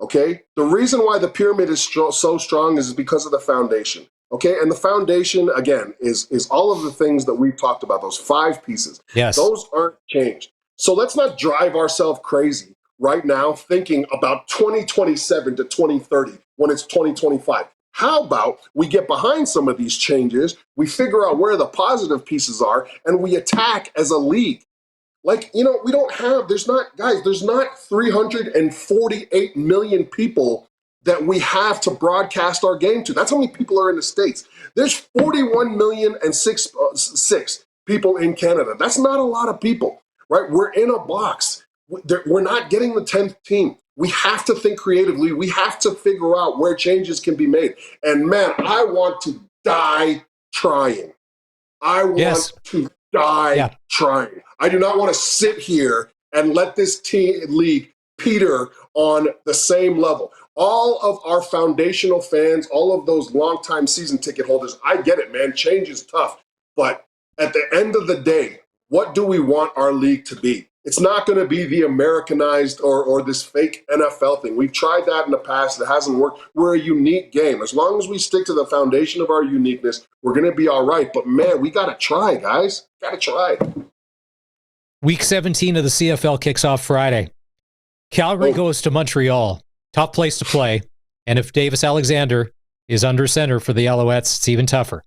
okay, the reason why the pyramid is so strong is because of the foundation. Okay, and the foundation, again, is all of the things that we've talked about, those 5 pieces. Yes. Those aren't changed. So let's not drive ourselves crazy right now thinking about 2027 to 2030 when it's 2025. How about we get behind some of these changes, we figure out where the positive pieces are, and we attack as a league? There's not 348 million people that we have to broadcast our game to. That's how many people are in the States. There's 41,006,006 people in Canada. That's not a lot of people, right? We're in a box. We're not getting the 10th team. We have to think creatively. We have to figure out where changes can be made. And man, I want to die trying. I want to die trying. I do not want to sit here and let this league peter on the same level. All of our foundational fans, all of those longtime season ticket holders, I get it, man. Change is tough. But at the end of the day, what do we want our league to be? It's not going to be the Americanized or this fake NFL thing. We've tried that in the past. It hasn't worked. We're a unique game. As long as we stick to the foundation of our uniqueness, we're going to be all right. But, man, we got to try, guys. Got to try. Week 17 of the CFL kicks off Friday. Calgary goes to Montreal. Tough place to play. And if Davis Alexander is under center for the Alouettes, it's even tougher.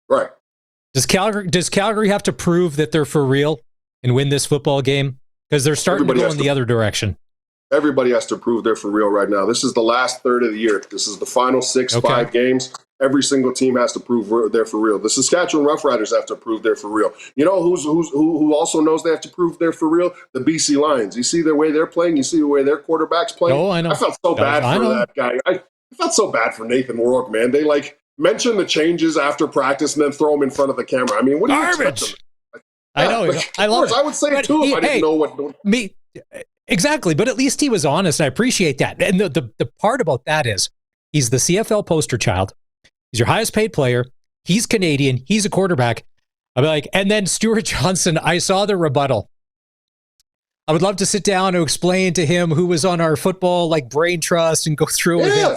Right. Does Calgary have to prove that they're for real and win this football game? Because they're starting to go in the other direction. Everybody has to prove they're for real right now. This is the last third of the year. This is the final 5 games. Every single team has to prove they're for real. The Saskatchewan Roughriders have to prove they're for real. You know who also knows they have to prove they're for real? The BC Lions. You see the way they're playing? You see the way their quarterback's playing? Oh, I know. I felt so bad for that guy. I felt so bad for Nathan Rourke, man. They mention the changes after practice and then throw them in front of the camera. I mean, what do you expect them? I know. I love it. I would say it too if I didn't know what. Me, exactly. But at least he was honest. I appreciate that. And the part about that is he's the CFL poster child. He's your highest paid player. He's Canadian. He's a quarterback. I'd be like, and then Stuart Johnson, I saw the rebuttal. I would love to sit down and explain to him who was on our football brain trust and go through it with him.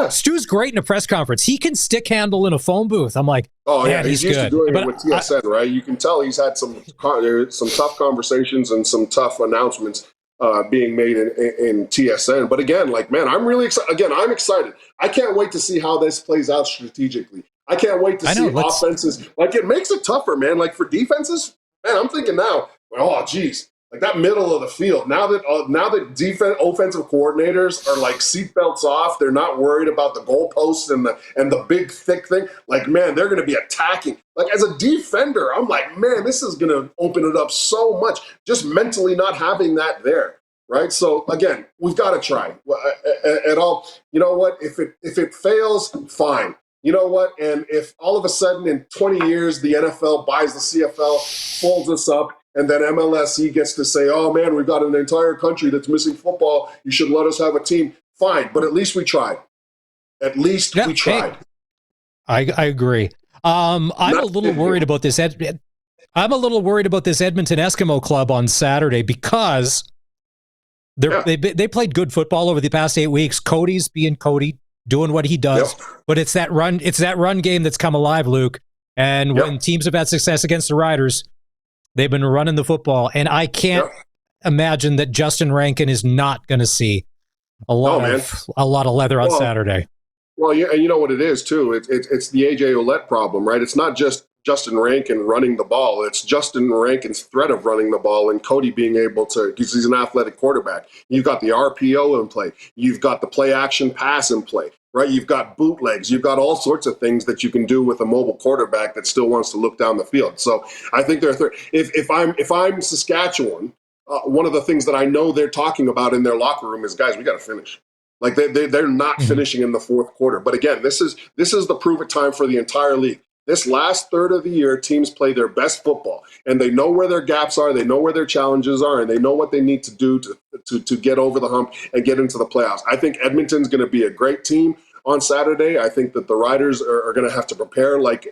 Stu's great in a press conference. He can stick handle in a phone booth. I'm like, he's used to doing it with TSN, right? You can tell he's had some tough conversations and some tough announcements being made in TSN. But again, I'm really excited. Again, I'm excited. I can't wait to see how this plays out strategically. I can't wait to see offenses. It makes it tougher, man. For defenses, man, I'm thinking now, geez. That middle of the field. Now that offensive coordinators are seatbelts off, they're not worried about the goalposts and the big thick thing. Man, they're going to be attacking. As a defender, I'm like, man, this is going to open it up so much. Just mentally not having that there, right? So again, we've got to try. At all, you know what? If it fails, fine. You know what? And if all of a sudden in 20 years the NFL buys the CFL, folds us up. And then MLSE gets to say, oh, man, we've got an entire country that's missing football. You should let us have a team. Fine, but at least we tried. At least we tried. Hey, I agree. I'm a little worried about this. I'm a little worried about this Edmonton Eskimo Club on Saturday because they played good football over the past 8 weeks. Cody's being Cody, doing what he does. But it's that run game that's come alive, Luke. And when teams have had success against the Riders, they've been running the football, and I can't imagine that Justin Rankin is not going to see a lot of leather on Saturday. Well, yeah, and you know what it is too. It's the AJ Ouellette problem, right? It's not just Justin Rankin running the ball. It's Justin Rankin's threat of running the ball and Cody being able to, because he's an athletic quarterback. You've got the RPO in play. You've got the play action pass in play, right? You've got bootlegs. You've got all sorts of things that you can do with a mobile quarterback that still wants to look down the field. So I think if I'm Saskatchewan, one of the things that I know they're talking about in their locker room is, guys, we got to finish. Like they're not finishing in the fourth quarter. But again, this is the prove it time for the entire league. This last third of the year, teams play their best football, and they know where their gaps are, they know where their challenges are, and they know what they need to do to get over the hump and get into the playoffs. I think Edmonton's going to be a great team on Saturday. I think that the Riders are going to have to prepare like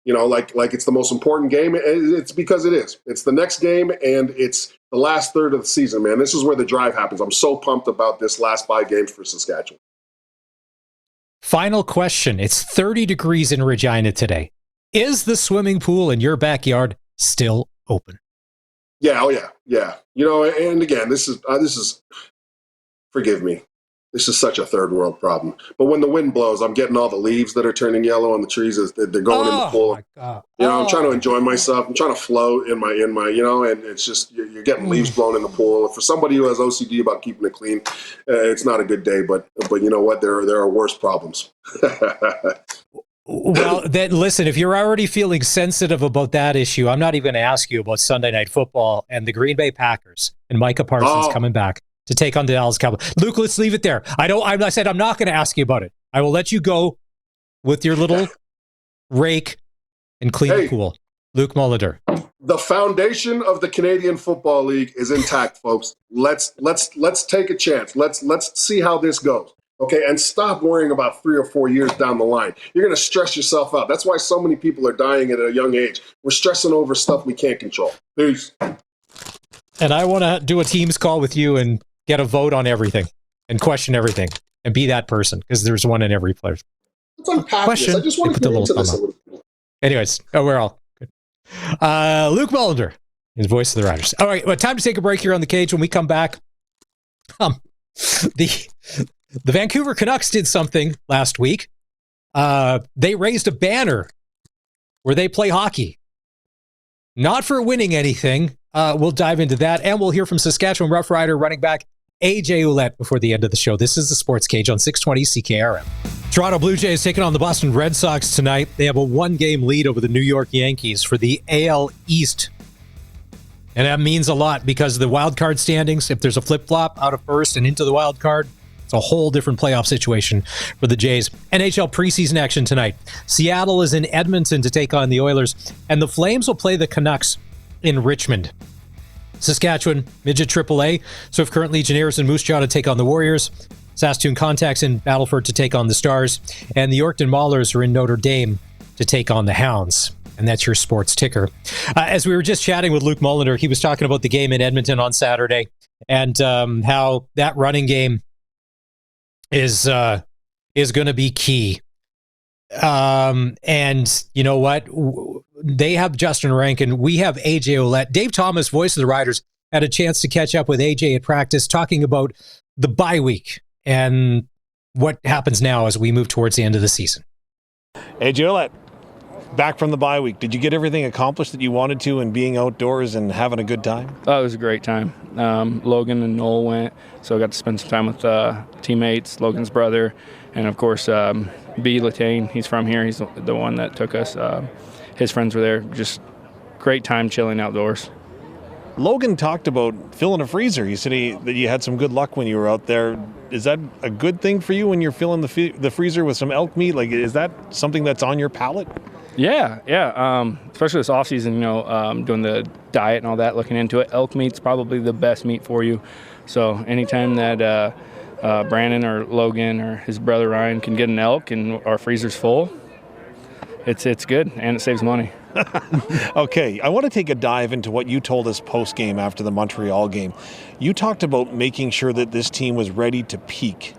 it's the most important game. It's because it is. It's the next game, and it's the last third of the season, man. This is where the drive happens. I'm so pumped about this last 5 games for Saskatchewan. Final question. It's 30 degrees in Regina today. Is the swimming pool in your backyard still open? Yeah, oh yeah, yeah. And again, this is forgive me. This is such a third world problem. But when the wind blows, I'm getting all the leaves that are turning yellow on the trees as they're going in the pool. My God. I'm trying to enjoy myself. I'm trying to float in my, and it's just, you're getting leaves blown in the pool. For somebody who has OCD about keeping it clean, it's not a good day, but you know what? There are worse problems. Well, then listen, if you're already feeling sensitive about that issue, I'm not even going to ask you about Sunday Night Football and the Green Bay Packers and Micah Parsons coming back to take on the Dallas Cowboys. Luke, let's leave it there. I said I'm not going to ask you about it. I will let you go with your little rake and clean the pool. Luc Mullinder. The foundation of the Canadian Football League is intact, folks. Let's take a chance. Let's see how this goes. Okay, and stop worrying about 3 or 4 years down the line. You're going to stress yourself out. That's why so many people are dying at a young age. We're stressing over stuff we can't control. Peace. And I want to do a Teams call with you and get a vote on everything and question everything and be that person, because there's one in every player. Let's unpack this. I just want to get into this a little bit. Anyways, we're all good. Luc Mullinder, his voice of the Riders. All right, well, time to take a break here on the Cage. When we come back, the Vancouver Canucks did something last week. They raised a banner where they play hockey. Not for winning anything. We'll dive into that, and we'll hear from Saskatchewan Roughrider running back AJ Ouellette before the end of the show. This is the Sports Cage on 620 CKRM. Toronto Blue Jays taking on the Boston Red Sox tonight. They have a 1-game lead over the New York Yankees for the AL East. And that means a lot because the wild card standings, if there's a flip-flop out of first and into the wild card, it's a whole different playoff situation for the Jays. NHL preseason action tonight. Seattle is in Edmonton to take on the Oilers, and the Flames will play the Canucks in Richmond. Saskatchewan, Midget AAA, Swift Current Legionnaires and Moose Jaw to take on the Warriors. Saskatoon Contacts in Battleford to take on the Stars. And the Yorkton Maulers are in Notre Dame to take on the Hounds. And that's your sports ticker. As we were just chatting with Luc Mullinder, he was talking about the game in Edmonton on Saturday and how that running game is going to be key. And you know what? They have Justin Rankin. We have AJ Ouellette. Dave Thomas, voice of the Riders, had a chance to catch up with AJ at practice, talking about the bye week and what happens now as we move towards the end of the season. AJ Ouellette, back from the bye week. Did you get everything accomplished that you wanted to in being outdoors and having a good time? Oh, it was a great time. Logan and Noel went, so I got to spend some time with teammates, Logan's brother, and of course, B. Latane. He's from here. He's the one that took us. His friends were there. Just great time chilling outdoors. Logan talked about filling a freezer. He said that you had some good luck when you were out there. Is that a good thing for you when you're filling the freezer with some elk meat? Like, is that something that's on your palate? Yeah. Especially this off season, doing the diet and all that, looking into it. Elk meat's probably the best meat for you. So anytime that Brandon or Logan or his brother Ryan can get an elk and our freezer's full, it's good and it saves money. Okay, I want to take a dive into what you told us post-game after the Montreal game. You talked about making sure that this team was ready to peak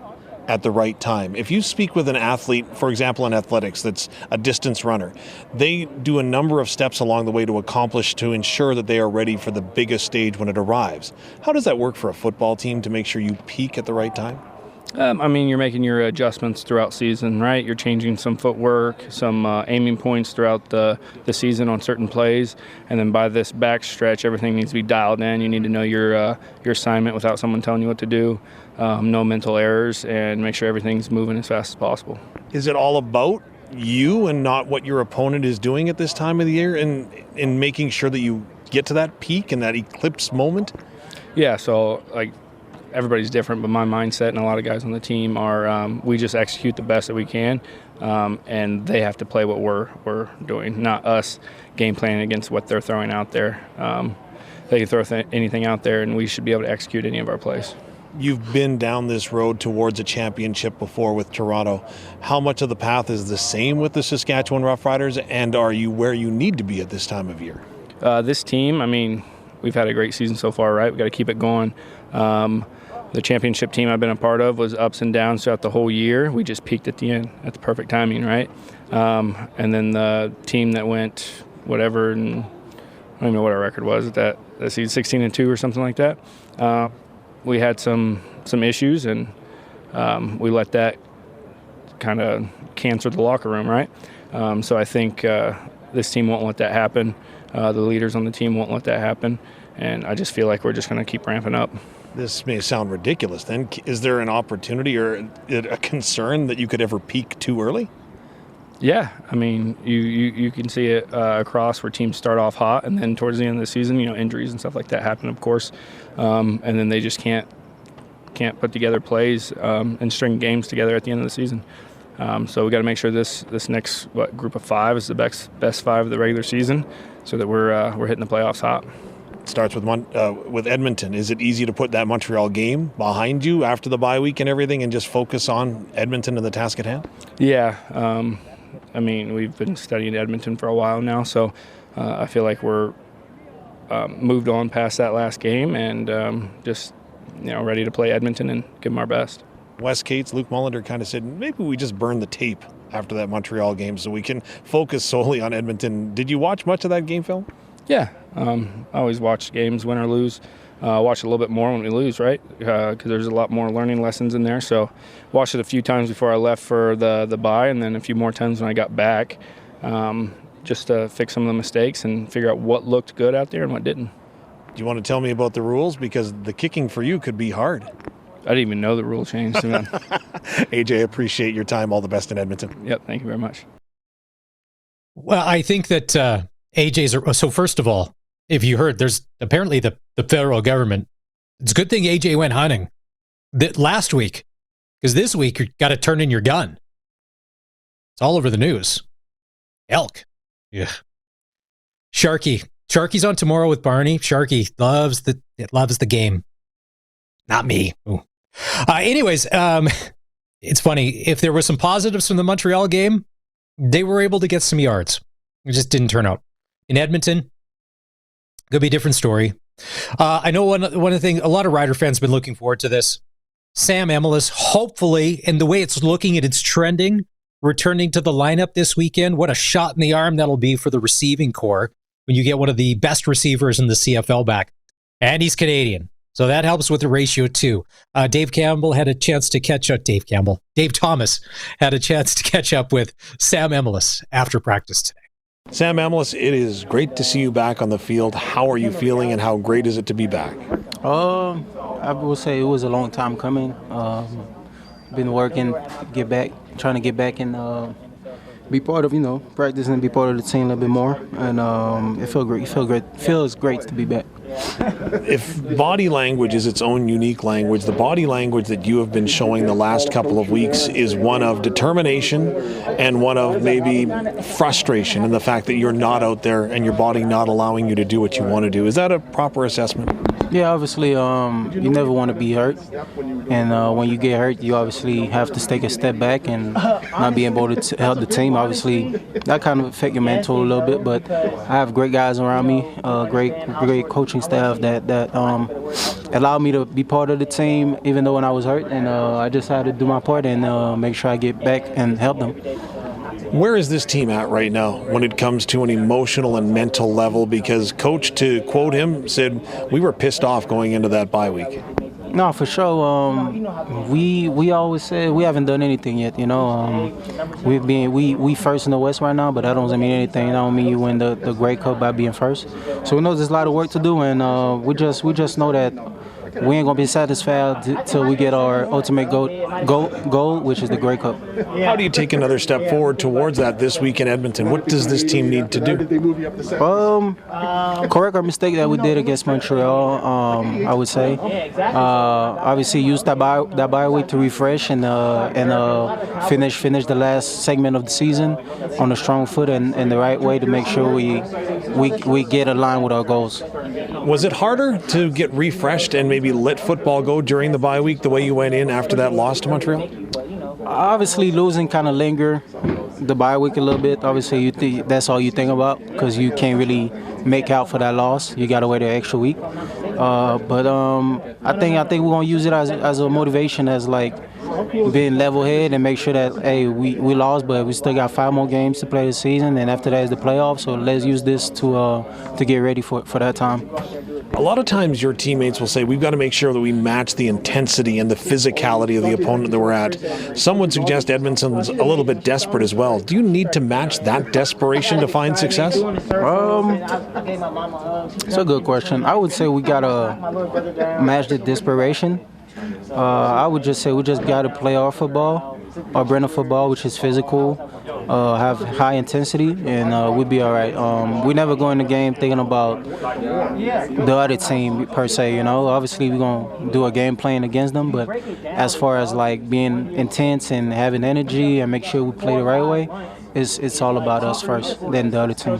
at the right time. If you speak with an athlete, for example, in athletics, that's a distance runner, they do a number of steps along the way to ensure that they are ready for the biggest stage when it arrives. How does that work for a football team to make sure you peak at the right time? You're making your adjustments throughout season, right? You're changing some footwork, some aiming points throughout the season on certain plays, and then by this back stretch, everything needs to be dialed in. You need to know your assignment without someone telling you what to do, no mental errors, and make sure everything's moving as fast as possible. Is it all about you and not what your opponent is doing at this time of the year, and in making sure that you get to that peak and that eclipse moment? Yeah, so everybody's different, but my mindset and a lot of guys on the team are we just execute the best that we can, and they have to play what we're doing, not us game planning against what they're throwing out there. They can throw anything out there, and we should be able to execute any of our plays. You've been down this road towards a championship before with Toronto. How much of the path is the same with the Saskatchewan Roughriders, and are you where you need to be at this time of year? This team, we've had a great season so far, right? We've got to keep it going. The championship team I've been a part of was ups and downs throughout the whole year. We just peaked at the end at the perfect timing, right? And then the team that went whatever, and I don't even know what our record was at that season, 16-2 or something like that. We had some issues, and we let that kind of cancer the locker room, right? So I think this team won't let that happen. The leaders on the team won't let that happen, and I just feel like we're just going to keep ramping up. This may sound ridiculous then. Is there an opportunity or a concern that you could ever peak too early? Yeah, you can see it across where teams start off hot, and then towards the end of the season, injuries and stuff like that happen, of course, and then they just can't put together plays and string games together at the end of the season. So we got to make sure this next group of 5 is the best 5 of the regular season, so that we're hitting the playoffs hot. It starts with Edmonton. Is it easy to put that Montreal game behind you after the bye week and everything, and just focus on Edmonton and the task at hand? Yeah. We've been studying Edmonton for a while now, so I feel like we're moved on past that last game and just ready to play Edmonton and give them our best. Wes Cates, Luc Mullinder kind of said, maybe we just burn the tape after that Montreal game so we can focus solely on Edmonton. Did you watch much of that game film? Yeah. I always watch games, win or lose. Watch it a little bit more when we lose, right? Because there's a lot more learning lessons in there. So watched it a few times before I left for the bye, and then a few more times when I got back, just to fix some of the mistakes and figure out what looked good out there and what didn't. Do you want to tell me about the rules? Because the kicking for you could be hard. I didn't even know the rule changed. AJ, appreciate your time. All the best in Edmonton. Yep, thank you very much. Well, I think that AJ's... So first of all, if you heard, there's apparently the federal government. It's a good thing AJ went hunting last week, because this week you got to turn in your gun. It's all over the news. Elk. Yeah. Sharky's on tomorrow with Barney. Sharky loves the game. Not me. Anyways, it's funny. If there were some positives from the Montreal game, they were able to get some yards. It just didn't turn out. In Edmonton, could be a different story. I know one of the things, a lot of Rider fans have been looking forward to this. Sam Emilus, hopefully, and the way it's looking and it's trending, returning to the lineup this weekend. What a shot in the arm that'll be for the receiving core when you get one of the best receivers in the CFL back. And he's Canadian, so that helps with the ratio too. Dave Thomas had a chance to catch up with Sam Emilus after practice today. Sam Emilus, it is great to see you back on the field. How are you feeling, and how great is it to be back? I would say it was a long time coming. Been working, trying to get back and be part of, practice and be part of the team a little bit more. And it feels great. Feels great to be back. If body language is its own unique language, the body language that you have been showing the last couple of weeks is one of determination and one of maybe frustration, and the fact that you're not out there and your body not allowing you to do what you want to do. Is that a proper assessment? Yeah, obviously, you never want to be hurt, and when you get hurt, you obviously have to take a step back and not be able to help the team. Obviously, that kind of affect your mental a little bit, but I have great guys around me, great coaching staff that allowed me to be part of the team, even though when I was hurt, and I just had to do my part and make sure I get back and help them. Where is this team at right now when it comes to an emotional and mental level? Because Coach, to quote him, said, we were pissed off going into that bye week. No, for sure. We always say we haven't done anything yet. We first in the West right now, but that doesn't mean anything. That don't mean you win the Grey Cup by being first. So we know there's a lot of work to do, and we just know that we ain't gonna be satisfied till we get our ultimate goal, which is the Grey Cup. How do you take another step forward towards that this week in Edmonton? What does this team need to do? Correct our mistake that we did against Montreal. I would say, obviously, use that bye week to refresh and finish the last segment of the season on a strong foot and the right way to make sure we get aligned with our goals. Was it harder to get refreshed and maybe let football go during the bye week the way you went in after that loss to Montreal? Obviously, losing kind of linger the bye week a little bit. Obviously, that's all you think about because you can't really make out for that loss. You got to wait an extra week. But I think we're gonna use it as a motivation, as like being level-headed and make sure that hey, we lost, but we still got 5 more games to play this season, and after that is the playoffs. So let's use this to get ready for that time. A lot of times your teammates will say, we've got to make sure that we match the intensity and the physicality of the opponent that we're at. Some would suggest Edmonton's a little bit desperate as well. Do you need to match that desperation to find success? It's a good question. I would say we got to match the desperation. I would just say we just got to play our football, our brand of football, which is physical, have high intensity, and we'll be all right. We never go in the game thinking about the other team per se. Obviously we're gonna do a game plan against them, but as far as like being intense and having energy and make sure we play the right way, it's all about us first, then the other team.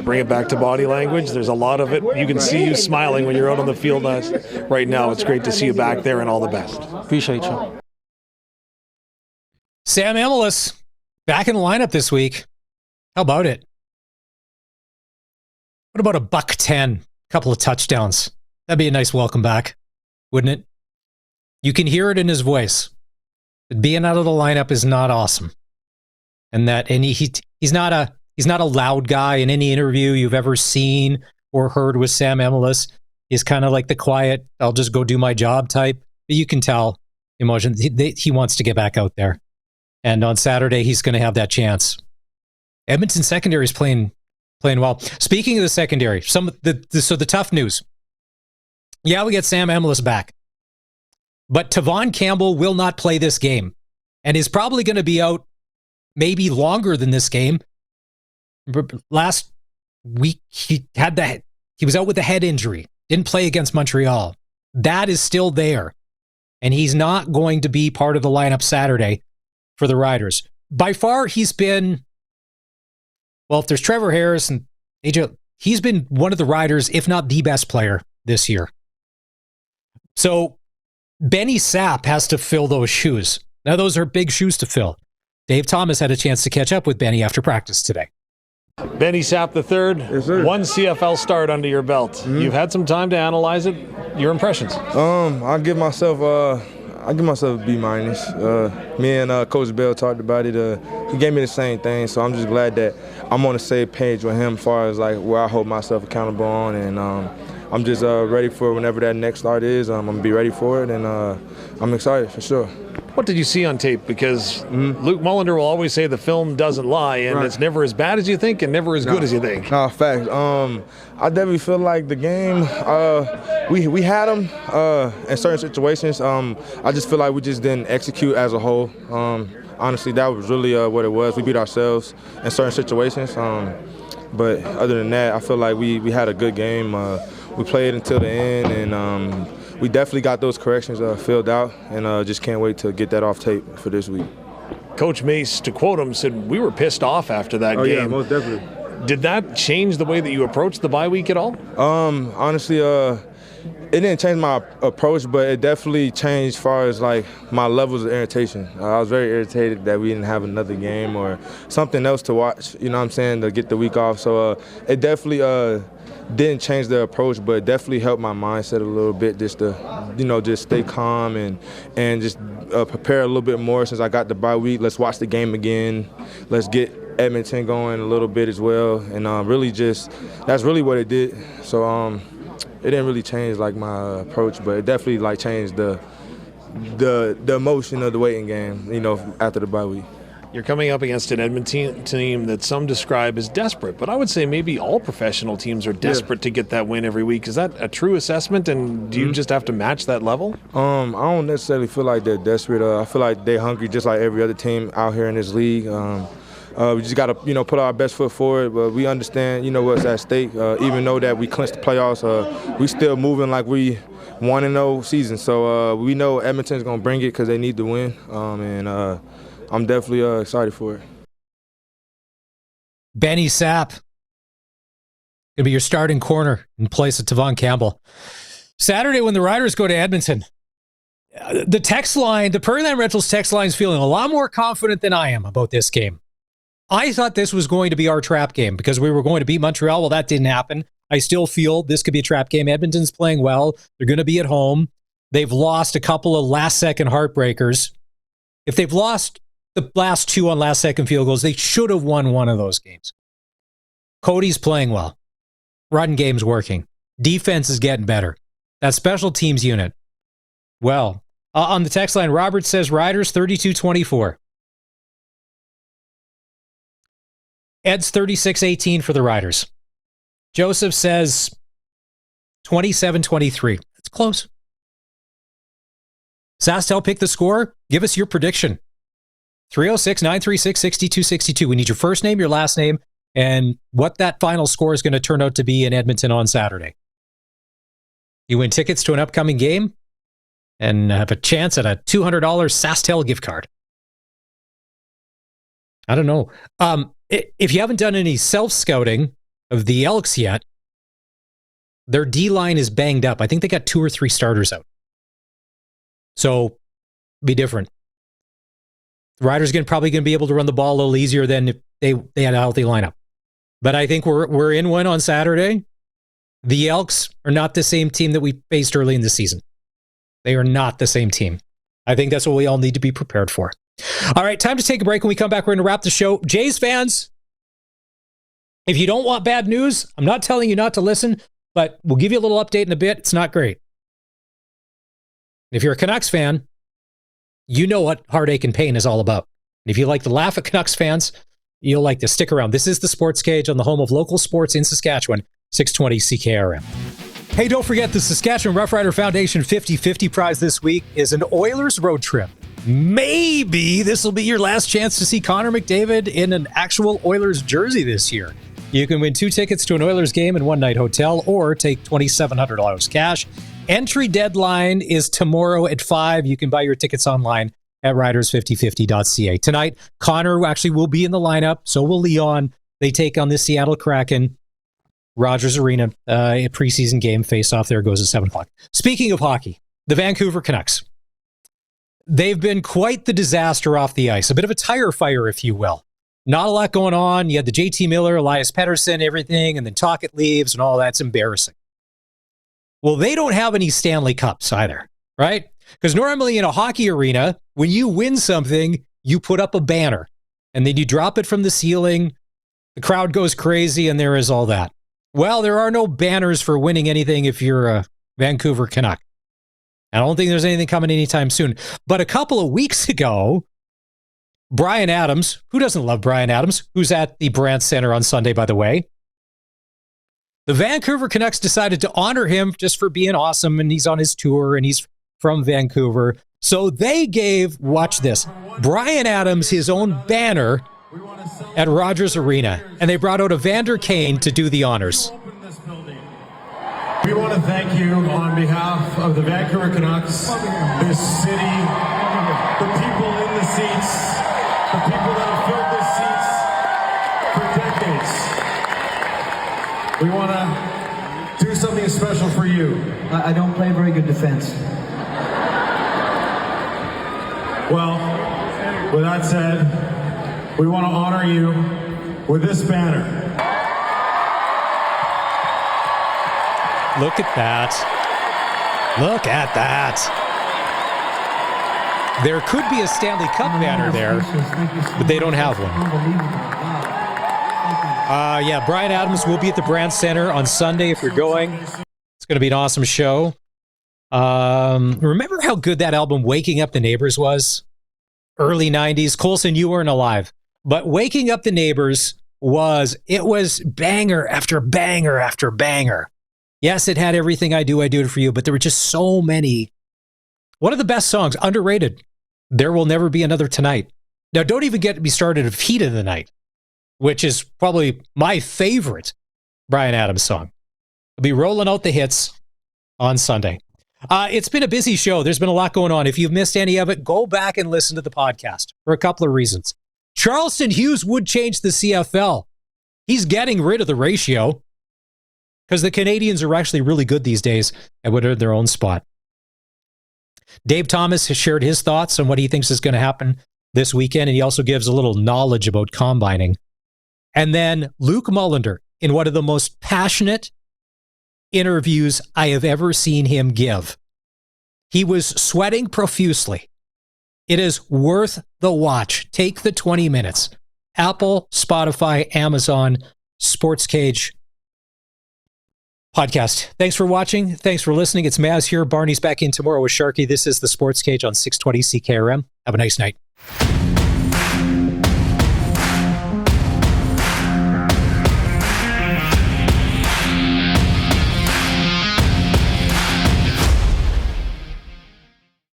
Bring it back to body language. There's a lot of it. You can see you smiling when you're out on the field right now. It's great to see you back there, and all the best. Appreciate you. Sam Analyst back in the lineup this week. How about it? What about a $110? Couple of touchdowns. That'd be a nice welcome back, wouldn't it? You can hear it in his voice. But being out of the lineup is not awesome. And he's not a loud guy. In any interview you've ever seen or heard with Sam Analyst, he's kind of like the quiet, I'll just go do my job type. But you can tell emotion. He wants to get back out there. And on Saturday, he's going to have that chance. Edmonton secondary is playing well. Speaking of the secondary, so the tough news. Yeah, we get Sam Analyst back. But Tavon Campbell will not play this game and is probably going to be out maybe longer than this game. Last week, he was out with a head injury. Didn't play against Montreal. That is still there. And he's not going to be part of the lineup Saturday for the Riders. By far, he's been, well, if there's Trevor Harris and AJ, he's been one of the Riders, if not the best player this year. So Benny Sapp has to fill those shoes. Now, those are big shoes to fill. Dave Thomas had a chance to catch up with Benny after practice today. Benny Sapp III, yes, one CFL start under your belt. Mm-hmm. You've had some time to analyze it. Your impressions? I give myself a B-. Me and Coach Bell talked about it. He gave me the same thing, so I'm just glad that I'm on the same page with him as far as like where I hold myself accountable on, and I'm just ready for whenever that next start is. I'm gonna be ready for it, and I'm excited for sure. What did you see on tape? Because Luc Mullinder will always say the film doesn't lie, and right. It's never as bad as you think and never as good as you think. No, facts. I definitely feel like the game, we had them in certain situations. I just feel like we just didn't execute as a whole. Honestly, that was really what it was. We beat ourselves in certain situations. But other than that, I feel like we had a good game. We played until the end, and we definitely got those corrections filled out, and just can't wait to get that off tape for this week. Coach Mace, to quote him, said, we were pissed off after that game. Oh, yeah, most definitely. Did that change the way that you approached the bye week at all? Honestly, it didn't change my approach, but it definitely changed as far as like my levels of irritation. I was very irritated that we didn't have another game or something else to watch, you know what I'm saying, to get the week off. So it definitely didn't change the approach, but it definitely helped my mindset a little bit just to, just stay calm and just prepare a little bit more since I got the bye week. Let's watch the game again. Let's get Edmonton going a little bit as well. And that's really what it did. So it didn't really change like my approach, but it definitely like changed the emotion of the waiting game, after the bye week. You're coming up against an Edmonton team that some describe as desperate, but I would say maybe all professional teams are desperate to get that win every week. Is that a true assessment, and do you just have to match that level? I don't necessarily feel like they're desperate. I feel like they're hungry just like every other team out here in this league. We just got to, put our best foot forward, but we understand, what's at stake. Even though that we clinched the playoffs, we still moving like we 1-0 season. So we know Edmonton's going to bring it because they need to win, and I'm definitely excited for it. Benny Sapp going to be your starting corner in place of Tavon Campbell. Saturday when the Riders go to Edmonton, the text line, the Prairie Rentals text line is feeling a lot more confident than I am about this game. I thought this was going to be our trap game because we were going to beat Montreal. Well, that didn't happen. I still feel this could be a trap game. Edmonton's playing well. They're going to be at home. They've lost a couple of last-second heartbreakers. If they've lost the last two on last-second field goals, they should have won one of those games. Cody's playing well. Run game's working. Defense is getting better. That special teams unit. Well, on the text line, Robert says Riders 32-24. Ed's 36-18 for the Riders. Joseph says 27-23. That's close. Sastel, pick the score. Give us your prediction. 306-936-6262. We need your first name, your last name, and what that final score is going to turn out to be in Edmonton on Saturday. You win tickets to an upcoming game and have a chance at a $200 Sastel gift card. I don't know. If you haven't done any self-scouting of the Elks yet, their D-line is banged up. I think they got 2 or 3 starters out. So, be different. The Riders probably going to be able to run the ball a little easier than if they had a healthy lineup. But I think we're in one on Saturday. The Elks are not the same team that we faced early in the season. They are not the same team. I think that's what we all need to be prepared for. All right, time to take a break. When we come back, we're going to wrap the show. Jays fans, if you don't want bad news, I'm not telling you not to listen, but we'll give you a little update in a bit. It's not great. If you're a Canucks fan, you know what heartache and pain is all about. And if you like to laugh at Canucks fans, you'll like to stick around. This is the Sports Cage on the home of local sports in Saskatchewan, 620 CKRM. Hey, don't forget the Saskatchewan Roughrider Foundation 50-50 prize this week is an Oilers road trip. Maybe this will be your last chance to see Connor McDavid in an actual Oilers jersey this year. You can win 2 tickets to an Oilers game and 1-night hotel or take $2,700 cash. Entry deadline is tomorrow at 5. You can buy your tickets online at riders5050.ca. Tonight, Connor actually will be in the lineup. So will Leon. They take on the Seattle Kraken. Rogers Arena, a preseason game face-off there goes at 7 o'clock. Speaking of hockey, the Vancouver Canucks. They've been quite the disaster off the ice. A bit of a tire fire, if you will. Not a lot going on. You had the JT Miller, Elias Pettersson, everything, and then Tocchet leaves and all that's embarrassing. Well, they don't have any Stanley Cups either, right? Because normally in a hockey arena, when you win something, you put up a banner and then you drop it from the ceiling. The crowd goes crazy and there is all that. Well, there are no banners for winning anything if you're a Vancouver Canuck. I don't think there's anything coming anytime soon. But a couple of weeks ago, Bryan Adams, who doesn't love Bryan Adams, who's at the Brandt Center on Sunday, by the way, the Vancouver Canucks decided to honor him just for being awesome, and he's on his tour, and he's from Vancouver. So they gave, watch this, Bryan Adams his own banner at Rogers Arena, and they brought out Evander Kane to do the honors. We want to thank you on behalf of the Vancouver Canucks, this city, the people in the seats, the people that have filled the seats for decades. We want to do something special for you. I don't play very good defense. Well, with that said, we want to honor you with this banner. Look at that. Look at that. There could be a Stanley Cup banner there, but they don't have one. Yeah, Bryan Adams will be at the Brandt Center on Sunday if you're going. It's going to be an awesome show. Remember how good that album Waking Up the Neighbors was? Early 90s. Colson, you weren't alive. But Waking Up the Neighbors was banger after banger after banger. Yes, it had Everything I Do It For You, but there were just so many. One of the best songs, underrated, There Will Never Be Another Tonight. Now, don't even get me started of Heat of the Night, which is probably my favorite Bryan Adams song. I'll be rolling out the hits on Sunday. It's been a busy show. There's been a lot going on. If you've missed any of it, go back and listen to the podcast for a couple of reasons. Charleston Hughes would change the CFL. He's getting rid of the ratio because the Canadians are actually really good these days and would earn their own spot. Dave Thomas has shared his thoughts on what he thinks is going to happen this weekend, and he also gives a little knowledge about combining. And then Luc Mullinder, in one of the most passionate interviews I have ever seen him give. He was sweating profusely. It is worth the watch. Take the 20 minutes. Apple, Spotify, Amazon, SportsCage podcast. Thanks for watching. Thanks for listening. It's Maz here. Barney's back in tomorrow with Sharky. This is the SportsCage on 620 CKRM. Have a nice night.